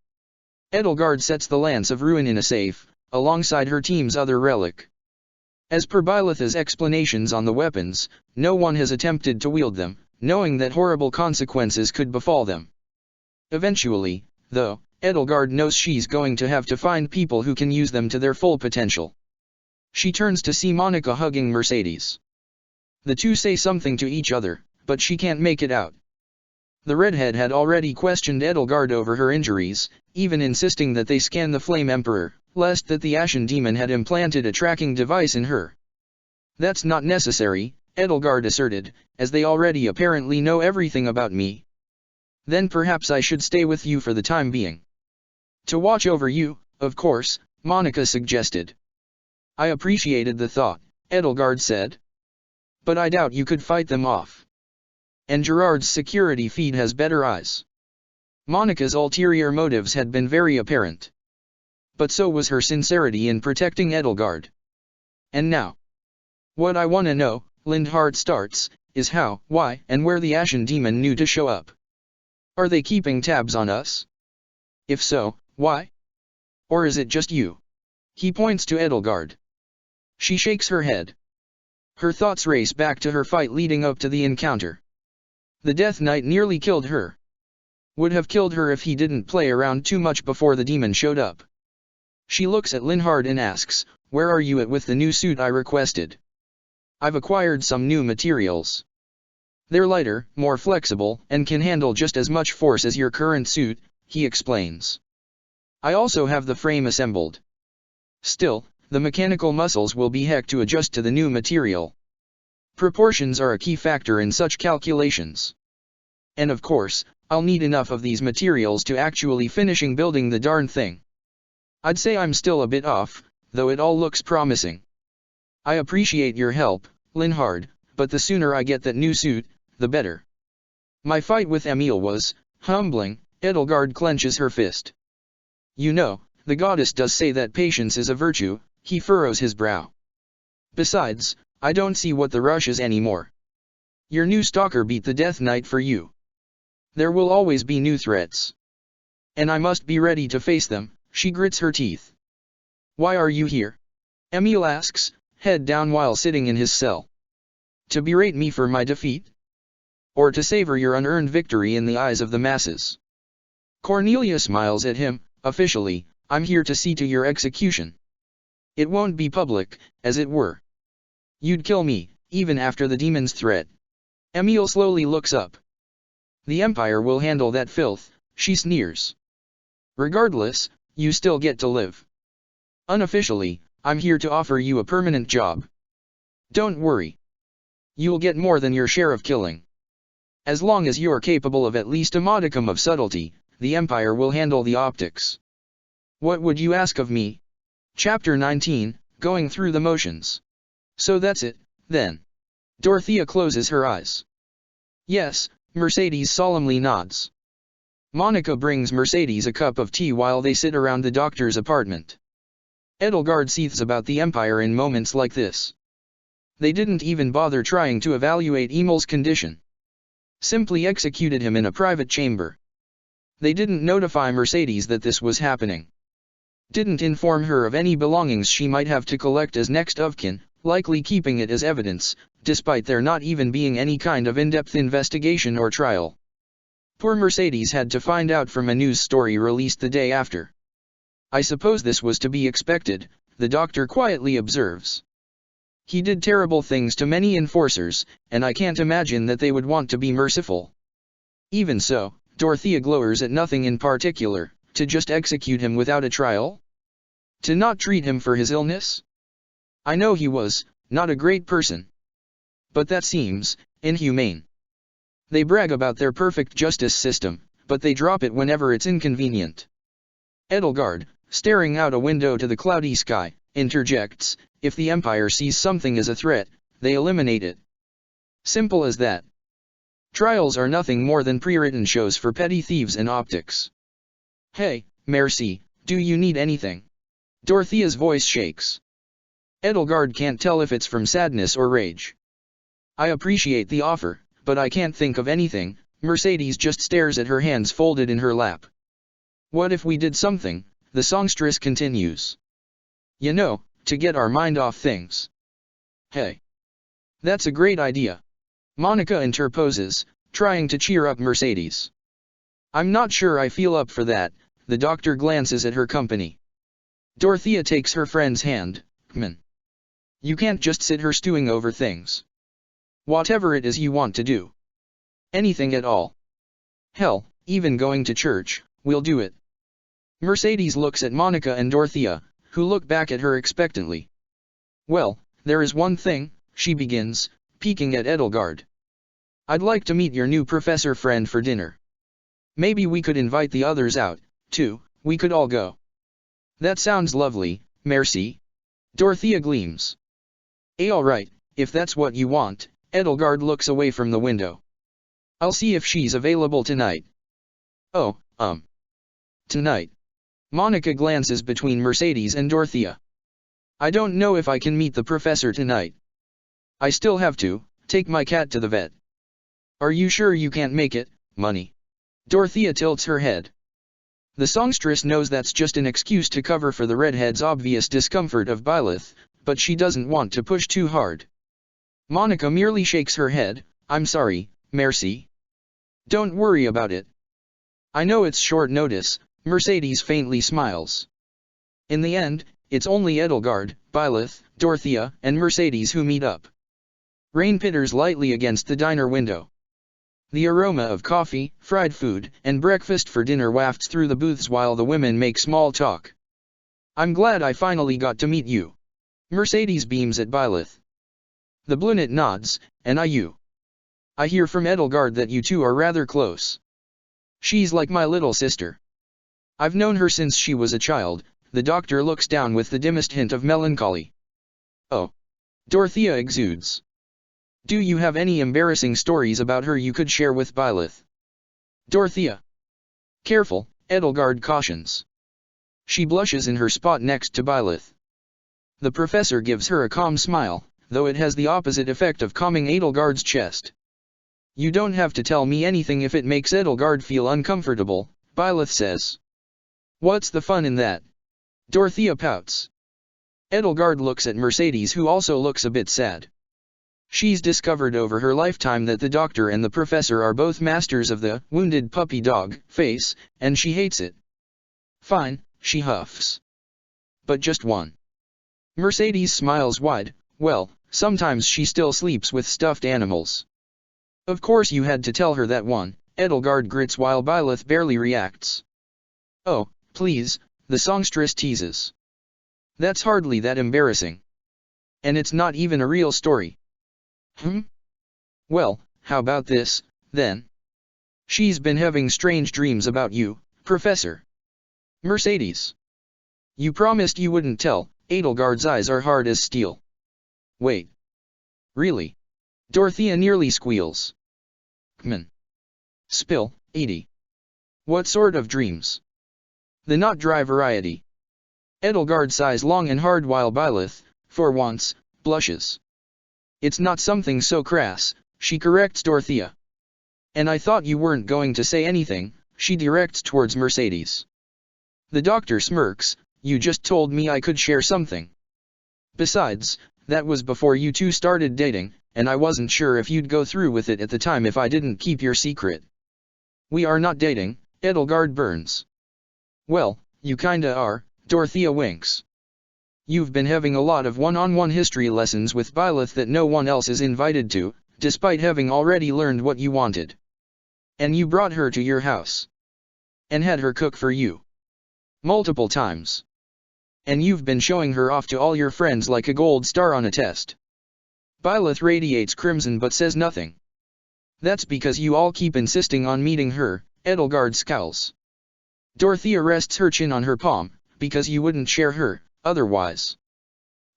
Edelgard sets the Lance of Ruin in a safe, alongside her team's other relic. As per Bylotha's explanations on the weapons, no one has attempted to wield them, knowing that horrible consequences could befall them. Eventually, though, Edelgard knows she's going to have to find people who can use them to their full potential. She turns to see Monica hugging Mercedes. The two say something to each other, but she can't make it out. The redhead had already questioned Edelgard over her injuries, even insisting that they scan the Flame Emperor, lest that the Ashen Demon had implanted a tracking device in her. That's not necessary, Edelgard asserted, as they already apparently know everything about me. Then perhaps I should stay with you for the time being. To watch over you, of course, Monica suggested. I appreciated the thought, Edelgard said. But I doubt you could fight them off. And Gerard's security feed has better eyes. Monica's ulterior motives had been very apparent. But so was her sincerity in protecting Edelgard. And now, what I want to know, Lindhart starts, is how, why, and where the Ashen Demon knew to show up. Are they keeping tabs on us? If so, why? Or is it just you? He points to Edelgard. She shakes her head. Her thoughts race back to her fight leading up to the encounter. The Death Knight nearly killed her. Would have killed her if he didn't play around too much before the demon showed up. She looks at Linhard and asks, where are you at with the new suit I requested? I've acquired some new materials. They're lighter, more flexible, and can handle just as much force as your current suit, he explains. I also have the frame assembled. Still, the mechanical muscles will be heck to adjust to the new material. Proportions are a key factor in such calculations. And of course, I'll need enough of these materials to actually finishing building the darn thing. I'd say I'm still a bit off, though it all looks promising. I appreciate your help, Linhard, but the sooner I get that new suit, the better. My fight with Emil was humbling. Edelgard clenches her fist. You know, the goddess does say that patience is a virtue, he furrows his brow. Besides, I don't see what the rush is anymore. Your new stalker beat the Death Knight for you. There will always be new threats. And I must be ready to face them, she grits her teeth. Why are you here? Emil asks, head down while sitting in his cell. To berate me for my defeat? Or to savor your unearned victory in the eyes of the masses? Cornelia smiles at him. Officially, I'm here to see to your execution. It won't be public, as it were. You'd kill me, even after the demon's threat. Emil slowly looks up. The Empire will handle that filth, she sneers. Regardless, you still get to live. Unofficially, I'm here to offer you a permanent job. Don't worry. You'll get more than your share of killing. As long as you're capable of at least a modicum of subtlety, the Empire will handle the optics. What would you ask of me? Chapter 19, Going Through the Motions. So that's it, then. Dorothea closes her eyes. Yes, Mercedes solemnly nods. Monica brings Mercedes a cup of tea while they sit around the doctor's apartment. Edelgard seethes about the Empire in moments like this. They didn't even bother trying to evaluate Emil's condition. Simply executed him in a private chamber. They didn't notify Mercedes that this was happening. Didn't inform her of any belongings she might have to collect as next of kin, likely keeping it as evidence, despite there not even being any kind of in-depth investigation or trial. Poor Mercedes had to find out from a news story released the day after. I suppose this was to be expected, the doctor quietly observes. He did terrible things to many enforcers, and I can't imagine that they would want to be merciful. Even so, Dorothea glowers at nothing in particular, to just execute him without a trial? To not treat him for his illness? I know he was not a great person. But that seems inhumane. They brag about their perfect justice system, but they drop it whenever it's inconvenient. Edelgard, staring out a window to the cloudy sky, interjects, if the Empire sees something as a threat, they eliminate it. Simple as that. Trials are nothing more than pre-written shows for petty thieves and optics. Hey, Merci, do you need anything? Dorothea's voice shakes. Edelgard can't tell if it's from sadness or rage. I appreciate the offer, but I can't think of anything. Mercedes just stares at her hands folded in her lap. What if we did something? The songstress continues. You know, to get our mind off things. Hey. That's a great idea. Monica interposes, trying to cheer up Mercedes. I'm not sure I feel up for that. The doctor glances at her company. Dorothea takes her friend's hand. You can't just sit here stewing over things. Whatever it is you want to do. Anything at all. Hell, even going to church, we'll do it. Mercedes looks at Monica and Dorothea, who look back at her expectantly. Well, there is one thing, she begins, peeking at Edelgard. I'd like to meet your new professor friend for dinner. Maybe we could invite the others out, too, we could all go. That sounds lovely, Merci. Dorothea gleams. Alright, if that's what you want. Edelgard looks away from the window. I'll see if she's available tonight. Oh, tonight. Monica glances between Mercedes and Dorothea. I don't know if I can meet the professor tonight. I still have to take my cat to the vet. Are you sure you can't make it, Money? Dorothea tilts her head. The songstress knows that's just an excuse to cover for the redhead's obvious discomfort of Byleth, but she doesn't want to push too hard. Monica merely shakes her head. I'm sorry, Merci. Don't worry about it. I know it's short notice. Mercedes faintly smiles. In the end, it's only Edelgard, Byleth, Dorothea, and Mercedes who meet up. Rain pitters lightly against the diner window. The aroma of coffee, fried food, and breakfast for dinner wafts through the booths while the women make small talk. I'm glad I finally got to meet you. Mercedes beams at Byleth. The brunette nods, and I hear from Edelgard that you two are rather close. She's like my little sister. I've known her since she was a child. The doctor looks down with the dimmest hint of melancholy. Oh. Dorothea exudes. Do you have any embarrassing stories about her you could share with Byleth? Dorothea. Careful, Edelgard cautions. She blushes in her spot next to Byleth. The professor gives her a calm smile, though it has the opposite effect of calming Edelgard's chest. You don't have to tell me anything if it makes Edelgard feel uncomfortable, Byleth says. What's the fun in that? Dorothea pouts. Edelgard looks at Mercedes, who also looks a bit sad. She's discovered over her lifetime that the doctor and the professor are both masters of the wounded puppy dog face, and she hates it. Fine, she huffs. But just one. Mercedes smiles wide. Well, sometimes she still sleeps with stuffed animals. Of course you had to tell her that one, Edelgard grits while Byleth barely reacts. Oh, please, the songstress teases. That's hardly that embarrassing. And it's not even a real story. Well, how about this, then? She's been having strange dreams about you, Professor. Mercedes. You promised you wouldn't tell. Edelgard's eyes are hard as steel. Wait. Really? Dorothea nearly squeals. Kman. Spill, 80. What sort of dreams? The not dry variety. Edelgard sighs long and hard while Byleth, for once, blushes. It's not something so crass, she corrects Dorothea. And I thought you weren't going to say anything, she directs towards Mercedes. The doctor smirks. You just told me I could share something. Besides, that was before you two started dating, and I wasn't sure if you'd go through with it at the time if I didn't keep your secret. We are not dating, Edelgard burns. Well, you kinda are, Dorothea winks. You've been having a lot of one-on-one history lessons with Byleth that no one else is invited to, despite having already learned what you wanted. And you brought her to your house. And had her cook for you. Multiple times. And you've been showing her off to all your friends like a gold star on a test. Byleth radiates crimson but says nothing. That's because you all keep insisting on meeting her, Edelgard scowls. Dorothea rests her chin on her palm, because you wouldn't share her, otherwise.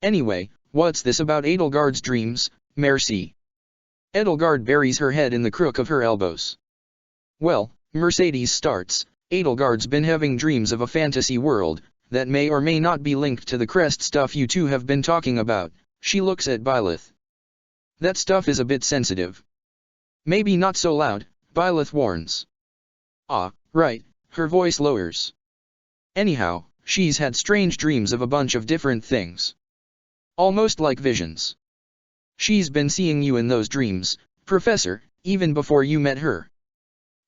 Anyway, what's this about Edelgard's dreams, Merci? Edelgard buries her head in the crook of her elbows. Well, Mercedes starts. Edelgard's been having dreams of a fantasy world, that may or may not be linked to the crest stuff you two have been talking about. She looks at Byleth. That stuff is a bit sensitive. Maybe not so loud, Byleth warns. Ah, right, her voice lowers. Anyhow, she's had strange dreams of a bunch of different things. Almost like visions. She's been seeing you in those dreams, Professor, even before you met her.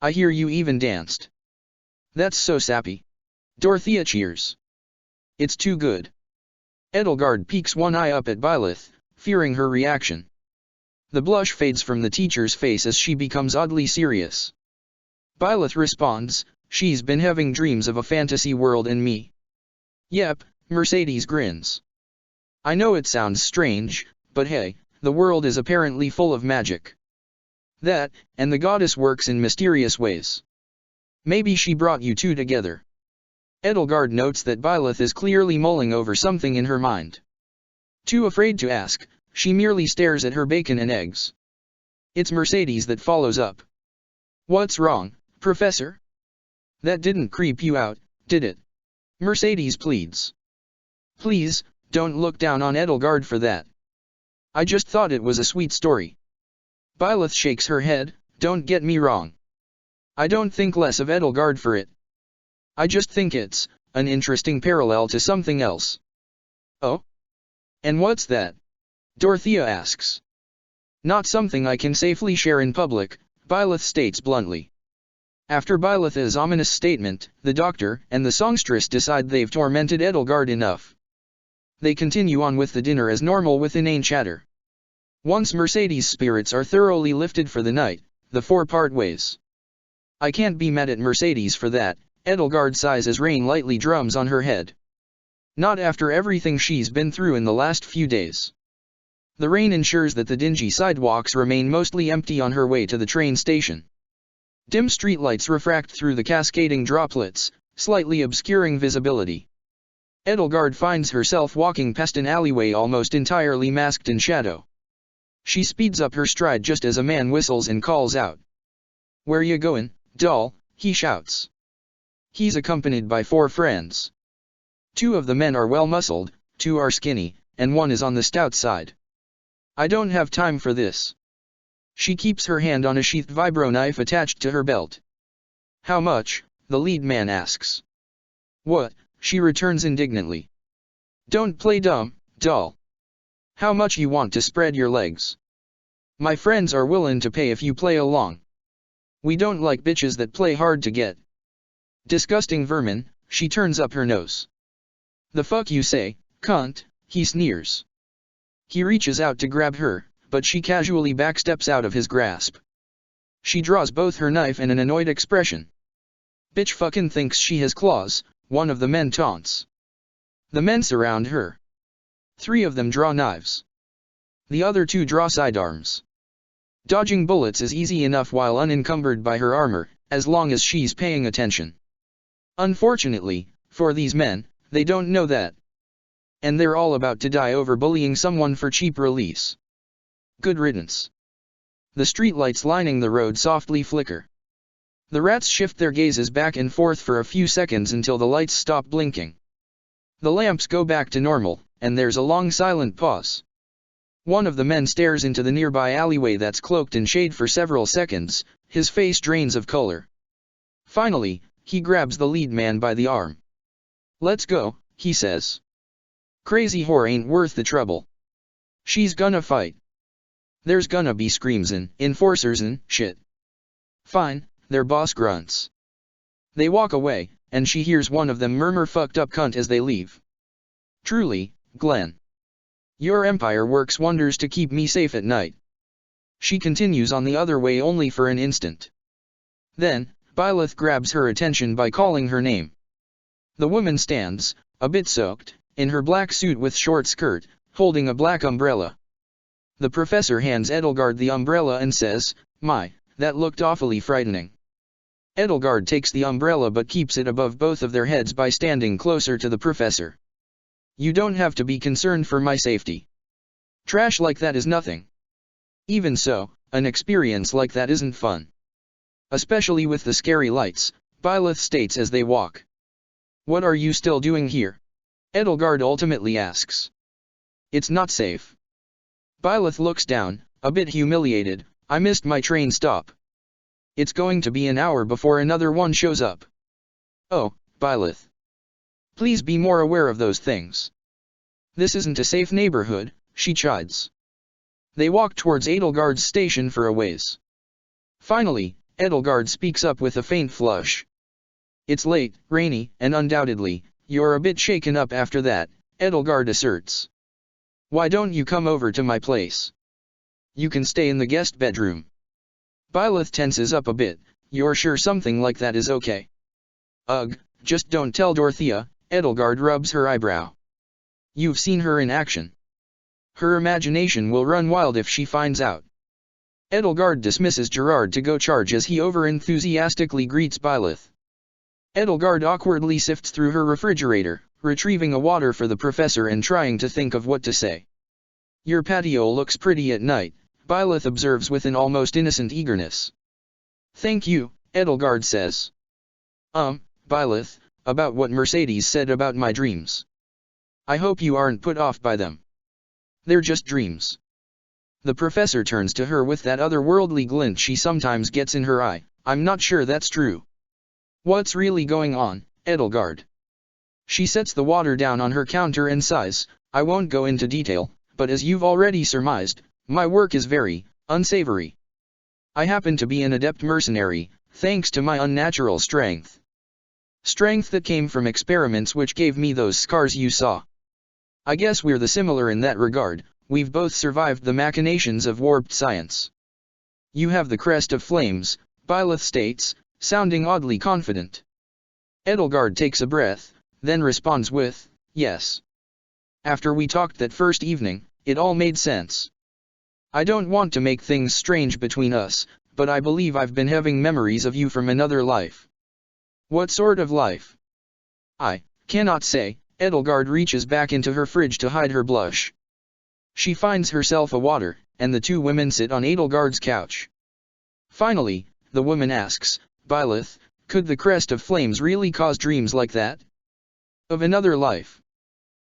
I hear you even danced. That's so sappy. Dorothea cheers. It's too good. Edelgard peeks one eye up at Byleth, fearing her reaction. The blush fades from the teacher's face as she becomes oddly serious. Byleth responds, she's been having dreams of a fantasy world and me. Yep, Mercedes grins. I know it sounds strange, but hey, the world is apparently full of magic. That, and the goddess works in mysterious ways. Maybe she brought you two together. Edelgard notes that Byleth is clearly mulling over something in her mind. Too afraid to ask, she merely stares at her bacon and eggs. It's Mercedes that follows up. What's wrong, Professor? That didn't creep you out, did it? Mercedes pleads. Please, don't look down on Edelgard for that. I just thought it was a sweet story. Byleth shakes her head, don't get me wrong. I don't think less of Edelgard for it. I just think it's an interesting parallel to something else. Oh? And what's that? Dorothea asks. Not something I can safely share in public, Byleth states bluntly. After Byleth's ominous statement, the doctor and the songstress decide they've tormented Edelgard enough. They continue on with the dinner as normal with inane chatter. Once Mercedes' spirits are thoroughly lifted for the night, the four part ways. I can't be mad at Mercedes for that, Edelgard sighs as rain lightly drums on her head. Not after everything she's been through in the last few days. The rain ensures that the dingy sidewalks remain mostly empty on her way to the train station. Dim streetlights refract through the cascading droplets, slightly obscuring visibility. Edelgard finds herself walking past an alleyway almost entirely masked in shadow. She speeds up her stride just as a man whistles and calls out. Where you goin', doll? He shouts. He's accompanied by 4 friends. 2 of the men are well muscled, 2 are skinny, and 1 is on the stout side. I don't have time for this. She keeps her hand on a sheathed vibro knife attached to her belt. How much? The lead man asks. What? She returns indignantly. Don't play dumb, doll. How much you want to spread your legs? My friends are willin' to pay if you play along. We don't like bitches that play hard to get. Disgusting vermin, she turns up her nose. The fuck you say, cunt, he sneers. He reaches out to grab her, but she casually backsteps out of his grasp. She draws both her knife and an annoyed expression. Bitch fucking thinks she has claws, one of the men taunts. The men surround her. 3 of them draw knives. The other 2 draw sidearms. Dodging bullets is easy enough while unencumbered by her armor, as long as she's paying attention. Unfortunately, for these men, they don't know that. And they're all about to die over bullying someone for cheap release. Good riddance. The streetlights lining the road softly flicker. The rats shift their gazes back and forth for a few seconds until the lights stop blinking. The lamps go back to normal, and there's a long silent pause. One of the men stares into the nearby alleyway that's cloaked in shade for several seconds, his face drains of color. Finally, he grabs the lead man by the arm. Let's go, he says. Crazy whore ain't worth the trouble. She's gonna fight. There's gonna be screams and enforcers and shit. Fine, their boss grunts. They walk away, and she hears one of them murmur fucked up cunt as they leave. Truly, Glenn. Your empire works wonders to keep me safe at night. She continues on the other way only for an instant. Then, Byleth grabs her attention by calling her name. The woman stands, a bit soaked, in her black suit with short skirt, holding a black umbrella. The professor hands Edelgard the umbrella and says, "My, that looked awfully frightening." Edelgard takes the umbrella but keeps it above both of their heads by standing closer to the professor. You don't have to be concerned for my safety. Trash like that is nothing. Even so, an experience like that isn't fun. Especially with the scary lights, Byleth states as they walk. What are you still doing here? Edelgard ultimately asks. It's not safe. Byleth looks down, a bit humiliated. I missed my train stop. It's going to be an hour before another one shows up. Oh, Byleth. Please be more aware of those things. This isn't a safe neighborhood, she chides. They walk towards Edelgard's station for a ways. Finally, Edelgard speaks up with a faint flush. It's late, rainy, and undoubtedly, you're a bit shaken up after that, Edelgard asserts. Why don't you come over to my place? You can stay in the guest bedroom. Byleth tenses up a bit. You're sure something like that is okay? Ugh, just don't tell Dorothea, Edelgard rubs her eyebrow. You've seen her in action. Her imagination will run wild if she finds out. Edelgard dismisses Gerard to go charge as he overenthusiastically greets Byleth. Edelgard awkwardly sifts through her refrigerator, retrieving a water for the professor and trying to think of what to say. Your patio looks pretty at night, Byleth observes with an almost innocent eagerness. Thank you, Edelgard says. Byleth, about what Mercedes said about my dreams. I hope you aren't put off by them. They're just dreams. The professor turns to her with that otherworldly glint she sometimes gets in her eye. I'm not sure that's true. What's really going on, Edelgard? She sets the water down on her counter and sighs. I won't go into detail, but as you've already surmised, my work is very unsavory. I happen to be an adept mercenary, thanks to my unnatural strength. Strength that came from experiments which gave me those scars you saw. I guess we're the similar in that regard, we've both survived the machinations of warped science. You have the crest of flames, Byleth states, sounding oddly confident. Edelgard takes a breath, then responds with, yes. After we talked that first evening, it all made sense. I don't want to make things strange between us, but I believe I've been having memories of you from another life. What sort of life? I cannot say. Edelgard reaches back into her fridge to hide her blush. She finds herself a water, and the two women sit on Edelgard's couch. Finally, the woman asks, Byleth, could the crest of flames really cause dreams like that? Of another life?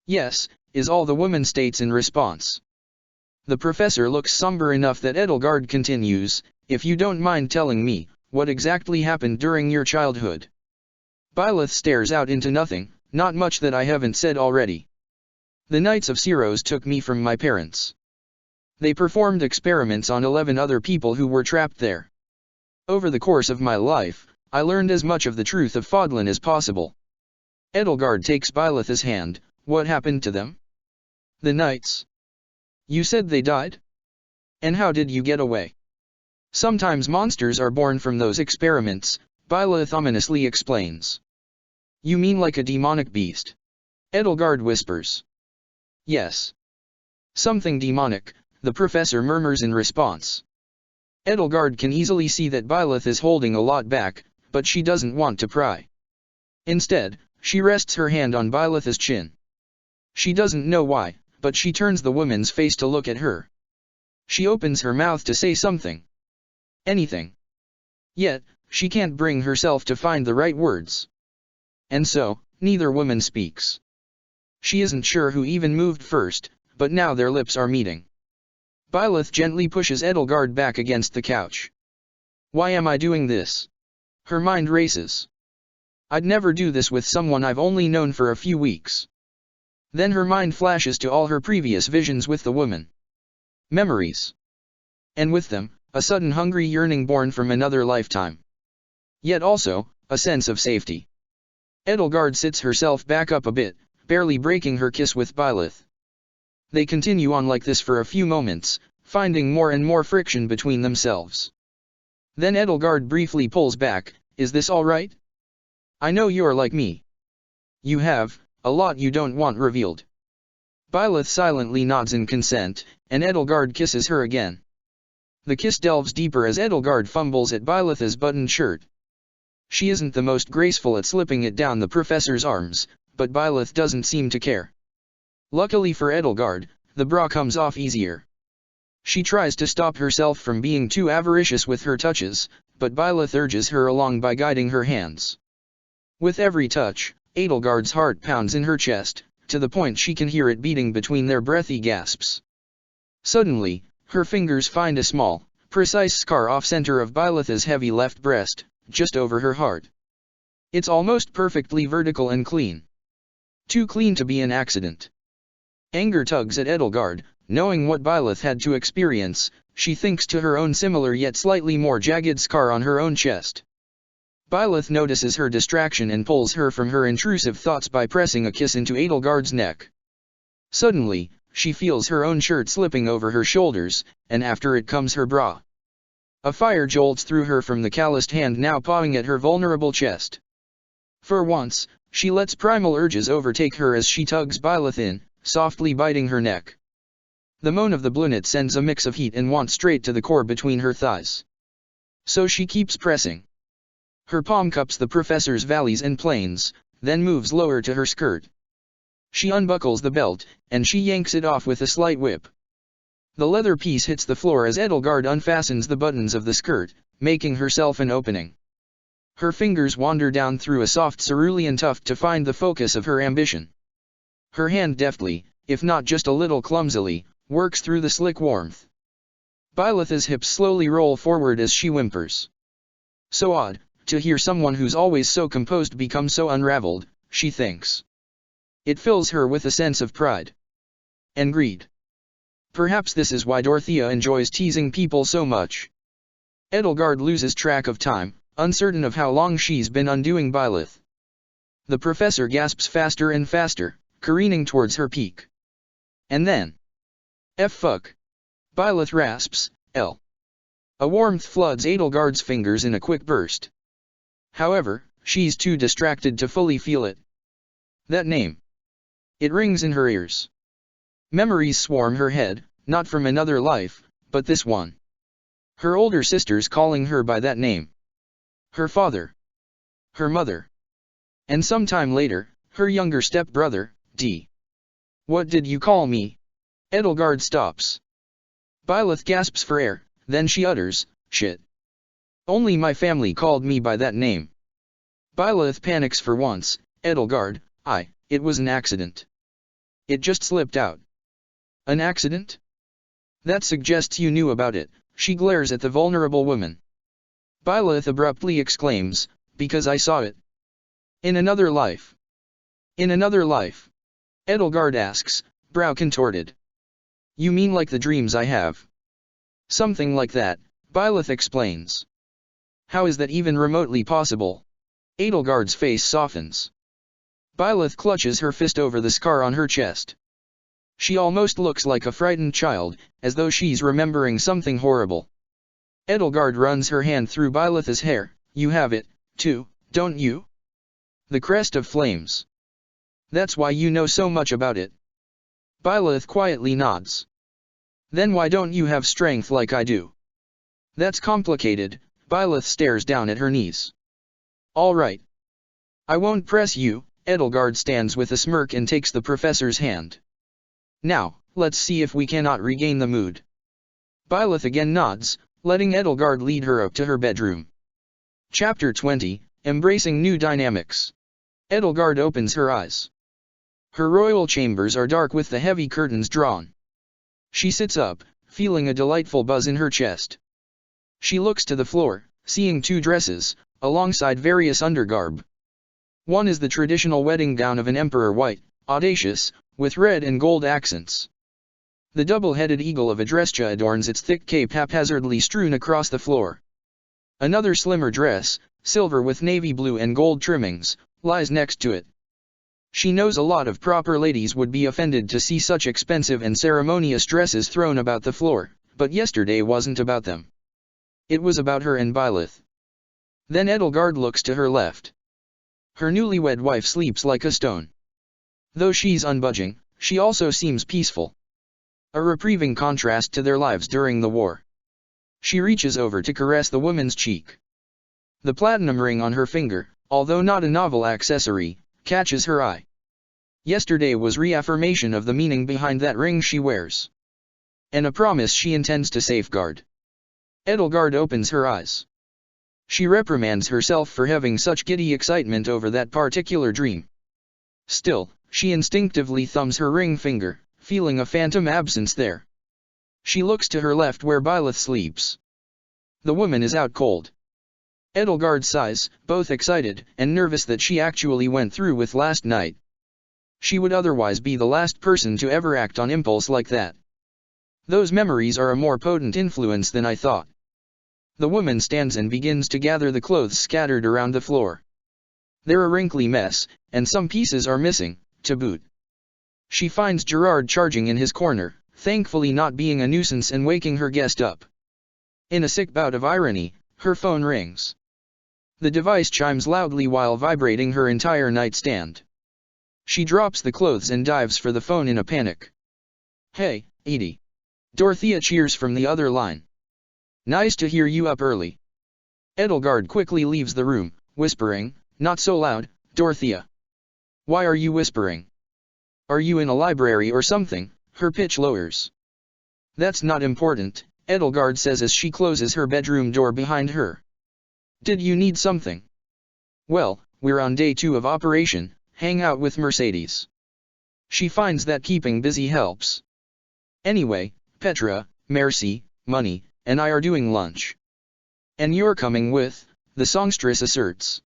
Yes, is all the woman states in response. The professor looks somber enough that Edelgard continues, if you don't mind telling me, what exactly happened during your childhood? Byleth stares out into nothing, not much that I haven't said already. The Knights of Syros took me from my parents. They performed experiments on 11 other people who were trapped there. Over the course of my life, I learned as much of the truth of Fodlan as possible. Edelgard takes Byleth's hand. What happened to them? The knights. You said they died? And how did you get away? Sometimes monsters are born from those experiments, Byleth ominously explains. You mean like a demonic beast? Edelgard whispers. Yes. Something demonic, the professor murmurs in response. Edelgard can easily see that Byleth is holding a lot back, but she doesn't want to pry. Instead, she rests her hand on Byleth's chin. She doesn't know why, but she turns the woman's face to look at her. She opens her mouth to say something. Anything. Yet, she can't bring herself to find the right words. And so, neither woman speaks. She isn't sure who even moved first, but now their lips are meeting. Byleth gently pushes Edelgard back against the couch. Why am I doing this? Her mind races. I'd never do this with someone I've only known for a few weeks. Then her mind flashes to all her previous visions with the woman. Memories. And with them, a sudden hungry yearning born from another lifetime. Yet also, a sense of safety. Edelgard sits herself back up a bit, barely breaking her kiss with Byleth. They continue on like this for a few moments, finding more and more friction between themselves. Then Edelgard briefly pulls back. Is this all right? I know you're like me. You have a lot you don't want revealed. Byleth silently nods in consent, and Edelgard kisses her again. The kiss delves deeper as Edelgard fumbles at Byleth's buttoned shirt. She isn't the most graceful at slipping it down the professor's arms, but Byleth doesn't seem to care. Luckily for Edelgard, the bra comes off easier. She tries to stop herself from being too avaricious with her touches, but Byleth urges her along by guiding her hands. With every touch, Edelgard's heart pounds in her chest, to the point she can hear it beating between their breathy gasps. Suddenly, her fingers find a small, precise scar off-center of Byleth's heavy left breast, just over her heart. It's almost perfectly vertical and clean. Too clean to be an accident. Anger tugs at Edelgard, knowing what Byleth had to experience. She thinks to her own similar yet slightly more jagged scar on her own chest. Byleth notices her distraction and pulls her from her intrusive thoughts by pressing a kiss into Edelgard's neck. Suddenly, she feels her own shirt slipping over her shoulders, and after it comes her bra. A fire jolts through her from the calloused hand now pawing at her vulnerable chest. For once, she lets primal urges overtake her as she tugs Byleth in, softly biting her neck. The moan of the Blunet sends a mix of heat and want straight to the core between her thighs. So she keeps pressing. Her palm cups the professor's valleys and plains, then moves lower to her skirt. She unbuckles the belt, and she yanks it off with a slight whip. The leather piece hits the floor as Edelgard unfastens the buttons of the skirt, making herself an opening. Her fingers wander down through a soft cerulean tuft to find the focus of her ambition. Her hand deftly, if not just a little clumsily, works through the slick warmth. Byleth's hips slowly roll forward as she whimpers. So odd, to hear someone who's always so composed become so unraveled, she thinks. It fills her with a sense of pride. And greed. Perhaps this is why Dorothea enjoys teasing people so much. Edelgard loses track of time, uncertain of how long she's been undoing Byleth. The professor gasps faster and faster, careening towards her peak. And then. Fuck. Byleth rasps, L. A warmth floods Edelgard's fingers in a quick burst. However, she's too distracted to fully feel it. That name. It rings in her ears. Memories swarm her head, not from another life, but this one. Her older sisters calling her by that name. Her father. Her mother. And sometime later, her younger stepbrother, D. What did you call me? Edelgard stops. Byleth gasps for air, then she utters, shit. Only my family called me by that name. Byleth panics for once. Edelgard, it was an accident. It just slipped out. An accident? That suggests you knew about it. She glares at the vulnerable woman. Byleth abruptly exclaims, because I saw it. In another life. In another life? Edelgard asks, brow contorted. You mean like the dreams I have? Something like that, Byleth explains. How is that even remotely possible? Edelgard's face softens. Byleth clutches her fist over the scar on her chest. She almost looks like a frightened child, as though she's remembering something horrible. Edelgard runs her hand through Byleth's hair. You have it, too, don't you? The crest of flames. That's why you know so much about it. Byleth quietly nods. Then why don't you have strength like I do? That's complicated. Byleth stares down at her knees. All right. I won't press you. Edelgard stands with a smirk and takes the professor's hand. Now, let's see if we cannot regain the mood. Byleth again nods, letting Edelgard lead her up to her bedroom. Chapter 20, Embracing New Dynamics. Edelgard opens her eyes. Her royal chambers are dark with the heavy curtains drawn. She sits up, feeling a delightful buzz in her chest. She looks to the floor, seeing two dresses, alongside various undergarb. One is the traditional wedding gown of an emperor, white, audacious, with red and gold accents. The double-headed eagle of a Drescha adorns its thick cape, haphazardly strewn across the floor. Another slimmer dress, silver with navy blue and gold trimmings, lies next to it. She knows a lot of proper ladies would be offended to see such expensive and ceremonious dresses thrown about the floor, but yesterday wasn't about them. It was about her and Byleth. Then Edelgard looks to her left. Her newlywed wife sleeps like a stone. Though she's unbudging, she also seems peaceful. A reprieving contrast to their lives during the war. She reaches over to caress the woman's cheek. The platinum ring on her finger, although not a novel accessory, catches her eye. Yesterday was reaffirmation of the meaning behind that ring she wears. And a promise she intends to safeguard. Edelgard opens her eyes. She reprimands herself for having such giddy excitement over that particular dream. Still, she instinctively thumbs her ring finger, feeling a phantom absence there. She looks to her left where Byleth sleeps. The woman is out cold. Edelgard sighs, both excited and nervous that she actually went through with last night. She would otherwise be the last person to ever act on impulse like that. Those memories are a more potent influence than I thought. The woman stands and begins to gather the clothes scattered around the floor. They're a wrinkly mess, and some pieces are missing, to boot. She finds Gerard charging in his corner, thankfully not being a nuisance and waking her guest up. In a sick bout of irony, her phone rings. The device chimes loudly while vibrating her entire nightstand. She drops the clothes and dives for the phone in a panic. Hey, Edie. Dorothea cheers from the other line. Nice to hear you up early. Edelgard quickly leaves the room, whispering, not so loud, Dorothea. Why are you whispering? Are you in a library or something? Her pitch lowers. That's not important, Edelgard says as she closes her bedroom door behind her. Did you need something? Well, we're on day 2 of operation, hang out with Mercedes. She finds that keeping busy helps. Anyway, Petra, Mercy, Money, and I are doing lunch. And you're coming with, the songstress asserts.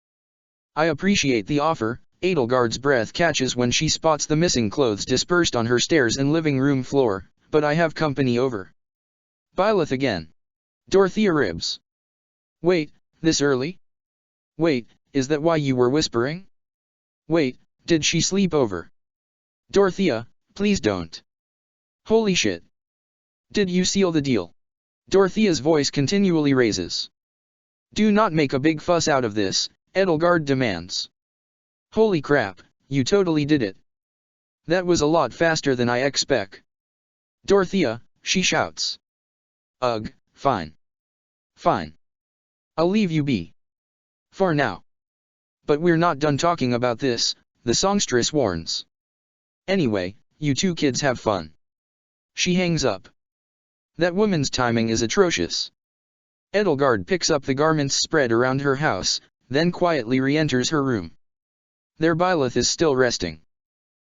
I appreciate the offer. Edelgard's breath catches when she spots the missing clothes dispersed on her stairs and living room floor, but I have company over. Byleth again. Dorothea ribs. Wait, this early? Wait, is that why you were whispering? Wait, did she sleep over? Dorothea, please don't. Holy shit. Did you seal the deal? Dorothea's voice continually raises. Do not make a big fuss out of this, Edelgard demands. Holy crap, you totally did it. That was a lot faster than I expect. Dorothea, she shouts. Ugh, fine. Fine. I'll leave you be. For now. But we're not done talking about this, the songstress warns. Anyway, you two kids have fun. She hangs up. That woman's timing is atrocious. Edelgard picks up the garments spread around her house, then quietly re-enters her room. There Byleth is still resting.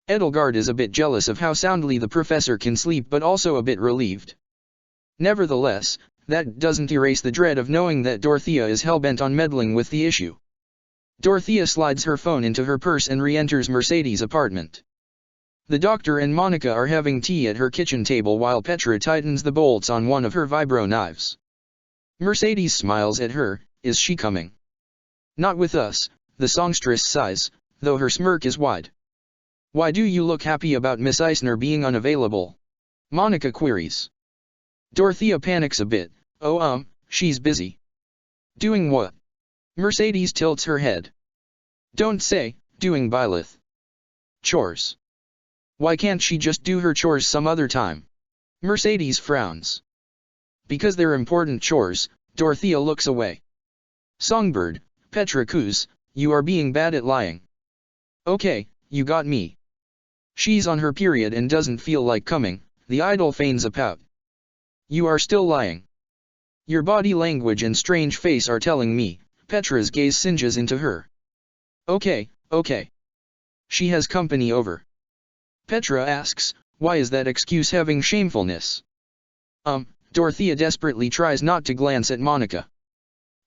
Edelgard is a bit jealous of how soundly the professor can sleep but also a bit relieved. Nevertheless, that doesn't erase the dread of knowing that Dorothea is hell-bent on meddling with the issue. Dorothea slides her phone into her purse and re-enters Mercedes' apartment. The doctor and Monica are having tea at her kitchen table while Petra tightens the bolts on one of her vibro knives. Mercedes smiles at her. Is she coming? Not with us, the songstress sighs, though her smirk is wide. Why do you look happy about Miss Eisner being unavailable? Monica queries. Dorothea panics a bit. Oh, she's busy. Doing what? Mercedes tilts her head. Don't say, doing Byleth. Chores. Why can't she just do her chores some other time? Mercedes frowns. Because they're important chores, Dorothea looks away. Songbird, Petra coos, you are being bad at lying. Okay, you got me. She's on her period and doesn't feel like coming, the idol feigns a pout. You are still lying. Your body language and strange face are telling me. Petra's gaze singes into her. Okay. She has company over. Petra asks, why is that excuse having shamefulness? Dorothea desperately tries not to glance at Monica.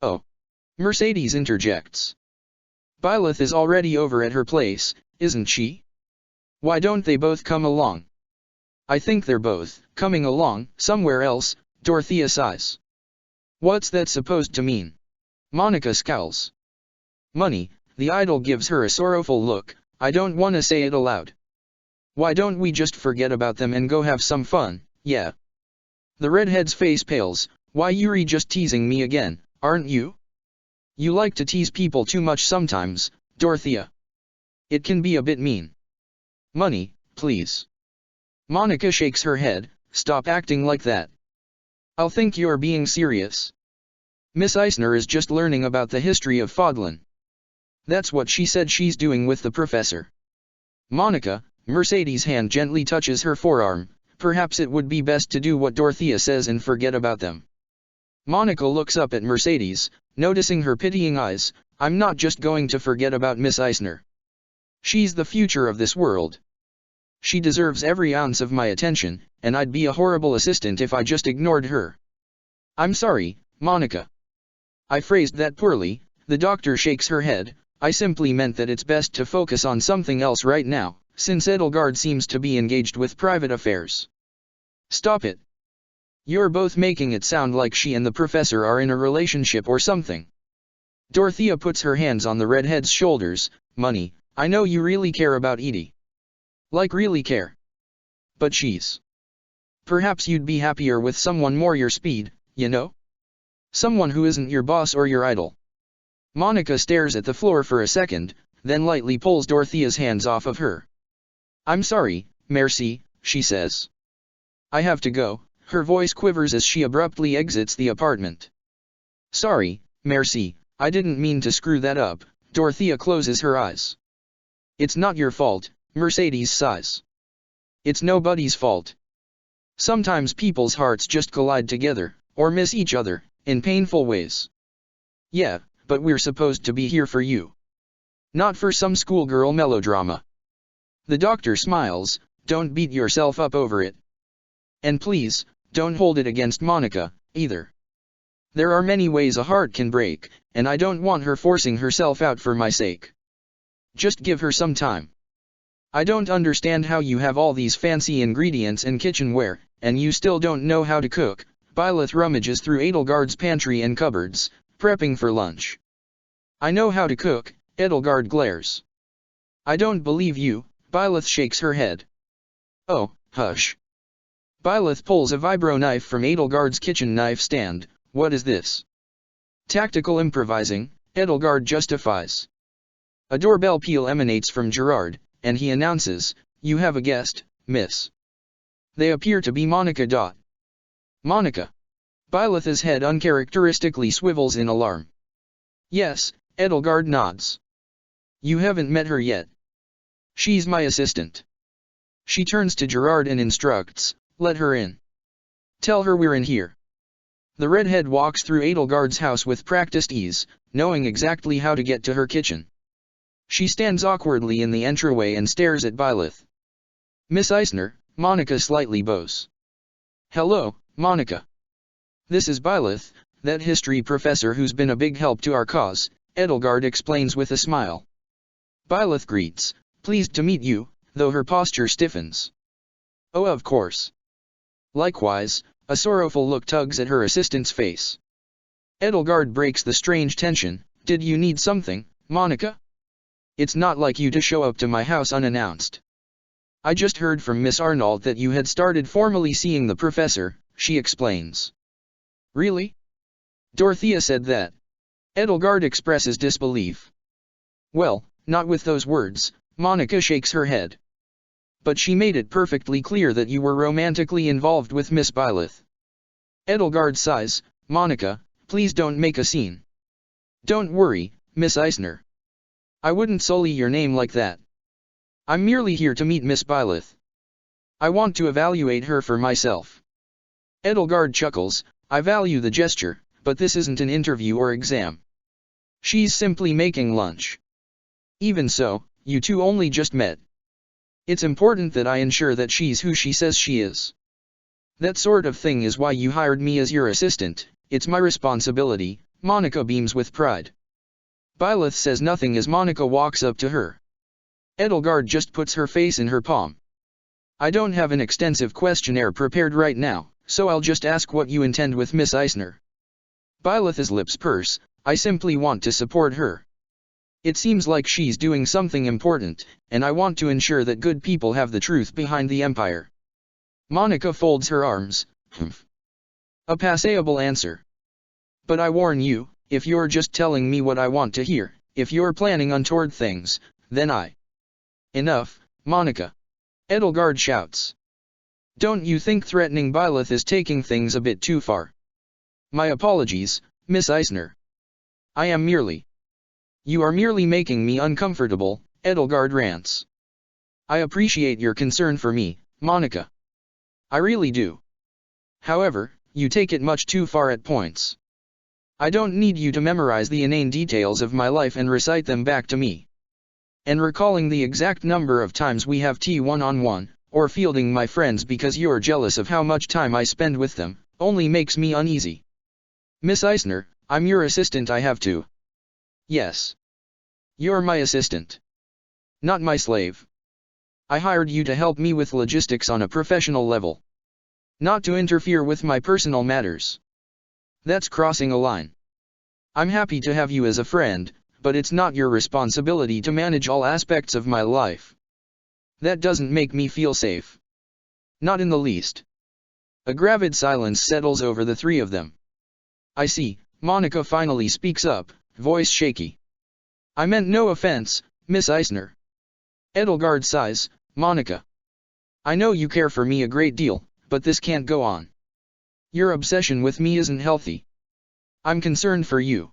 Oh. Mercedes interjects. Byleth is already over at her place, isn't she? Why don't they both come along? I think they're both coming along somewhere else, Dorothea sighs. What's that supposed to mean? Monica scowls. Money, the idol gives her a sorrowful look. I don't want to say it aloud. Why don't we just forget about them and go have some fun, yeah? The redhead's face pales. Why you're just teasing me again, aren't you? You like to tease people too much sometimes, Dorothea. It can be a bit mean. Money, please. Monica shakes her head. Stop acting like that. I'll think you're being serious. Miss Eisner is just learning about the history of Fodlan. That's what she said she's doing with the professor. Monica, Mercedes' hand gently touches her forearm. Perhaps it would be best to do what Dorothea says and forget about them. Monica looks up at Mercedes, noticing her pitying eyes. I'm not just going to forget about Miss Eisner. She's the future of this world. She deserves every ounce of my attention, and I'd be a horrible assistant if I just ignored her. I'm sorry, Monica. I phrased that poorly. The doctor shakes her head. I simply meant that it's best to focus on something else right now, since Edelgard seems to be engaged with private affairs. Stop it. You're both making it sound like she and the professor are in a relationship or something. Dorothea puts her hands on the redhead's shoulders. Money, I know you really care about Edie. Like really care. But she's. Perhaps you'd be happier with someone more your speed, you know? Someone who isn't your boss or your idol. Monica stares at the floor for a second, then lightly pulls Dorothea's hands off of her. I'm sorry, Merci, she says. I have to go. Her voice quivers as she abruptly exits the apartment. Sorry, Merci, I didn't mean to screw that up. Dorothea closes her eyes. It's not your fault, Mercedes sighs. It's nobody's fault. Sometimes people's hearts just collide together, or miss each other, in painful ways. Yeah, but we're supposed to be here for you. Not for some schoolgirl melodrama. The doctor smiles. Don't beat yourself up over it. And please, don't hold it against Monica, either. There are many ways a heart can break, and I don't want her forcing herself out for my sake. Just give her some time. I don't understand how you have all these fancy ingredients and kitchenware, and you still don't know how to cook. Byleth rummages through Edelgard's pantry and cupboards, prepping for lunch. I know how to cook, Edelgard glares. I don't believe you, Byleth shakes her head. Oh, hush. Byleth pulls a vibro knife from Edelgard's kitchen knife stand. What is this? Tactical improvising, Edelgard justifies. A doorbell peal emanates from Gerard, and he announces, you have a guest, miss. They appear to be Monica. Monica. Byleth's head uncharacteristically swivels in alarm. Yes, Edelgard nods. You haven't met her yet. She's my assistant. She turns to Gerard and instructs, let her in. Tell her we're in here. The redhead walks through Edelgard's house with practiced ease, knowing exactly how to get to her kitchen. She stands awkwardly in the entryway and stares at Byleth. Miss Eisner, Monica slightly bows. Hello, Monica. This is Byleth, that history professor who's been a big help to our cause, Edelgard explains with a smile. Byleth greets, pleased to meet you, though her posture stiffens. Oh, of course. Likewise, a sorrowful look tugs at her assistant's face. Edelgard breaks the strange tension. Did you need something, Monica? It's not like you to show up to my house unannounced. I just heard from Miss Arnold that you had started formally seeing the professor, she explains. Really? Dorothea said that. Edelgard expresses disbelief. Well, not with those words, Monica shakes her head. But she made it perfectly clear that you were romantically involved with Miss Byleth. Edelgard sighs. Monica, please don't make a scene. Don't worry, Miss Eisner. I wouldn't sully your name like that. I'm merely here to meet Miss Byleth. I want to evaluate her for myself. Edelgard chuckles. I value the gesture, but this isn't an interview or exam. She's simply making lunch. Even so, you two only just met. It's important that I ensure that she's who she says she is. That sort of thing is why you hired me as your assistant. It's my responsibility. Monica beams with pride. Byleth says nothing as Monica walks up to her. Edelgard just puts her face in her palm. I don't have an extensive questionnaire prepared right now, so I'll just ask what you intend with Miss Eisner. Byleth's lips purse. I simply want to support her. It seems like she's doing something important, and I want to ensure that good people have the truth behind the empire. Monica folds her arms. Humph. A passable answer. But I warn you, if you're just telling me what I want to hear, if you're planning untoward things, then I... Enough, Monica. Edelgard shouts. Don't you think threatening Byleth is taking things a bit too far? My apologies, Miss Eisner. I am merely... You are merely making me uncomfortable, Edelgard rants. I appreciate your concern for me, Monica. I really do. However, you take it much too far at points. I don't need you to memorize the inane details of my life and recite them back to me. And recalling the exact number of times we have tea one-on-one, or fielding my friends because you're jealous of how much time I spend with them, only makes me uneasy. Miss Eisner, I'm your assistant. I have to. Yes. You're my assistant. Not my slave. I hired you to help me with logistics on a professional level. Not to interfere with my personal matters. That's crossing a line. I'm happy to have you as a friend, but it's not your responsibility to manage all aspects of my life. That doesn't make me feel safe. Not in the least. A gravid silence settles over the three of them. I see, Monica finally speaks up, voice shaky. I meant no offense, Miss Eisner. Edelgard sighs. Monica. I know you care for me a great deal, but this can't go on. Your obsession with me isn't healthy. I'm concerned for you.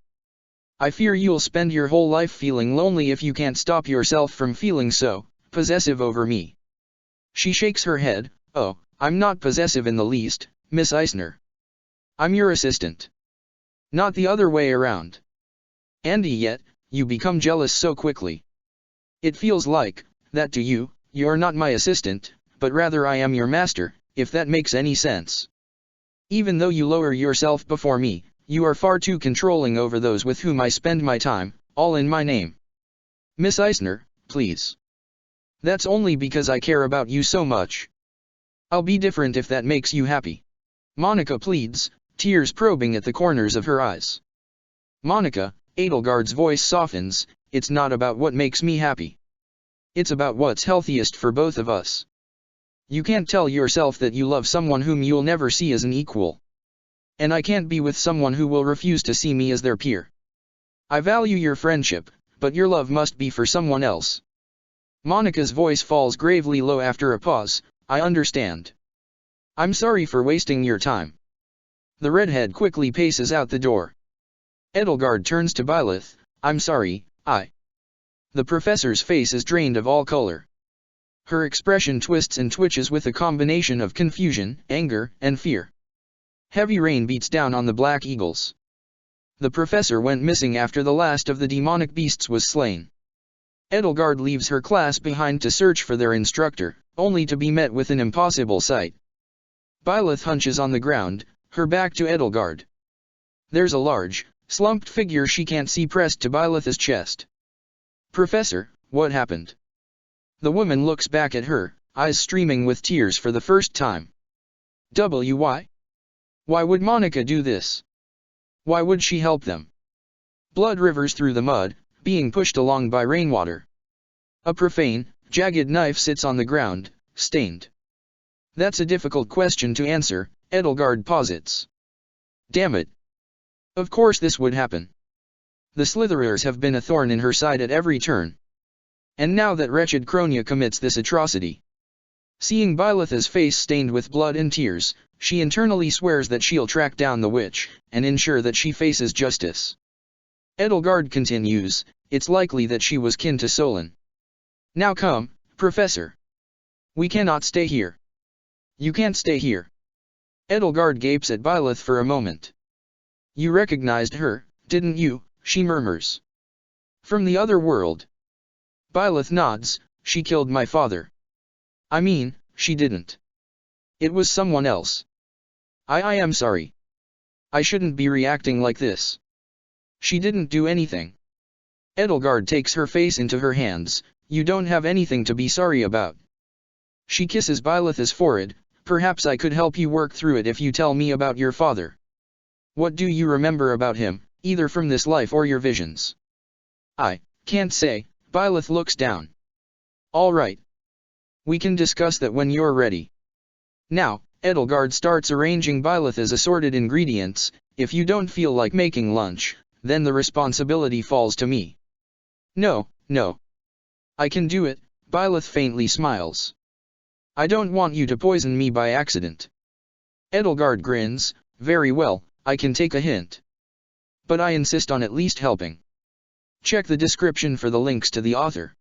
I fear you'll spend your whole life feeling lonely if you can't stop yourself from feeling so possessive over me. She shakes her head. Oh, I'm not possessive in the least, Miss Eisner. I'm your assistant. Not the other way around. And yet, you become jealous so quickly. It feels like, that to you, you're not my assistant, but rather I am your master, if that makes any sense. Even though you lower yourself before me, you are far too controlling over those with whom I spend my time, all in my name. Miss Eisner, please. That's only because I care about you so much. I'll be different if that makes you happy. Monica pleads, tears probing at the corners of her eyes. Monica, Edelgard's voice softens, it's not about what makes me happy. It's about what's healthiest for both of us. You can't tell yourself that you love someone whom you'll never see as an equal. And I can't be with someone who will refuse to see me as their peer. I value your friendship, but your love must be for someone else. Monica's voice falls gravely low after a pause. I understand. I'm sorry for wasting your time. The redhead quickly paces out the door. Edelgard turns to Byleth. I'm sorry, The professor's face is drained of all color. Her expression twists and twitches with a combination of confusion, anger, and fear. Heavy rain beats down on the Black Eagles. The professor went missing after the last of the demonic beasts was slain. Edelgard leaves her class behind to search for their instructor, only to be met with an impossible sight. Byleth hunches on the ground, her back to Edelgard. There's a large, slumped figure she can't see pressed to Byleth's chest. Professor, what happened? The woman looks back at her, eyes streaming with tears for the first time. Why? Why would Monica do this? Why would she help them? Blood rivers through the mud, being pushed along by rainwater. A profane, jagged knife sits on the ground, stained. That's a difficult question to answer, Edelgard posits. Damn it. Of course this would happen. The Slytherers have been a thorn in her side at every turn. And now that wretched Kronia commits this atrocity. Seeing Byleth's face stained with blood and tears, she internally swears that she'll track down the witch, and ensure that she faces justice. Edelgard continues, it's likely that she was kin to Solon. Now come, Professor. We cannot stay here. You can't stay here. Edelgard gapes at Byleth for a moment. You recognized her, didn't you? She murmurs. From the other world. Byleth nods, she killed my father. I mean, she didn't. It was someone else. I am sorry. I shouldn't be reacting like this. She didn't do anything. Edelgard takes her face into her hands, you don't have anything to be sorry about. She kisses Byleth's forehead, perhaps I could help you work through it if you tell me about your father. What do you remember about him, either from this life or your visions? I can't say, Byleth looks down. All right. We can discuss that when you're ready. Now, Edelgard starts arranging Byleth's assorted ingredients. If you don't feel like making lunch, then the responsibility falls to me. No. I can do it, Byleth faintly smiles. I don't want you to poison me by accident. Edelgard grins, very well, I can take a hint. But I insist on at least helping. Check the description for the links to the author.